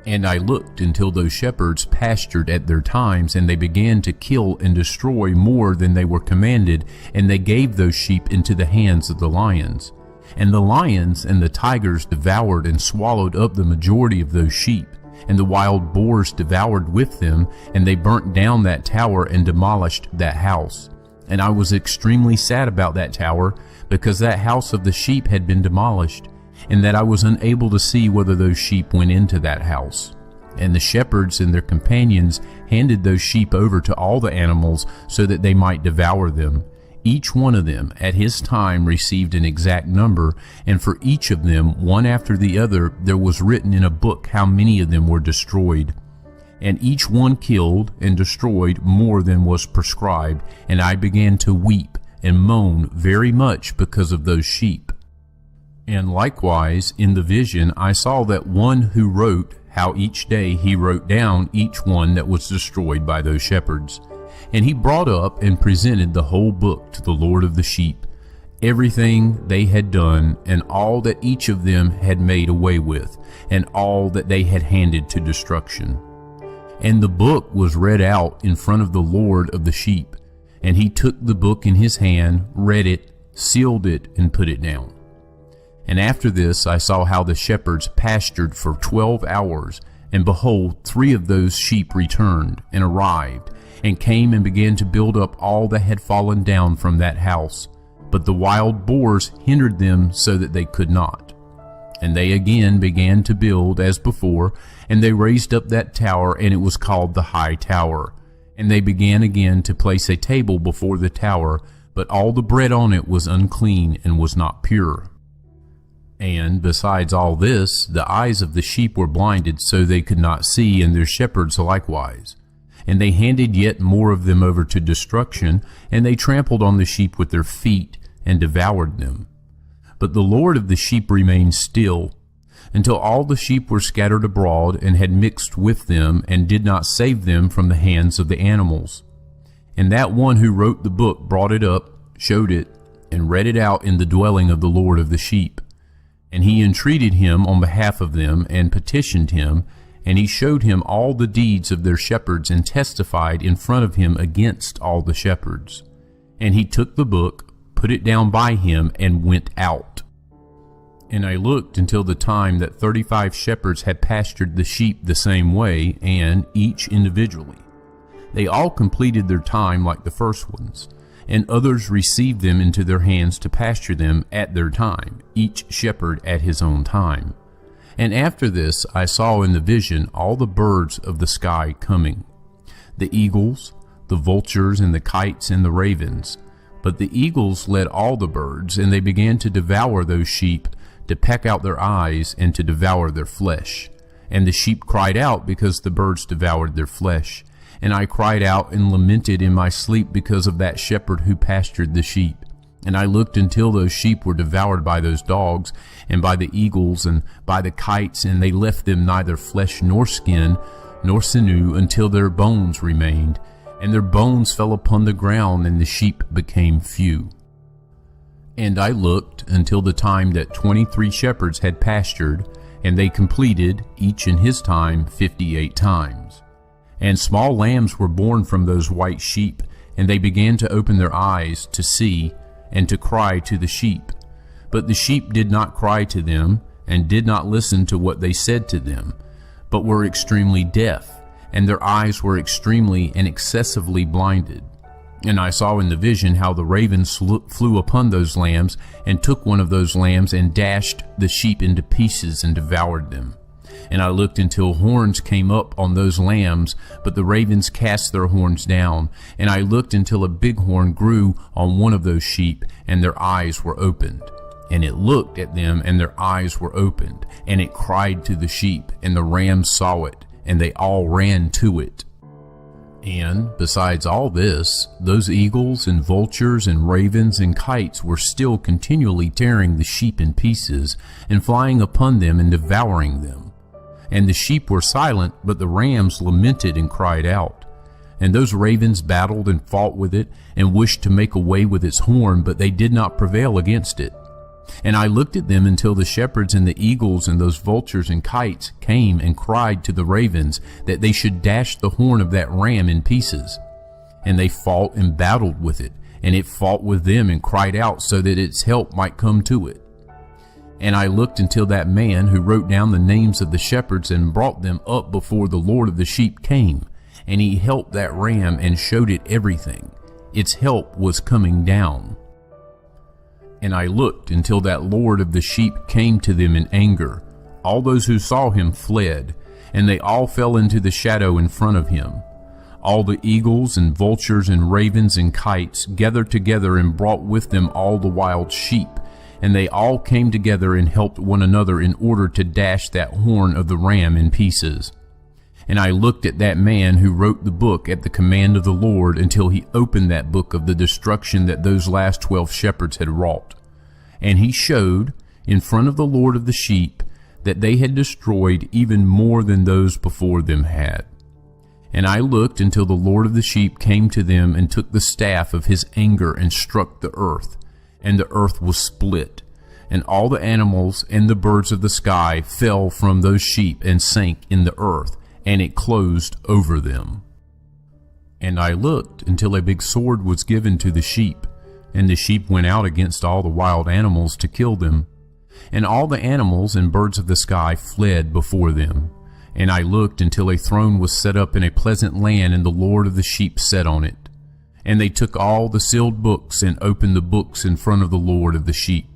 And I looked until those shepherds pastured at their times, and they began to kill and destroy more than they were commanded, and they gave those sheep into the hands of the lions. And the lions and the tigers devoured and swallowed up the majority of those sheep, and the wild boars devoured with them, and they burnt down that tower and demolished that house. And I was extremely sad about that tower, because that house of the sheep had been demolished, and that I was unable to see whether those sheep went into that house. And the shepherds and their companions handed those sheep over to all the animals so that they might devour them. Each one of them at his time received an exact number, and for each of them, one after the other, there was written in a book how many of them were destroyed. And each one killed and destroyed more than was prescribed, and I began to weep and moan very much because of those sheep. And likewise, in the vision, I saw that one who wrote how each day he wrote down each one that was destroyed by those shepherds. And he brought up and presented the whole book to the Lord of the sheep, everything they had done, and all that each of them had made away with, and all that they had handed to destruction. And the book was read out in front of the Lord of the sheep, and he took the book in his hand, read it, sealed it, and put it down. And after this I saw how the shepherds pastured for 12 hours, and behold, 3 of those sheep returned and arrived, and came and began to build up all that had fallen down from that house. But the wild boars hindered them so that they could not. And they again began to build as before, and they raised up that tower, and it was called the High Tower. And they began again to place a table before the tower, but all the bread on it was unclean and was not pure. And besides all this, the eyes of the sheep were blinded, so they could not see, and their shepherds likewise. And they handed yet more of them over to destruction, and they trampled on the sheep with their feet, and devoured them. But the Lord of the sheep remained still, until all the sheep were scattered abroad, and had mixed with them, and did not save them from the hands of the animals. And that one who wrote the book brought it up, showed it, and read it out in the dwelling of the Lord of the sheep. And he entreated him on behalf of them, and petitioned him, and he showed him all the deeds of their shepherds, and testified in front of him against all the shepherds. And he took the book, put it down by him, and went out. And I looked until the time that 35 shepherds had pastured the sheep the same way, and each individually. They all completed their time like the first ones, and others received them into their hands to pasture them at their time, each shepherd at his own time. And after this I saw in the vision all the birds of the sky coming, the eagles, the vultures, and the kites, and the ravens. But the eagles led all the birds, and they began to devour those sheep, to peck out their eyes, and to devour their flesh. And the sheep cried out because the birds devoured their flesh. And I cried out and lamented in my sleep because of that shepherd who pastured the sheep. And I looked until those sheep were devoured by those dogs, and by the eagles, and by the kites, and they left them neither flesh nor skin, nor sinew, until their bones remained. And their bones fell upon the ground, and the sheep became few. And I looked until the time that 23 shepherds had pastured, and they completed, each in his time, 58 times. And small lambs were born from those white sheep, and they began to open their eyes to see, and to cry to the sheep. But the sheep did not cry to them, and did not listen to what they said to them, but were extremely deaf, and their eyes were extremely and excessively blinded. And I saw in the vision how the ravens flew upon those lambs, and took one of those lambs, and dashed the sheep into pieces, and devoured them. And I looked until horns came up on those lambs, but the ravens cast their horns down. And I looked until a big horn grew on one of those sheep, and their eyes were opened. And it looked at them, and their eyes were opened. And it cried to the sheep, and the rams saw it, and they all ran to it. And, besides all this, those eagles and vultures and ravens and kites were still continually tearing the sheep in pieces, and flying upon them and devouring them. And the sheep were silent, but the rams lamented and cried out. And those ravens battled and fought with it, and wished to make away with its horn, but they did not prevail against it. And I looked at them until the shepherds and the eagles and those vultures and kites came and cried to the ravens that they should dash the horn of that ram in pieces. And they fought and battled with it, and it fought with them and cried out so that its help might come to it. And I looked until that man who wrote down the names of the shepherds and brought them up before the Lord of the sheep came, and he helped that ram and showed it everything. Its help was coming down. And I looked until that Lord of the sheep came to them in anger. All those who saw him fled, and they all fell into the shadow in front of him. All the eagles and vultures and ravens and kites gathered together and brought with them all the wild sheep, and they all came together and helped one another in order to dash that horn of the ram in pieces. And I looked at that man who wrote the book at the command of the Lord until he opened that book of the destruction that those last 12 shepherds had wrought. And he showed, in front of the Lord of the sheep, that they had destroyed even more than those before them had. And I looked until the Lord of the sheep came to them and took the staff of his anger and struck the earth, and the earth was split, and all the animals and the birds of the sky fell from those sheep and sank in the earth, and it closed over them. And I looked until a big sword was given to the sheep, and the sheep went out against all the wild animals to kill them. And all the animals and birds of the sky fled before them. And I looked until a throne was set up in a pleasant land, and the Lord of the sheep sat on it. And they took all the sealed books and opened the books in front of the Lord of the sheep.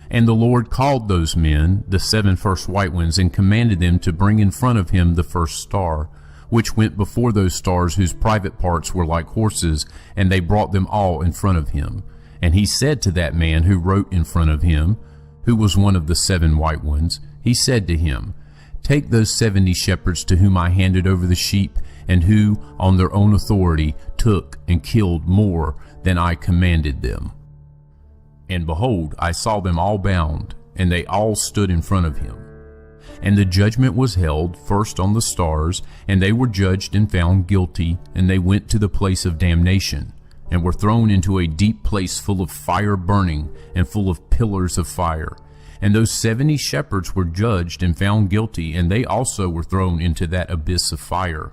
And the Lord called those men, the 7 first white ones, and commanded them to bring in front of him the first star, which went before those stars whose private parts were like horses, and they brought them all in front of him. And he said to that man who wrote in front of him, who was one of the 7 white ones, he said to him, "Take those 70 shepherds to whom I handed over the sheep, and who, on their own authority, took and killed more than I commanded them." And behold, I saw them all bound, and they all stood in front of him. And the judgment was held first on the stars, and they were judged and found guilty, and they went to the place of damnation, and were thrown into a deep place full of fire burning, and full of pillars of fire. And those 70 shepherds were judged and found guilty, and they also were thrown into that abyss of fire.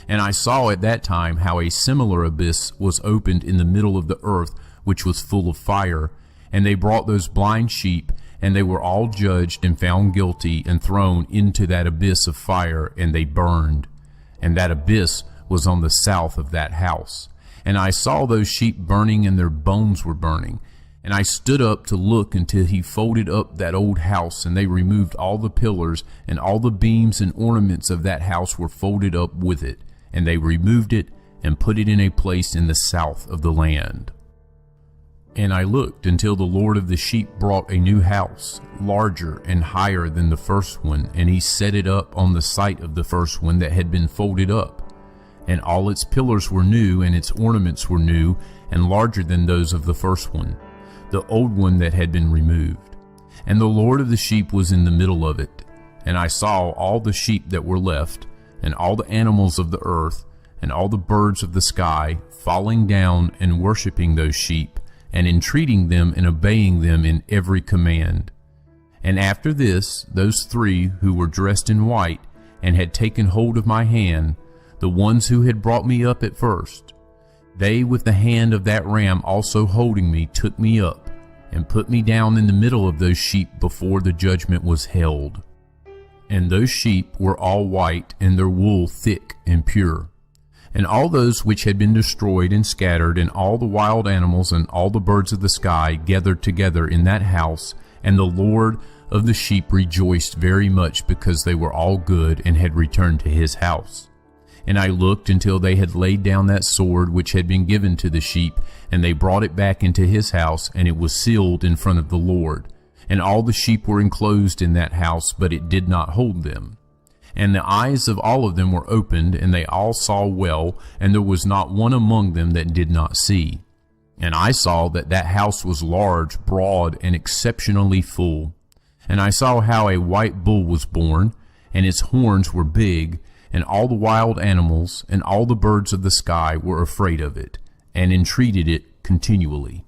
And I saw at that time how a similar abyss was opened in the middle of the earth, which was full of fire. And they brought those blind sheep, and they were all judged and found guilty, and thrown into that abyss of fire, and they burned. And that abyss was on the south of that house. And I saw those sheep burning, and their bones were burning. And I stood up to look until he folded up that old house, and they removed all the pillars, and all the beams and ornaments of that house were folded up with it. And they removed it, and put it in a place in the south of the land. And I looked until the Lord of the sheep brought a new house, larger and higher than the first one, and he set it up on the site of the first one that had been folded up. And all its pillars were new, and its ornaments were new, and larger than those of the first one, the old one that had been removed. And the Lord of the sheep was in the middle of it. And I saw all the sheep that were left, and all the animals of the earth, and all the birds of the sky, falling down and worshiping those sheep, and entreating them and obeying them in every command. And after this, those 3 who were dressed in white, and had taken hold of my hand, the ones who had brought me up at first, they with the hand of that ram also holding me took me up, and put me down in the middle of those sheep before the judgment was held. And those sheep were all white, and their wool thick and pure. And all those which had been destroyed and scattered, and all the wild animals and all the birds of the sky gathered together in that house, and the Lord of the sheep rejoiced very much because they were all good and had returned to his house. And I looked until they had laid down that sword which had been given to the sheep, and they brought it back into his house, and it was sealed in front of the Lord. And all the sheep were enclosed in that house, but it did not hold them. And the eyes of all of them were opened, and they all saw well, and there was not one among them that did not see. And I saw that that house was large, broad, and exceptionally full. And I saw how a white bull was born, and its horns were big, and all the wild animals and all the birds of the sky were afraid of it, and entreated it continually.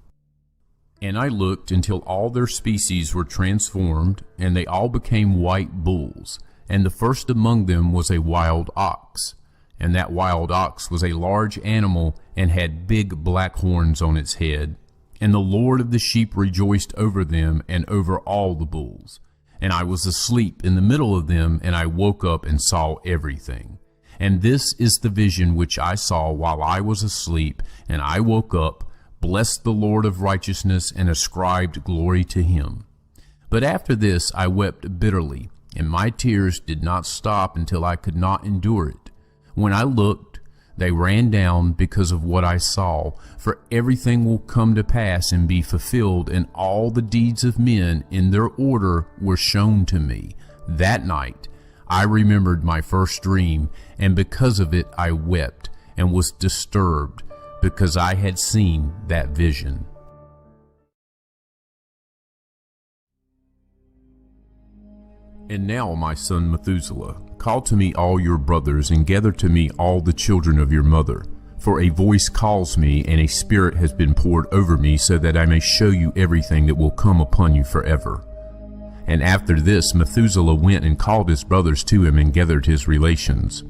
And I looked until all their species were transformed, and they all became white bulls. And the first among them was a wild ox. And that wild ox was a large animal, and had big black horns on its head. And the Lord of the sheep rejoiced over them, and over all the bulls. And I was asleep in the middle of them, and I woke up and saw everything. And this is the vision which I saw while I was asleep, and I woke up, blessed the Lord of righteousness, and ascribed glory to him. But after this I wept bitterly, and my tears did not stop until I could not endure it. When I looked, they ran down because of what I saw, for everything will come to pass and be fulfilled, and all the deeds of men in their order were shown to me. That night I remembered my first dream, and because of it I wept, and was disturbed, because I had seen that vision. And now, my son Methuselah, call to me all your brothers, and gather to me all the children of your mother. For a voice calls me, and a spirit has been poured over me, so that I may show you everything that will come upon you forever. And after this Methuselah went and called his brothers to him, and gathered his relations.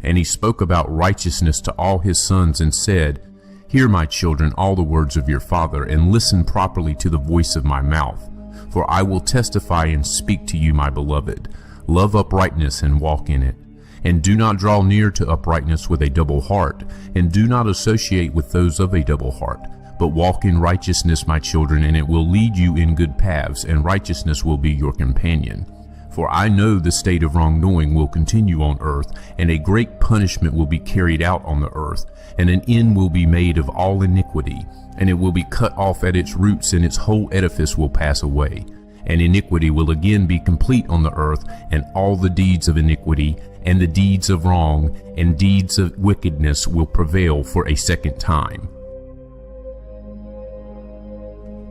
And he spoke about righteousness to all his sons, and said, Hear, my children, all the words of your father, and listen properly to the voice of my mouth. For I will testify and speak to you, my beloved. Love uprightness and walk in it. And do not draw near to uprightness with a double heart, and do not associate with those of a double heart. But walk in righteousness, my children, and it will lead you in good paths, and righteousness will be your companion. For I know the state of wrongdoing will continue on earth, and a great punishment will be carried out on the earth, and an end will be made of all iniquity, and it will be cut off at its roots, and its whole edifice will pass away. And iniquity will again be complete on the earth, and all the deeds of iniquity, and the deeds of wrong, and deeds of wickedness will prevail for a second time.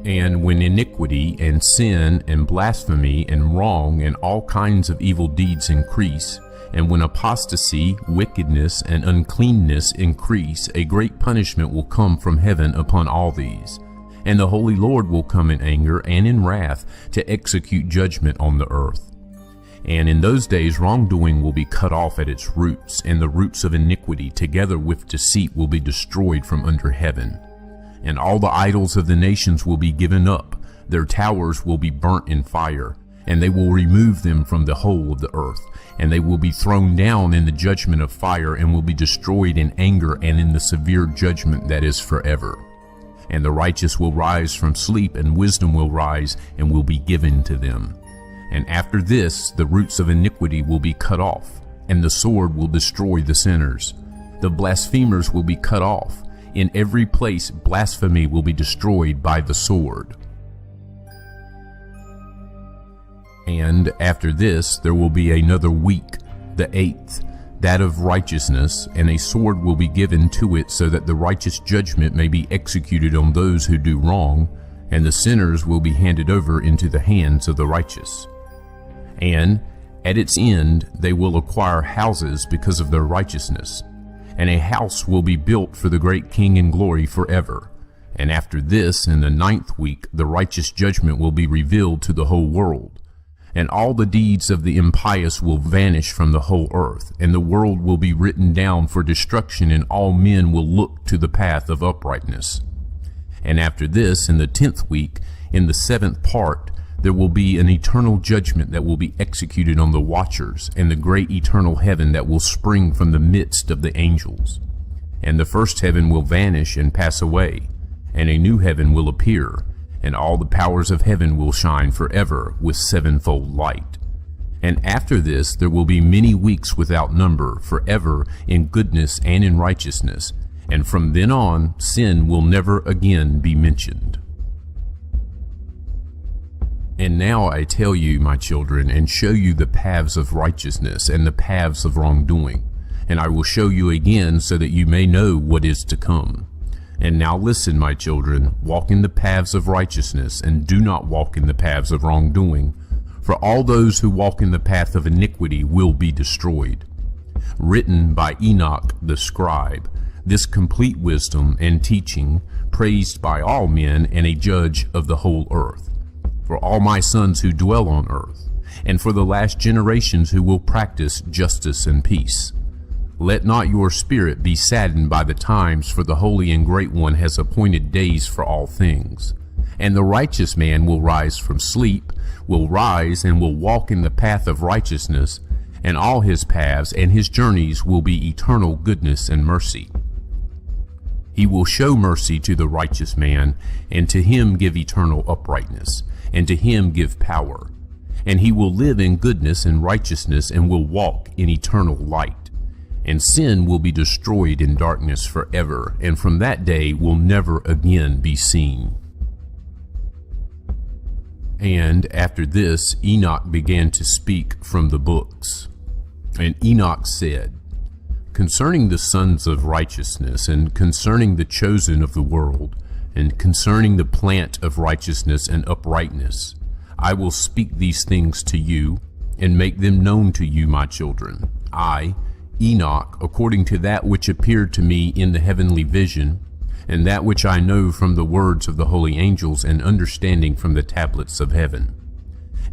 And when iniquity and sin and blasphemy and wrong and all kinds of evil deeds increase, and when apostasy, wickedness, and uncleanness increase, a great punishment will come from heaven upon all these. And the Holy Lord will come in anger and in wrath to execute judgment on the earth. And in those days wrongdoing will be cut off at its roots, and the roots of iniquity together with deceit will be destroyed from under heaven. And all the idols of the nations will be given up, their towers will be burnt in fire, and they will remove them from the whole of the earth, and they will be thrown down in the judgment of fire, and will be destroyed in anger and in the severe judgment that is forever. And the righteous will rise from sleep, and wisdom will rise, and will be given to them. And after this the roots of iniquity will be cut off, and the sword will destroy the sinners. The blasphemers will be cut off. In every place blasphemy will be destroyed by the sword. And after this there will be another week, the 8th, that of righteousness, and a sword will be given to it, so that the righteous judgment may be executed on those who do wrong, and the sinners will be handed over into the hands of the righteous. And at its end they will acquire houses because of their righteousness. And a house will be built for the great King in glory forever. And after this, in the 9th week, the righteous judgment will be revealed to the whole world. And all the deeds of the impious will vanish from the whole earth, and the world will be written down for destruction, and all men will look to the path of uprightness. And after this, in the 10th week, in the 7th part, there will be an eternal judgment that will be executed on the watchers, and the great eternal heaven that will spring from the midst of the angels. And the first heaven will vanish and pass away, and a new heaven will appear, and all the powers of heaven will shine forever with sevenfold light. And after this there will be many weeks without number forever in goodness and in righteousness, and from then on sin will never again be mentioned. And now I tell you, my children, and show you the paths of righteousness and the paths of wrongdoing, and I will show you again so that you may know what is to come. And now listen, my children, walk in the paths of righteousness, and do not walk in the paths of wrongdoing, for all those who walk in the path of iniquity will be destroyed. Written by Enoch the scribe, this complete wisdom and teaching, praised by all men and a judge of the whole earth, for all my sons who dwell on earth, and for the last generations who will practice justice and peace. Let not your spirit be saddened by the times, for the Holy and Great One has appointed days for all things. And the righteous man will rise from sleep, will rise and will walk in the path of righteousness, and all his paths and his journeys will be eternal goodness and mercy. He will show mercy to the righteous man, and to him give eternal uprightness, and to him give power. And he will live in goodness and righteousness, and will walk in eternal light. And sin will be destroyed in darkness forever, and from that day will never again be seen. And after this Enoch began to speak from the books. And Enoch said, concerning the sons of righteousness, and concerning the chosen of the world, and concerning the plant of righteousness and uprightness, I will speak these things to you, and make them known to you, my children. I, Enoch, according to that which appeared to me in the heavenly vision, and that which I know from the words of the holy angels, and understanding from the tablets of heaven.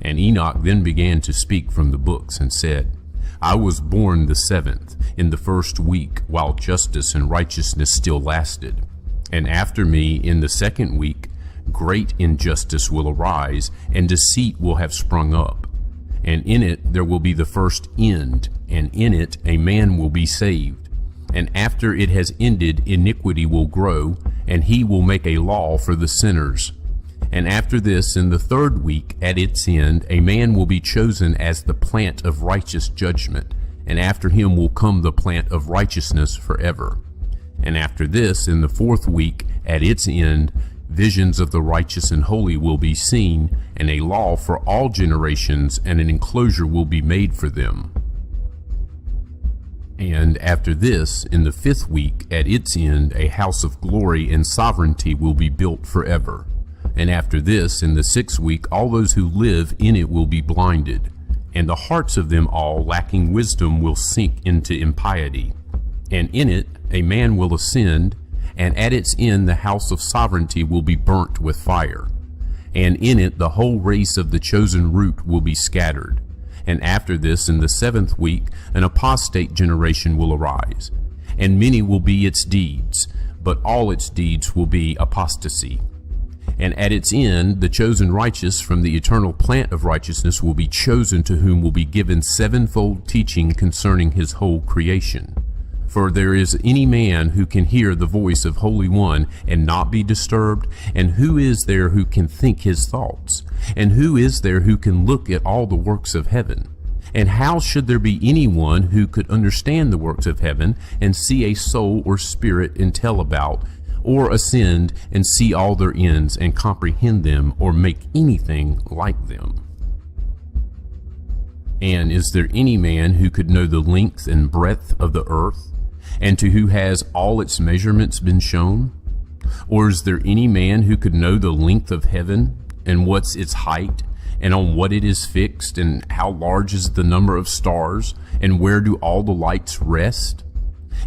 And Enoch then began to speak from the books, and said, I was born the 7th, in the 1st week, while justice and righteousness still lasted. And after me, in the 2nd week, great injustice will arise, and deceit will have sprung up. And in it there will be the first end, and in it a man will be saved. And after it has ended, iniquity will grow, and he will make a law for the sinners. And after this, in the 3rd week, at its end, a man will be chosen as the plant of righteous judgment, and after him will come the plant of righteousness forever. And after this, in the 4th week, at its end, visions of the righteous and holy will be seen, and a law for all generations, and an enclosure will be made for them. And after this, in the 5th week, at its end, a house of glory and sovereignty will be built forever. And after this, in the 6th week, all those who live in it will be blinded, and the hearts of them all, lacking wisdom, will sink into impiety. And in it a man will ascend, and at its end the house of sovereignty will be burnt with fire. And in it the whole race of the chosen root will be scattered. And after this, in the 7th week, an apostate generation will arise, and many will be its deeds, but all its deeds will be apostasy. And at its end, the chosen righteous from the eternal plant of righteousness will be chosen, to whom will be given sevenfold teaching concerning his whole creation. For there is any man who can hear the voice of Holy One and not be disturbed? And who is there who can think his thoughts? And who is there who can look at all the works of heaven? And how should there be anyone who could understand the works of heaven, and see a soul or spirit and tell about, or ascend and see all their ends, and comprehend them, or make anything like them? And is there any man who could know the length and breadth of the earth, and to who has all its measurements been shown? Or is there any man who could know the length of heaven, and what's its height, and on what it is fixed, and how large is the number of stars, and where do all the lights rest?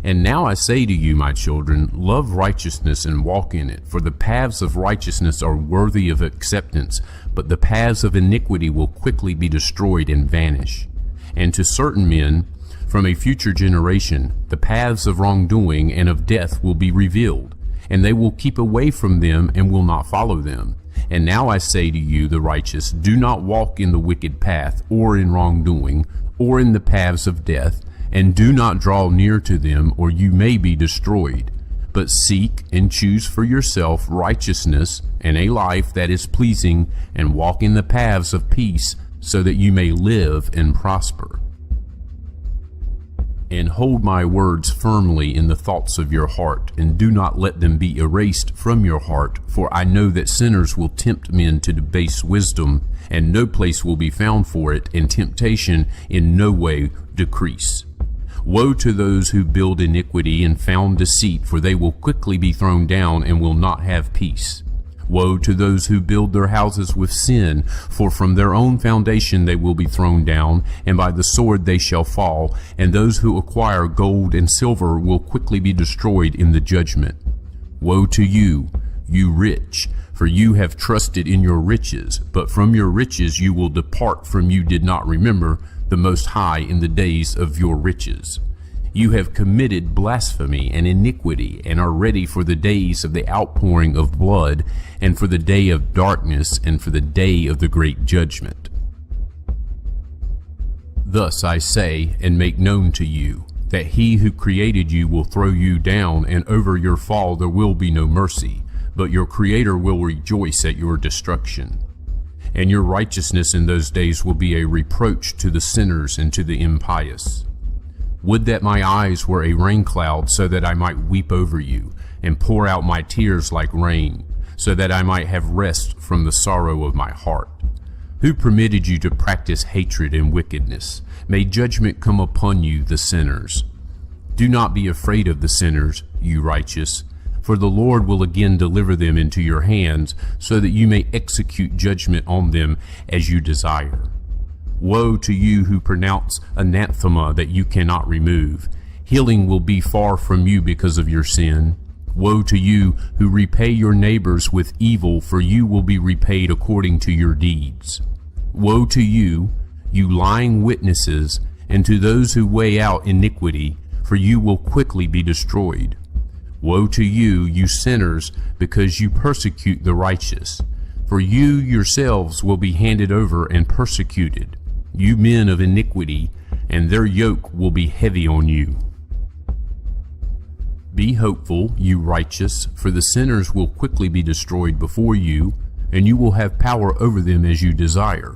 And now I say to you, my children, love righteousness and walk in it, for the paths of righteousness are worthy of acceptance, but the paths of iniquity will quickly be destroyed and vanish. And to certain men, from a future generation, the paths of wrongdoing and of death will be revealed, and they will keep away from them and will not follow them. And now I say to you, the righteous, do not walk in the wicked path, or in wrongdoing, or in the paths of death, and do not draw near to them, or you may be destroyed. but seek and choose for yourself righteousness and a life that is pleasing, and walk in the paths of peace, so that you may live and prosper. And hold my words firmly in the thoughts of your heart, and do not let them be erased from your heart, for I know that sinners will tempt men to debase wisdom, and no place will be found for it, and temptation in no way decrease. Woe to those who build iniquity and found deceit, for they will quickly be thrown down and will not have peace. Woe to those who build their houses with sin, for from their own foundation they will be thrown down, and by the sword they shall fall, and those who acquire gold and silver will quickly be destroyed in the judgment. Woe to you, you rich, for you have trusted in your riches, but from your riches you will depart, from you did not remember the Most High in the days of your riches. You have committed blasphemy and iniquity, and are ready for the days of the outpouring of blood, and for the day of darkness, and for the day of the great judgment. Thus I say and make known to you, that he who created you will throw you down, and over your fall there will be no mercy, but your Creator will rejoice at your destruction. And your righteousness in those days will be a reproach to the sinners and to the impious. Would that my eyes were a rain cloud, so that I might weep over you, and pour out my tears like rain, so that I might have rest from the sorrow of my heart. Who permitted you to practice hatred and wickedness? May judgment come upon you, the sinners. Do not be afraid of the sinners, you righteous, for the Lord will again deliver them into your hands, so that you may execute judgment on them as you desire. Woe to you who pronounce anathema that you cannot remove. Healing will be far from you because of your sin. Woe to you who repay your neighbors with evil, for you will be repaid according to your deeds. Woe to you, you lying witnesses, and to those who weigh out iniquity, for you will quickly be destroyed. Woe to you, you sinners, because you persecute the righteous, for you yourselves will be handed over and persecuted. You men of iniquity, and their yoke will be heavy on you. Be hopeful, you righteous, for the sinners will quickly be destroyed before you, and you will have power over them as you desire.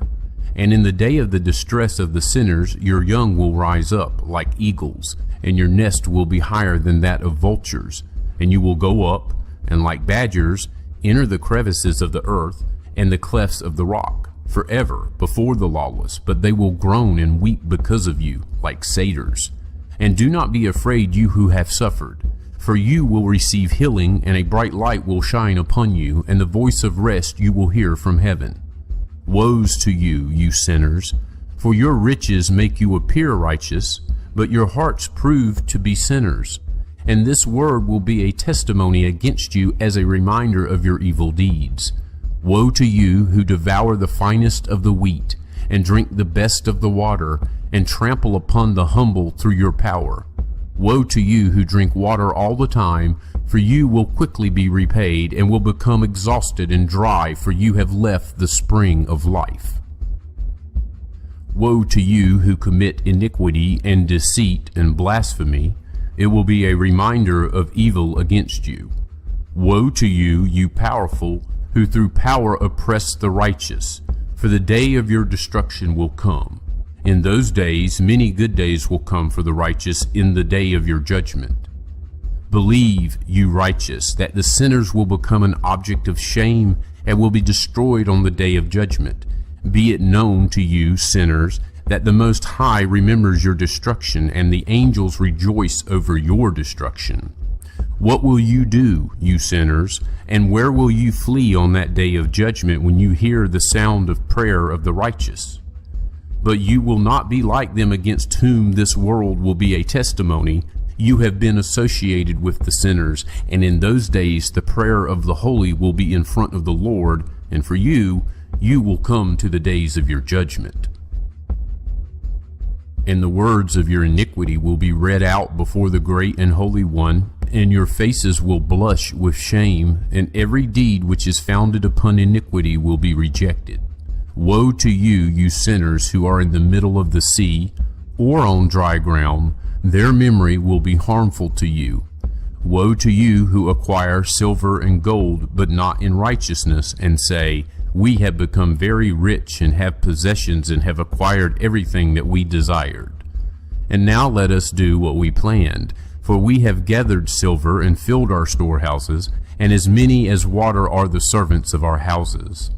And in the day of the distress of the sinners, your young will rise up like eagles, and your nest will be higher than that of vultures. And you will go up, and like badgers, enter the crevices of the earth and the clefts of the rock, forever before the lawless, but they will groan and weep because of you, like satyrs. And do not be afraid, you who have suffered, for you will receive healing, and a bright light will shine upon you, and the voice of rest you will hear from heaven. Woes to you, you sinners, for your riches make you appear righteous, but your hearts prove to be sinners. And this word will be a testimony against you as a reminder of your evil deeds. Woe to you who devour the finest of the wheat, and drink the best of the water, and trample upon the humble through your power. Woe to you who drink water all the time, for you will quickly be repaid, and will become exhausted and dry, for you have left the spring of life. Woe to you who commit iniquity and deceit and blasphemy. It will be a reminder of evil against you. Woe to you, you powerful, who through power oppress the righteous, for the day of your destruction will come. In those days many good days will come for the righteous in the day of your judgment. Believe, you righteous, that the sinners will become an object of shame and will be destroyed on the day of judgment. Be it known to you, sinners, that the Most High remembers your destruction, and the angels rejoice over your destruction. What will you do, you sinners, and where will you flee on that day of judgment when you hear the sound of prayer of the righteous? But you will not be like them against whom this world will be a testimony. You have been associated with the sinners, and in those days the prayer of the holy will be in front of the Lord, and for you, you will come to the days of your judgment. And the words of your iniquity will be read out before the great and holy one, and your faces will blush with shame, and every deed which is founded upon iniquity will be rejected. Woe to you, you sinners who are in the middle of the sea, or on dry ground, their memory will be harmful to you. Woe to you who acquire silver and gold, but not in righteousness, and say, We have become very rich and have possessions and have acquired everything that we desired. And now let us do what we planned, for we have gathered silver and filled our storehouses, and as many as water are the servants of our houses.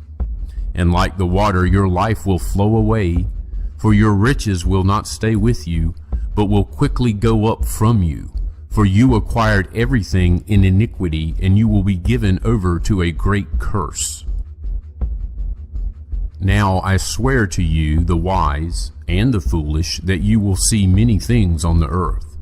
And like the water your life will flow away, for your riches will not stay with you, but will quickly go up from you. For you acquired everything in iniquity, and you will be given over to a great curse. Now I swear to you, the wise and the foolish, that you will see many things on the earth.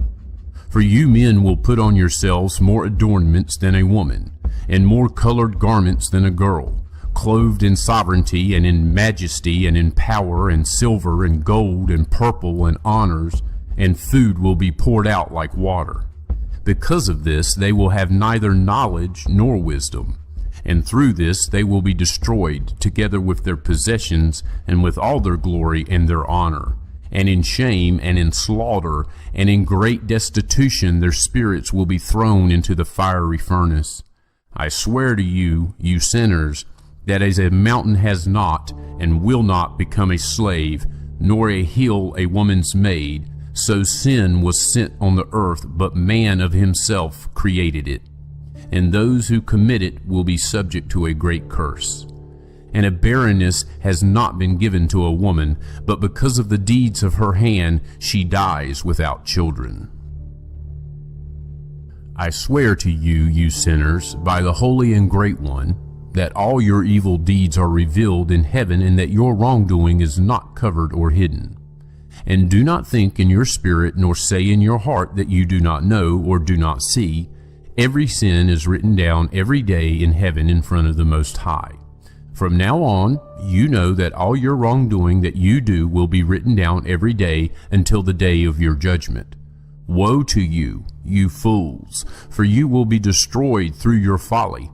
For you men will put on yourselves more adornments than a woman, and more colored garments than a girl, clothed in sovereignty and in majesty and in power and silver and gold and purple and honors, and food will be poured out like water. Because of this they will have neither knowledge nor wisdom, and through this they will be destroyed, together with their possessions and with all their glory and their honor. And in shame and in slaughter and in great destitution their spirits will be thrown into the fiery furnace. I swear to you, you sinners, that as a mountain has not and will not become a slave, nor a hill a woman's maid, so sin was sent on the earth, but man of himself created it. And those who commit it will be subject to a great curse. And a barrenness has not been given to a woman, but because of the deeds of her hand she dies without children. I swear to you, you sinners, by the Holy and Great One, that all your evil deeds are revealed in heaven, and that your wrongdoing is not covered or hidden. And do not think in your spirit, nor say in your heart that you do not know or do not see. Every sin is written down every day in heaven in front of the Most High. From now on, you know that all your wrongdoing that you do will be written down every day until the day of your judgment. Woe to you, you fools, for you will be destroyed through your folly.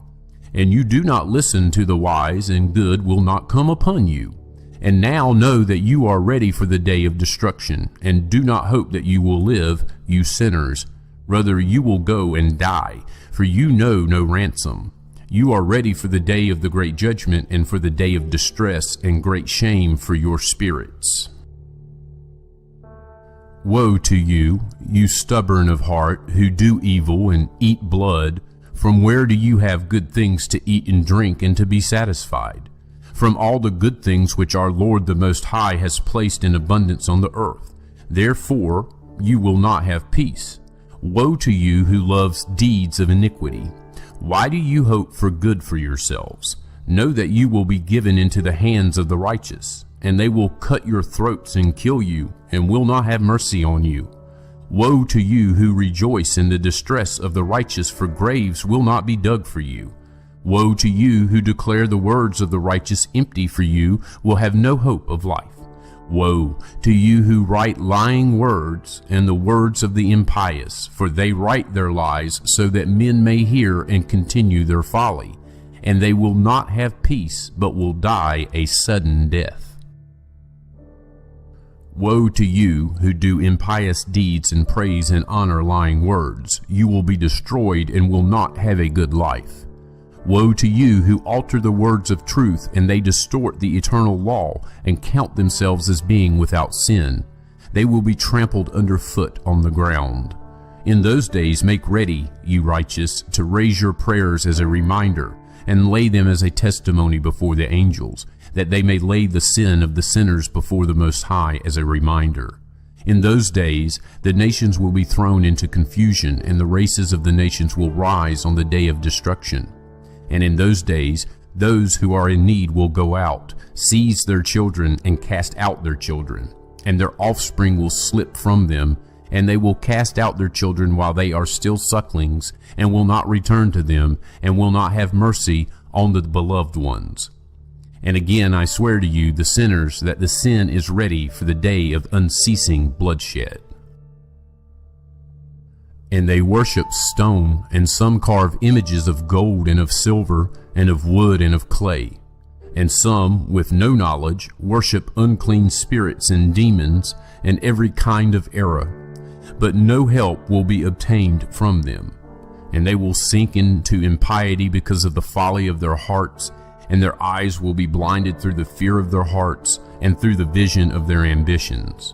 And you do not listen to the wise, and good will not come upon you. And now know that you are ready for the day of destruction, and do not hope that you will live, you sinners. Rather you will go and die, for you know no ransom. You are ready for the day of the great judgment, and for the day of distress and great shame for your spirits. Woe to you, you stubborn of heart, who do evil and eat blood. From where do you have good things to eat and drink and to be satisfied? From all the good things which our Lord the Most High has placed in abundance on the earth. Therefore you will not have peace. Woe to you who loves deeds of iniquity. Why do you hope for good for yourselves? Know that you will be given into the hands of the righteous, and they will cut your throats and kill you, and will not have mercy on you. Woe to you who rejoice in the distress of the righteous, for graves will not be dug for you. Woe to you who declare the words of the righteous empty, for you will have no hope of life. Woe to you who write lying words and the words of the impious, for they write their lies so that men may hear and continue their folly, and they will not have peace, but will die a sudden death. Woe to you who do impious deeds and praise and honor lying words. You will be destroyed and will not have a good life. Woe to you who alter the words of truth, and they distort the eternal law and count themselves as being without sin. They will be trampled underfoot on the ground. In those days make ready, you righteous, to raise your prayers as a reminder, and lay them as a testimony before the angels, that they may lay the sin of the sinners before the Most High as a reminder. In those days the nations will be thrown into confusion, and the races of the nations will rise on the day of destruction. And in those days those who are in need will go out, seize their children, and cast out their children, and their offspring will slip from them, and they will cast out their children while they are still sucklings, and will not return to them, and will not have mercy on the beloved ones. And again I swear to you, the sinners, that the sin is ready for the day of unceasing bloodshed. And they worship stone, and some carve images of gold and of silver and of wood and of clay. And some, with no knowledge, worship unclean spirits and demons and every kind of error. But no help will be obtained from them. and they will sink into impiety because of the folly of their hearts, and their eyes will be blinded through the fear of their hearts and through the vision of their ambitions.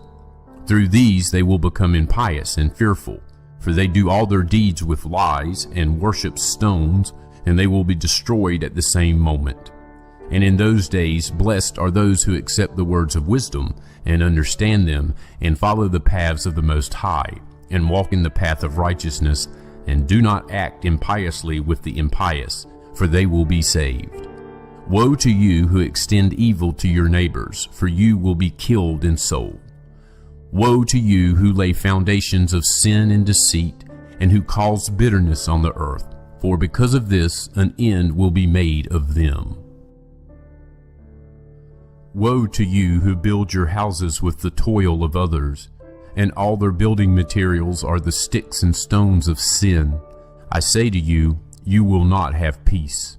Through these they will become impious and fearful, for they do all their deeds with lies and worship stones, and they will be destroyed at the same moment. And in those days blessed are those who accept the words of wisdom and understand them, and follow the paths of the Most High, and walk in the path of righteousness, and do not act impiously with the impious, for they will be saved. Woe to you who extend evil to your neighbors, for you will be killed in soul. Woe to you who lay foundations of sin and deceit, and who cause bitterness on the earth, for because of this an end will be made of them. Woe to you who build your houses with the toil of others, and all their building materials are the sticks and stones of sin. I say to you, you will not have peace.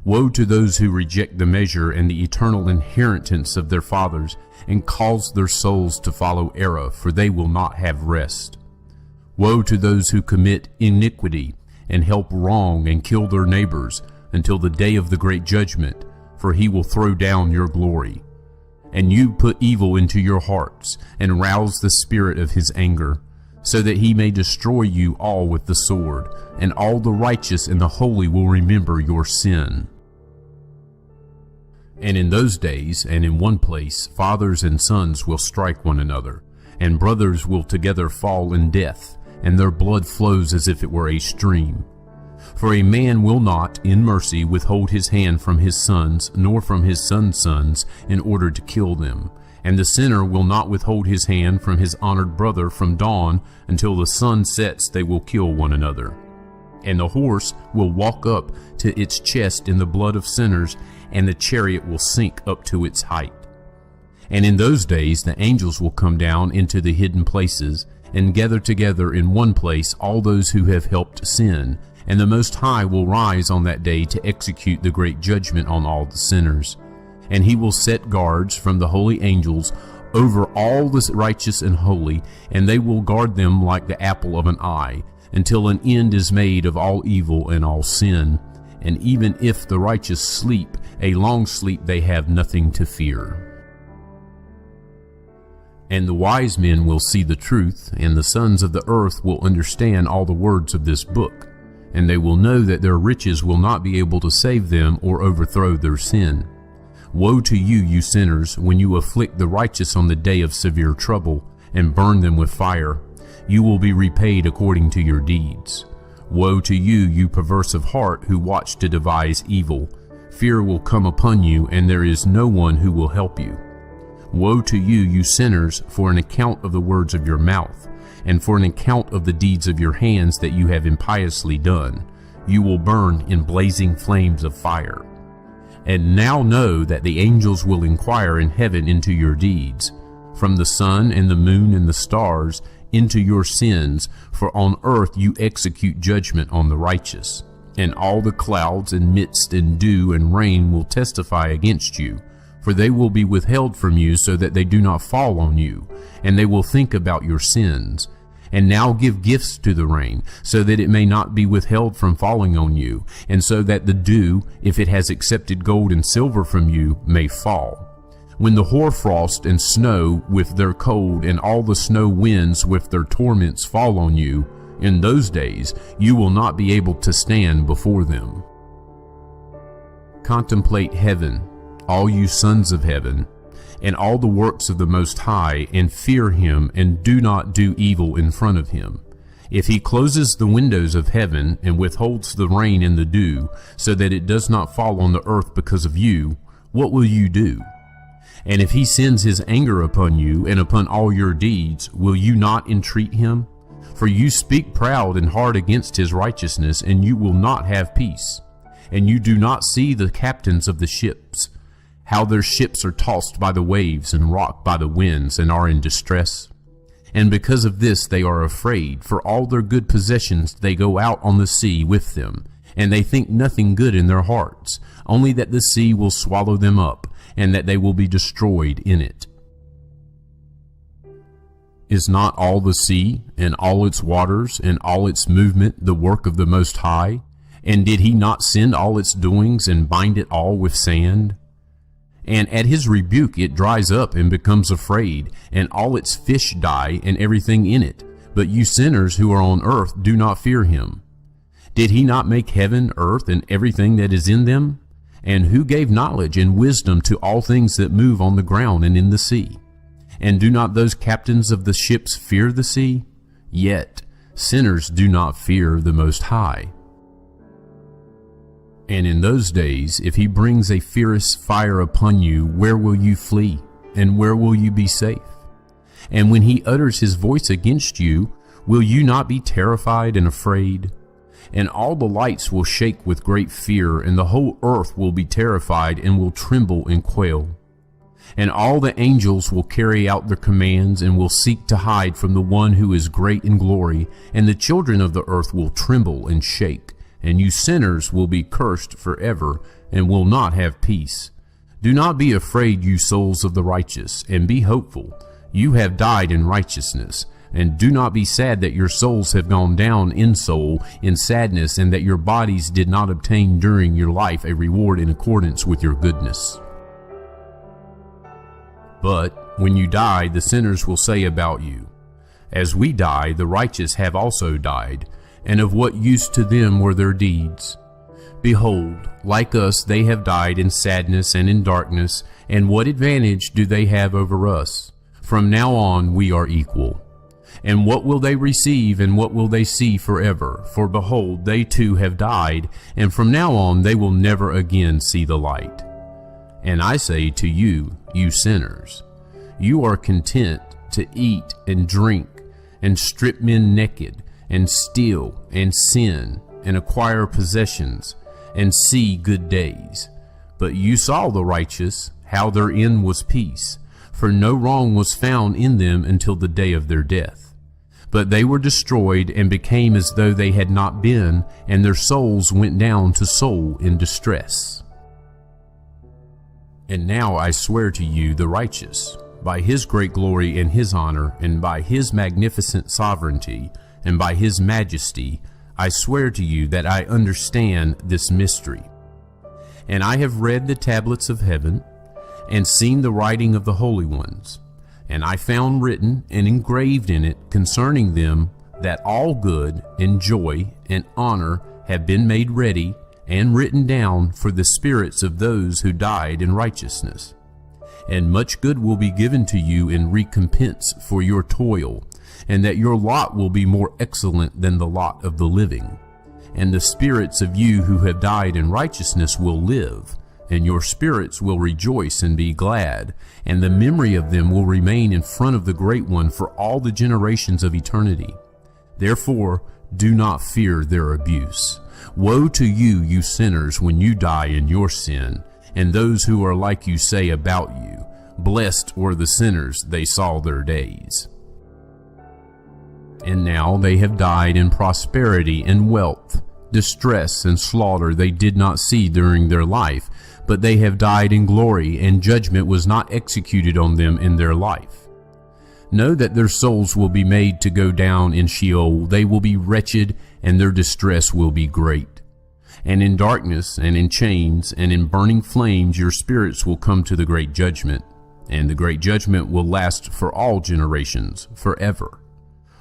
Woe to those who reject the measure and the eternal inheritance of their fathers, and cause their souls to follow error, for they will not have rest. Woe to those who commit iniquity, and help wrong, and kill their neighbors, until the day of the great judgment, for he will throw down your glory. And you put evil into your hearts, and rouse the spirit of his anger, so that he may destroy you all with the sword, and all the righteous and the holy will remember your sin. And in those days, and in one place, fathers and sons will strike one another, and brothers will together fall in death, and their blood flows as if it were a stream. For a man will not, in mercy, withhold his hand from his sons, nor from his sons' sons, in order to kill them. And the sinner will not withhold his hand from his honored brother from dawn, until the sun sets they will kill one another. And the horse will walk up to its chest in the blood of sinners, and the chariot will sink up to its height. And in those days the angels will come down into the hidden places, and gather together in one place all those who have helped sin, and the Most High will rise on that day to execute the great judgment on all the sinners. And he will set guards from the holy angels over all the righteous and holy, and they will guard them like the apple of an eye, until an end is made of all evil and all sin. And even if the righteous sleep a long sleep, they have nothing to fear. And the wise men will see the truth, and the sons of the earth will understand all the words of this book. And they will know that their riches will not be able to save them or overthrow their sin. Woe to you, you sinners, when you afflict the righteous on the day of severe trouble, and burn them with fire. You will be repaid according to your deeds. Woe to you, you perverse of heart, who watch to devise evil. Fear will come upon you, and there is no one who will help you. Woe to you, you sinners, for an account of the words of your mouth, and for an account of the deeds of your hands that you have impiously done. You will burn in blazing flames of fire. And now know that the angels will inquire in heaven into your deeds, from the sun and the moon and the stars, into your sins, for on earth you execute judgment on the righteous. And all the clouds and mist and dew and rain will testify against you, for they will be withheld from you so that they do not fall on you, and they will think about your sins. And now give gifts to the rain, so that it may not be withheld from falling on you, and so that the dew, if it has accepted gold and silver from you, may fall. When the hoarfrost and snow with their cold, and all the snow winds with their torments fall on you, in those days you will not be able to stand before them. Contemplate heaven, all you sons of heaven, and all the works of the Most High, and fear him, and do not do evil in front of him. If he closes the windows of heaven, and withholds the rain and the dew, so that it does not fall on the earth because of you, what will you do? And if he sends his anger upon you, and upon all your deeds, will you not entreat him? For you speak proud and hard against his righteousness, and you will not have peace. And you do not see the captains of the ships, how their ships are tossed by the waves and rocked by the winds, and are in distress. And because of this they are afraid, for all their good possessions they go out on the sea with them, and they think nothing good in their hearts, only that the sea will swallow them up, and that they will be destroyed in it. Is not all the sea, and all its waters, and all its movement the work of the Most High? And did he not send all its doings, and bind it all with sand? And at his rebuke it dries up and becomes afraid, and all its fish die, and everything in it. But you sinners who are on earth do not fear him. Did he not make heaven, earth, and everything that is in them? And who gave knowledge and wisdom to all things that move on the ground and in the sea? And do not those captains of the ships fear the sea? Yet sinners do not fear the Most High. And in those days, if he brings a fierce fire upon you, where will you flee? And where will you be safe? And when he utters his voice against you, will you not be terrified and afraid? And all the lights will shake with great fear, and the whole earth will be terrified and will tremble and quail. And all the angels will carry out their commands and will seek to hide from the one who is great in glory, and the children of the earth will tremble and shake, and you sinners will be cursed forever and will not have peace. Do not be afraid, you souls of the righteous, and be hopeful. You have died in righteousness. And do not be sad that your souls have gone down in soul in sadness, and that your bodies did not obtain during your life a reward in accordance with your goodness. But when you die, the sinners will say about you, as we die, the righteous have also died, and of what use to them were their deeds? Behold, like us they have died in sadness and in darkness, and what advantage do they have over us? From now on we are equal. And what will they receive, and what will they see forever? For behold, they too have died, and from now on they will never again see the light. And I say to you, you sinners, you are content to eat and drink, and strip men naked, and steal, and sin, and acquire possessions, and see good days. But you saw the righteous, how their end was peace, for no wrong was found in them until the day of their death. But they were destroyed and became as though they had not been, and their souls went down to Sheol in distress. And now I swear to you, the righteous, by his great glory and his honor, and by his magnificent sovereignty, and by his majesty, I swear to you that I understand this mystery. And I have read the tablets of heaven, and seen the writing of the holy ones. And I found written and engraved in it concerning them that all good and joy and honor have been made ready and written down for the spirits of those who died in righteousness. And much good will be given to you in recompense for your toil, and that your lot will be more excellent than the lot of the living. And the spirits of you who have died in righteousness will live, and your spirits will rejoice and be glad, and the memory of them will remain in front of the Great One for all the generations of eternity. Therefore, do not fear their abuse. Woe to you, you sinners, when you die in your sin, and those who are like you say about you, blessed were the sinners, they saw their days. And now they have died in prosperity and wealth, distress and slaughter they did not see during their life, but they have died in glory, and judgment was not executed on them in their life. Know that their souls will be made to go down in Sheol. They will be wretched, and their distress will be great. And in darkness, and in chains, and in burning flames your spirits will come to the great judgment, and the great judgment will last for all generations, forever.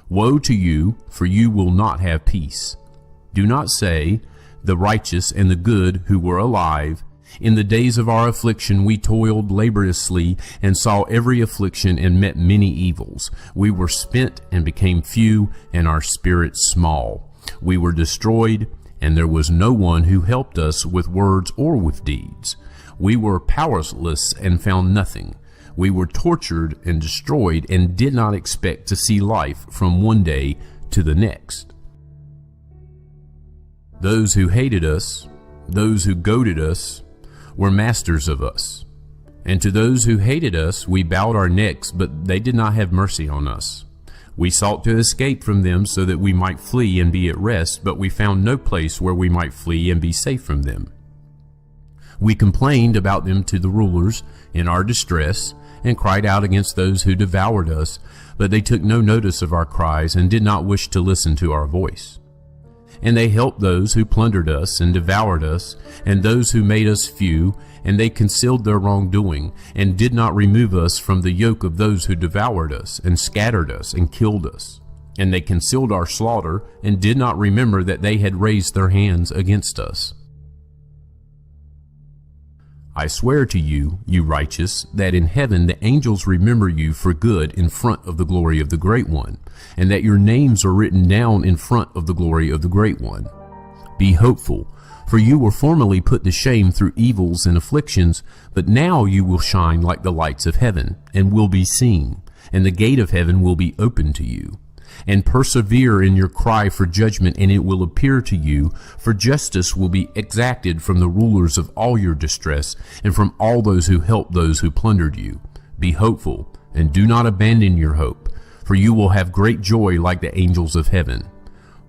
Woe to you, for you will not have peace. Do not say, the righteous and the good who were alive, in the days of our affliction we toiled laboriously, and saw every affliction, and met many evils. We were spent and became few, and our spirits small. We were destroyed, and there was no one who helped us with words or with deeds. We were powerless and found nothing. We were tortured and destroyed, and did not expect to see life from one day to the next. Those who hated us, those who goaded us, were masters of us. And to those who hated us we bowed our necks, but they did not have mercy on us. We sought to escape from them so that we might flee and be at rest, but we found no place where we might flee and be safe from them. We complained about them to the rulers in our distress, and cried out against those who devoured us, but they took no notice of our cries and did not wish to listen to our voice. And they helped those who plundered us and devoured us, and those who made us few, and they concealed their wrongdoing, and did not remove us from the yoke of those who devoured us, and scattered us, and killed us. And they concealed our slaughter, and did not remember that they had raised their hands against us. I swear to you, you righteous, that in heaven the angels remember you for good in front of the glory of the Great One, and that your names are written down in front of the glory of the Great One. Be hopeful, for you were formerly put to shame through evils and afflictions, but now you will shine like the lights of heaven, and will be seen, and the gate of heaven will be opened to you. And persevere in your cry for judgment, and it will appear to you, for justice will be exacted from the rulers of all your distress, and from all those who helped those who plundered you. Be hopeful, and do not abandon your hope, for you will have great joy like the angels of heaven.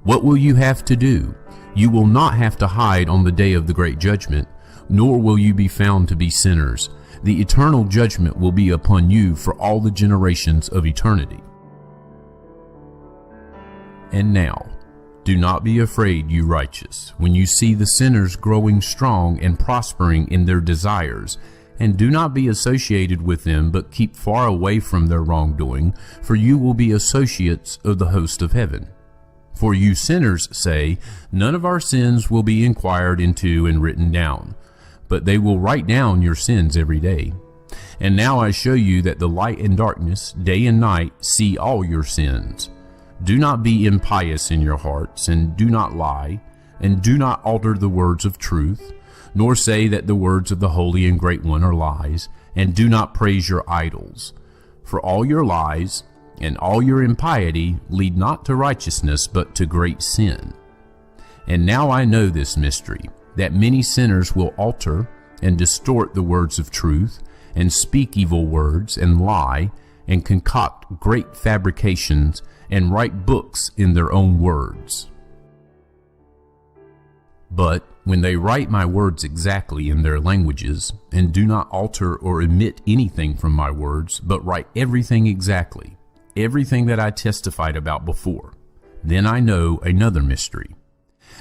What will you have to do? You will not have to hide on the day of the great judgment, nor will you be found to be sinners. The eternal judgment will be upon you for all the generations of eternity. And now, do not be afraid, you righteous, when you see the sinners growing strong and prospering in their desires, and do not be associated with them, but keep far away from their wrongdoing, for you will be associates of the host of heaven. For you sinners say, none of our sins will be inquired into and written down, but they will write down your sins every day. And now I show you that the light and darkness, day and night, see all your sins. Do not be impious in your hearts, and do not lie, and do not alter the words of truth, nor say that the words of the Holy and Great One are lies, and do not praise your idols. For all your lies and all your impiety lead not to righteousness, but to great sin. And now I know this mystery, that many sinners will alter and distort the words of truth, and speak evil words, and lie, and concoct great fabrications, and write books in their own words. But when they write my words exactly in their languages, and do not alter or omit anything from my words, but write everything exactly, everything that I testified about before, then I know another mystery,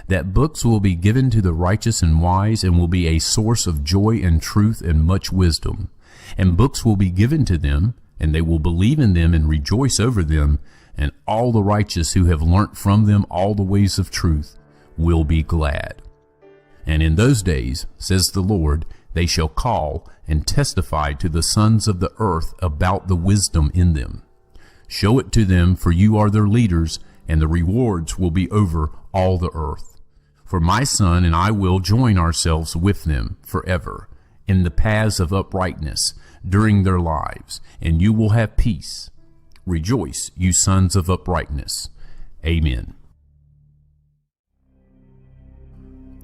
that books will be given to the righteous and wise, and will be a source of joy and truth and much wisdom. And books will be given to them, and they will believe in them and rejoice over them, and all the righteous who have learnt from them all the ways of truth will be glad. And in those days, says the Lord, they shall call and testify to the sons of the earth about the wisdom in them. Show it to them, for you are their leaders, and the rewards will be over all the earth. For my son and I will join ourselves with them forever in the paths of uprightness during their lives, and you will have peace. Rejoice, you sons of uprightness. Amen.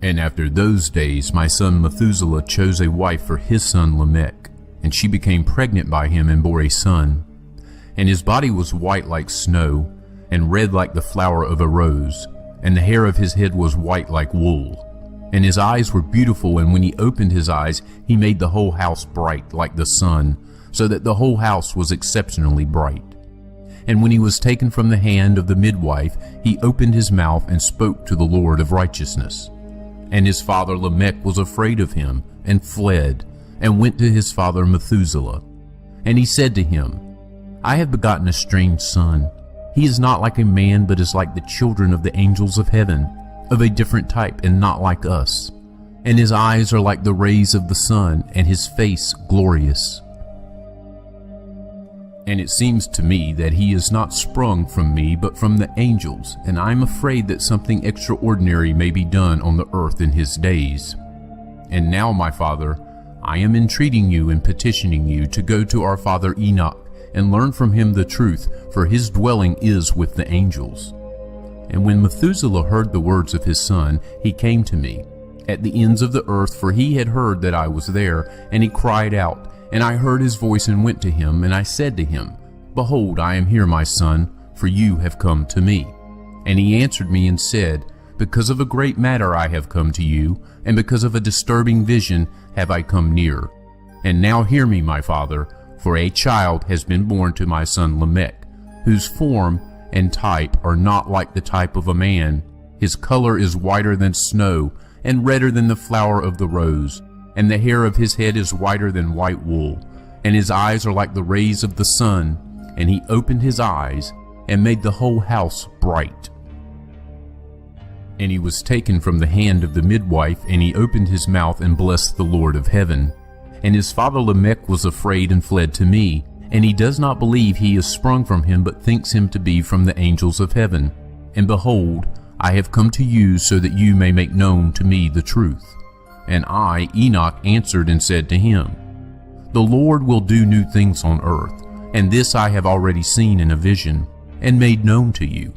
And after those days my son Methuselah chose a wife for his son Lamech, and she became pregnant by him and bore a son. And his body was white like snow, and red like the flower of a rose, and the hair of his head was white like wool. And his eyes were beautiful, and when he opened his eyes, he made the whole house bright like the sun, so that the whole house was exceptionally bright. And when he was taken from the hand of the midwife, he opened his mouth and spoke to the Lord of righteousness. And his father Lamech was afraid of him, and fled, and went to his father Methuselah. And he said to him, I have begotten a strange son. He is not like a man, but is like the children of the angels of heaven, of a different type, and not like us. And his eyes are like the rays of the sun, and his face glorious. And it seems to me that he is not sprung from me, but from the angels, and I am afraid that something extraordinary may be done on the earth in his days. And now, my father, I am entreating you and petitioning you to go to our father Enoch, and learn from him the truth, for his dwelling is with the angels. And when Methuselah heard the words of his son, he came to me, at the ends of the earth, for he had heard that I was there, and he cried out, and I heard his voice and went to him, and I said to him, Behold, I am here, my son, for you have come to me. And he answered me and said, Because of a great matter I have come to you, and because of a disturbing vision have I come near. And now hear me, my father, For a child has been born to my son Lamech, whose form and type are not like the type of a man. His color is whiter than snow, and redder than the flower of the rose, and the hair of his head is whiter than white wool, and his eyes are like the rays of the sun. And he opened his eyes, and made the whole house bright. And he was taken from the hand of the midwife, and he opened his mouth and blessed the Lord of heaven. And his father Lamech was afraid and fled to me, and he does not believe he is sprung from him, but thinks him to be from the angels of heaven. And behold, I have come to you so that you may make known to me the truth. And I, Enoch, answered and said to him, The Lord will do new things on earth, and this I have already seen in a vision, and made known to you.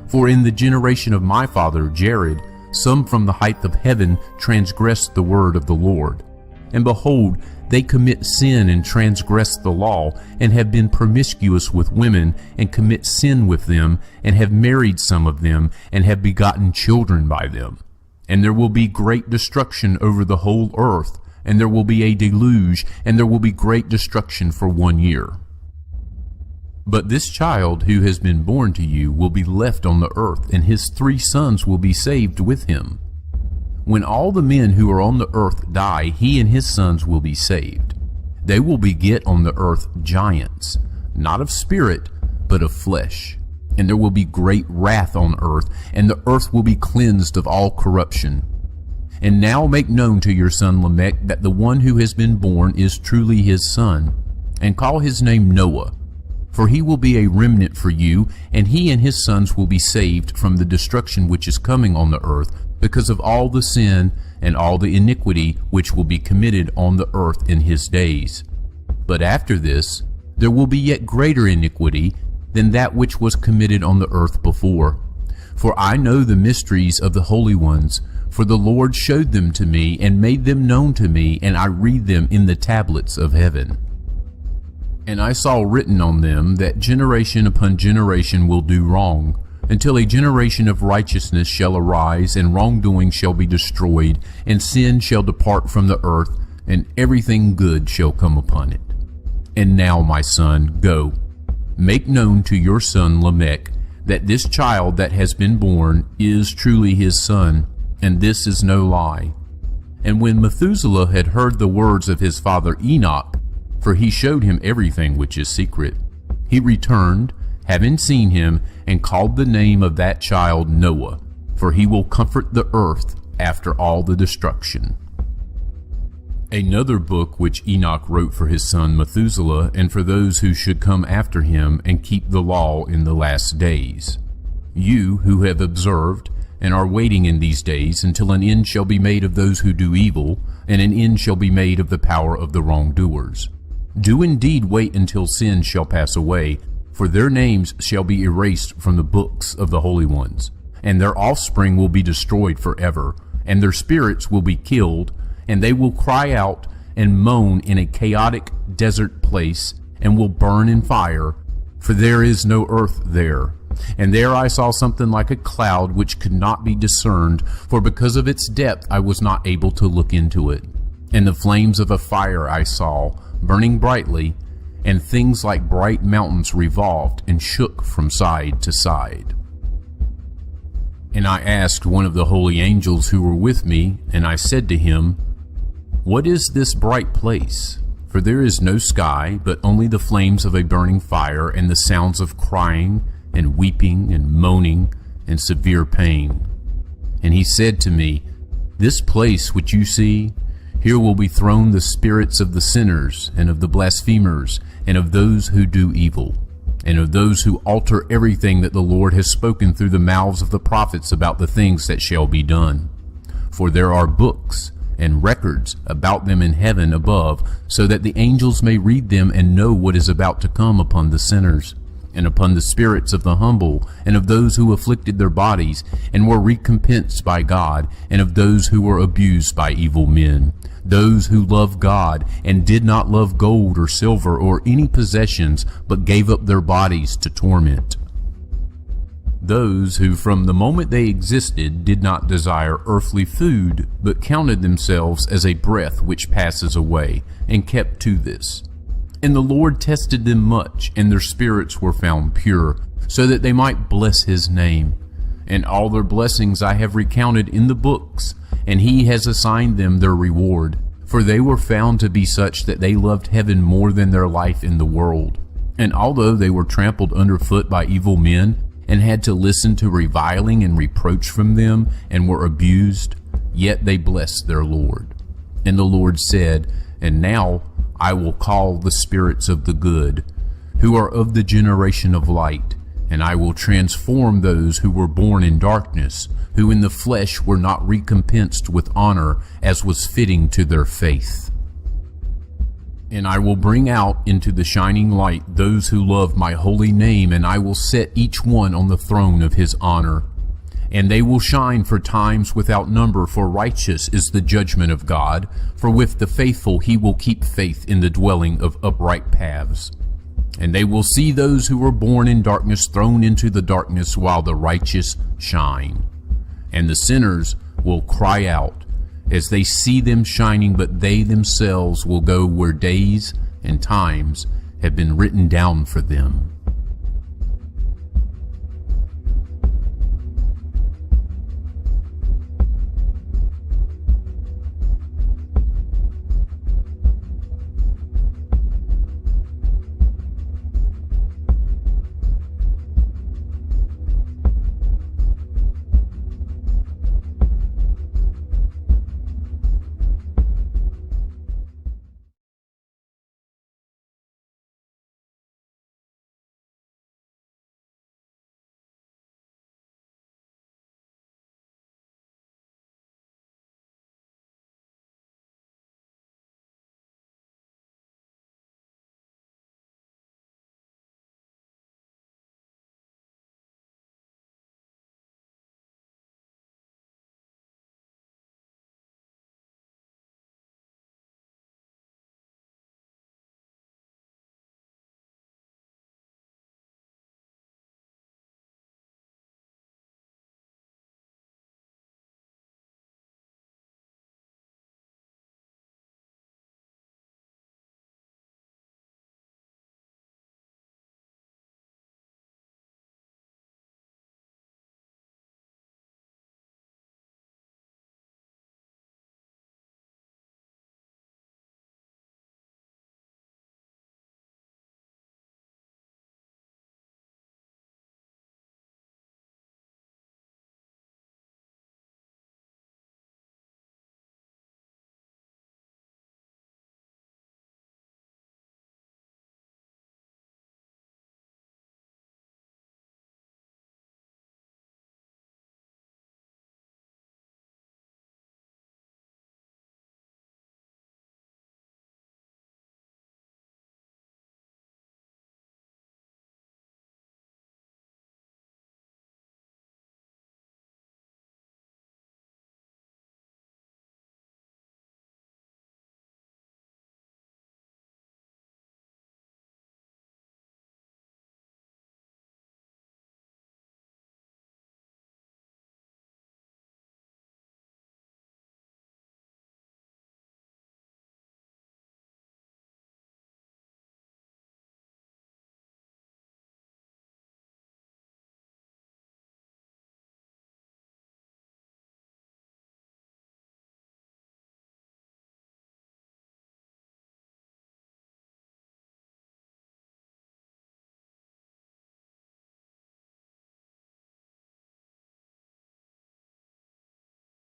For in the generation of my father Jared, some from the height of heaven transgressed the word of the Lord. And behold, they commit sin and transgress the law, and have been promiscuous with women, and commit sin with them, and have married some of them, and have begotten children by them. And there will be great destruction over the whole earth, and there will be a deluge, and there will be great destruction for 1 year. But this child who has been born to you will be left on the earth, and his 3 sons will be saved with him. When all the men who are on the earth die, he and his sons will be saved. They will beget on the earth giants, not of spirit, but of flesh. And there will be great wrath on earth, and the earth will be cleansed of all corruption. And now make known to your son Lamech that the one who has been born is truly his son, and call his name Noah. For he will be a remnant for you, and he and his sons will be saved from the destruction which is coming on the earth, because of all the sin and all the iniquity which will be committed on the earth in his days. But after this, there will be yet greater iniquity than that which was committed on the earth before. For I know the mysteries of the holy ones, for the Lord showed them to me and made them known to me, and I read them in the tablets of heaven. And I saw written on them that generation upon generation will do wrong, until a generation of righteousness shall arise, and wrongdoing shall be destroyed, and sin shall depart from the earth, and everything good shall come upon it. And now, my son, go, make known to your son Lamech that this child that has been born is truly his son, and this is no lie. And when Methuselah had heard the words of his father Enoch, for he showed him everything which is secret, he returned, having seen him, and called the name of that child Noah, for he will comfort the earth after all the destruction. Another book which Enoch wrote for his son Methuselah, and for those who should come after him and keep the law in the last days. You who have observed and are waiting in these days until an end shall be made of those who do evil, and an end shall be made of the power of the wrongdoers. Do indeed wait until sin shall pass away, for their names shall be erased from the books of the holy ones, and their offspring will be destroyed forever, and their spirits will be killed, and they will cry out and moan in a chaotic desert place, and will burn in fire, for there is no earth there. And there I saw something like a cloud which could not be discerned, for because of its depth I was not able to look into it. And the flames of a fire I saw, burning brightly, and things like bright mountains revolved and shook from side to side. And I asked one of the holy angels who were with me, and I said to him, What is this bright place? For there is no sky, but only the flames of a burning fire, and the sounds of crying, and weeping, and moaning, and severe pain. And he said to me, This place which you see, here will be thrown the spirits of the sinners, and of the blasphemers, and of those who do evil, and of those who alter everything that the Lord has spoken through the mouths of the prophets about the things that shall be done. For there are books and records about them in heaven above, so that the angels may read them and know what is about to come upon the sinners, and upon the spirits of the humble, and of those who afflicted their bodies, and were recompensed by God, and of those who were abused by evil men, those who loved God, and did not love gold or silver or any possessions, but gave up their bodies to torment. Those who from the moment they existed did not desire earthly food, but counted themselves as a breath which passes away, and kept to this. And the Lord tested them much, and their spirits were found pure, so that they might bless his name. And all their blessings I have recounted in the books, and he has assigned them their reward. For they were found to be such that they loved heaven more than their life in the world. And although they were trampled underfoot by evil men, and had to listen to reviling and reproach from them, and were abused, yet they blessed their Lord. And the Lord said, And now I will call the spirits of the good, who are of the generation of light, and I will transform those who were born in darkness, who in the flesh were not recompensed with honor as was fitting to their faith. And I will bring out into the shining light those who love my holy name, and I will set each one on the throne of his honor. And they will shine for times without number, for righteous is the judgment of God. For with the faithful he will keep faith in the dwelling of upright paths. And they will see those who were born in darkness thrown into the darkness, while the righteous shine. And the sinners will cry out as they see them shining, but they themselves will go where days and times have been written down for them.